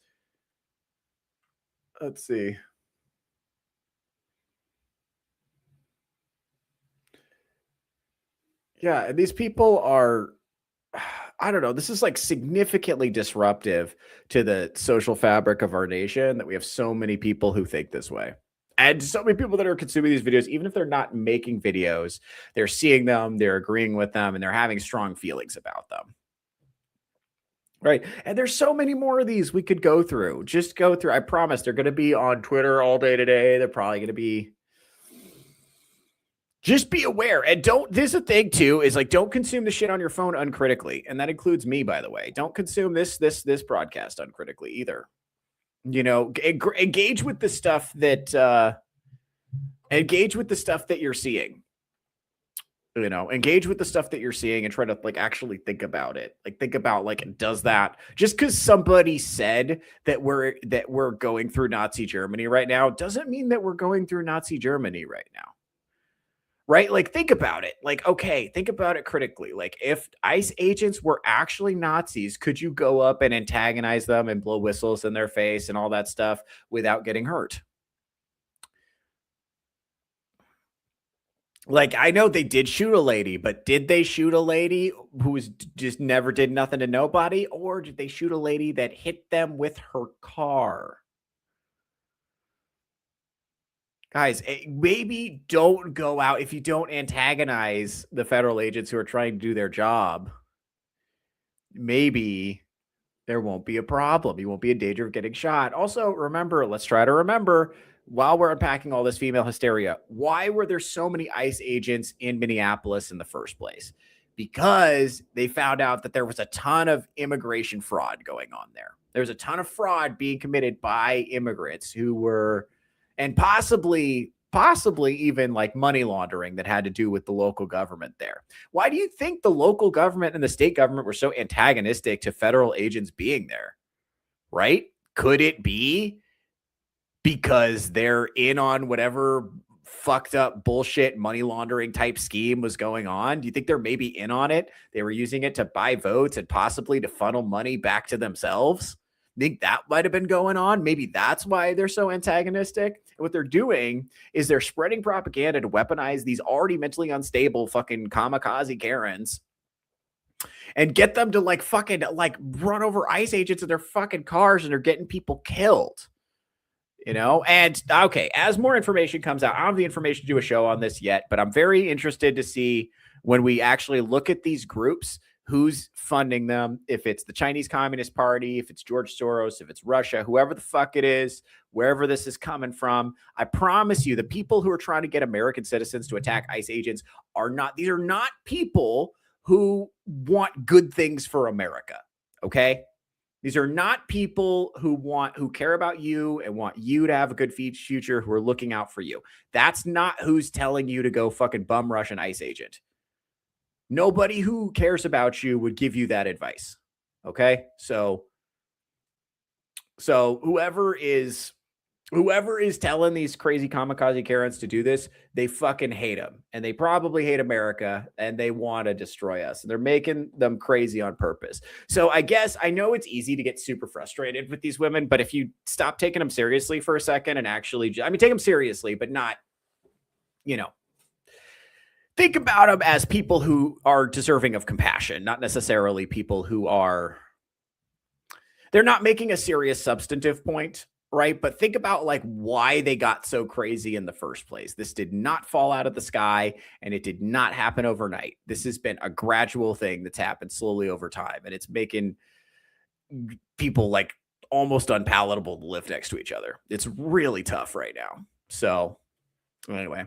Let's see. Yeah, and these people are, I don't know, this is like significantly disruptive to the social fabric of our nation that we have so many people who think this way. And so many people that are consuming these videos, even if they're not making videos, they're seeing them, they're agreeing with them, and they're having strong feelings about them. Right. And there's so many more of these we could go through. Just go through. I promise they're going to be on Twitter all day today. They're probably going to be. Just be aware. And this is a thing too, is like, don't consume the shit on your phone uncritically. And that includes me, by the way. Don't consume this broadcast uncritically either. You know, engage with the stuff that you're seeing. You know, engage with the stuff that you're seeing and try to like actually think about it. Like think about like, does that, just because somebody said that we're going through Nazi Germany right now doesn't mean that we're going through Nazi Germany right now. Right? Like, think about it. Like, okay, think about it critically. Like, if ICE agents were actually Nazis, could you go up and antagonize them and blow whistles in their face and all that stuff without getting hurt? Like, I know they did shoot a lady, but did they shoot a lady who was just never did nothing to nobody? Or did they shoot a lady that hit them with her car? Guys, maybe don't go out if you don't antagonize the federal agents who are trying to do their job. Maybe there won't be a problem. You won't be in danger of getting shot. Also, remember, let's try to remember, while we're unpacking all this female hysteria, why were there so many ICE agents in Minneapolis in the first place? Because they found out that there was a ton of immigration fraud going on there. There's a ton of fraud being committed by immigrants who were, and possibly even like money laundering that had to do with the local government there. Why do you think the local government and the state government were so antagonistic to federal agents being there? Right? Could it be because they're in on whatever fucked up bullshit money laundering type scheme was going on? Do you think they're maybe in on it? They were using it to buy votes and possibly to funnel money back to themselves. Think that might have been going on. Maybe that's why they're so antagonistic. And what they're doing is they're spreading propaganda to weaponize these already mentally unstable fucking kamikaze Karens and get them to like fucking like run over ICE agents in their fucking cars, and they're getting people killed. You know, and okay, as more information comes out, I don't have the information to do a show on this yet, but I'm very interested to see when we actually look at these groups, who's funding them, if it's the Chinese Communist Party, if it's George Soros, if it's Russia, whoever the fuck it is, wherever this is coming from. I promise you, the people who are trying to get American citizens to attack ICE agents these are not people who want good things for America. Okay. These are not people who care about you and want you to have a good future, who are looking out for you. That's not who's telling you to go fucking bum rush an ICE agent. Nobody who cares about you would give you that advice. Okay? So whoever is telling these crazy kamikaze Karens to do this, they fucking hate them, and they probably hate America, and they want to destroy us. And they're making them crazy on purpose. So I guess I know it's easy to get super frustrated with these women, but if you stop taking them seriously for a second and actually, take them seriously, but not, think about them as people who are deserving of compassion, not necessarily people who they're not making a serious substantive point. Right. But think about like why they got so crazy in the first place. This did not fall out of the sky, and it did not happen overnight. This has been a gradual thing that's happened slowly over time, and it's making people like almost unpalatable to live next to each other. It's really tough right now. So anyway,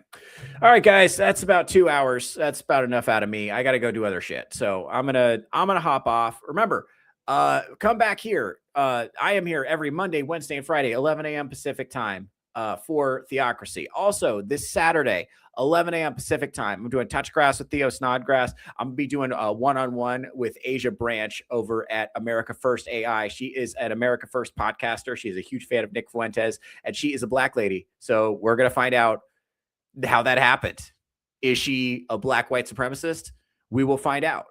all right, guys, that's about 2 hours. That's about enough out of me. I got to go do other shit. So I'm going to hop off. Remember, come back here. I am here every Monday, Wednesday, and Friday, 11 a.m. Pacific time for Theocracy. Also, this Saturday, 11 a.m. Pacific time, I'm doing Touch Grass with Theo Snodgrass. I'm going to be doing a one-on-one with Asia Branch over at America First AI. She is an America First podcaster. She is a huge fan of Nick Fuentes, and she is a black lady. So we're going to find out how that happened. Is she a black white supremacist? We will find out.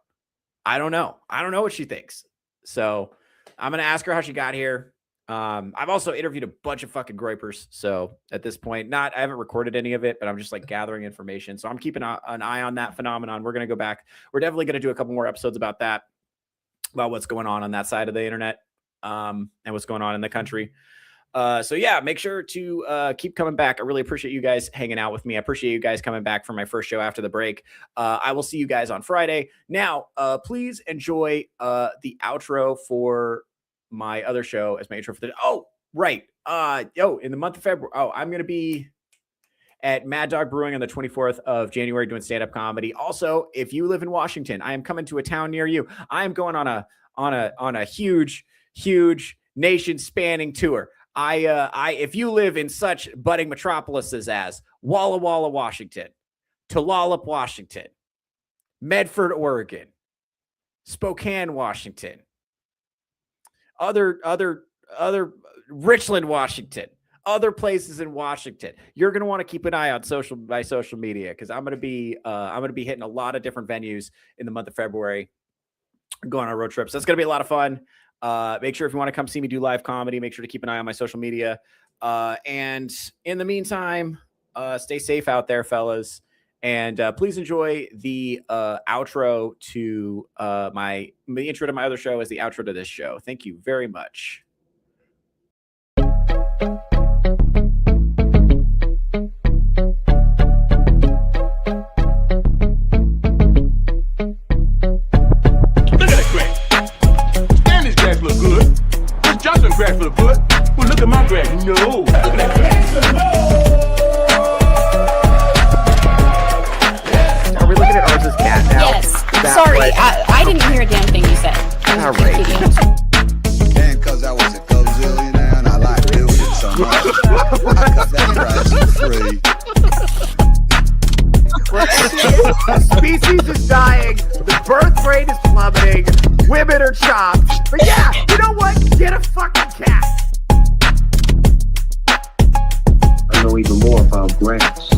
I don't know. I don't know what she thinks. So I'm going to ask her how she got here. I've also interviewed a bunch of fucking groypers. So at this point, I haven't recorded any of it, but I'm just like gathering information. So I'm keeping an eye on that phenomenon. We're going to go back. We're definitely going to do a couple more episodes about that, about what's going on that side of the internet, and what's going on in the country. So yeah, make sure to keep coming back. I really appreciate you guys hanging out with me. I appreciate you guys coming back for my first show after the break. I will see you guys on Friday. Now, please enjoy the outro for my other show as my intro for the. Oh, right. In the month of February. Oh, I'm going to be at Mad Dog Brewing on the 24th of January doing stand-up comedy. Also, if you live in Washington, I am coming to a town near you. I am going on a huge nation-spanning tour. If you live in such budding metropolises as Walla Walla, Washington, Tulalip, Washington, Medford, Oregon, Spokane, Washington, other Richland, Washington, other places in Washington, you're going to want to keep an eye on my social media, because I'm going to be hitting a lot of different venues in the month of February, going on road trips. That's going to be a lot of fun. Make sure if you want to come see me do live comedy, make sure to keep an eye on my social media. And in the meantime, stay safe out there, fellas. And please enjoy the outro to the intro to my other show as the outro to this show. Thank you very much. Look good. This Johnson crack look good. Well, look at my Greg, no. Are we looking at ours as cat now? Yes. That's Sorry, what- I didn't hear a damn thing you said. All right. And because I was a gazillionaire and I like building so much, I cut that price for free. The species is dying. The birth rate is plummeting. Women are chopped. But yeah, you know what? Get a fucking cat. I know even more about grass.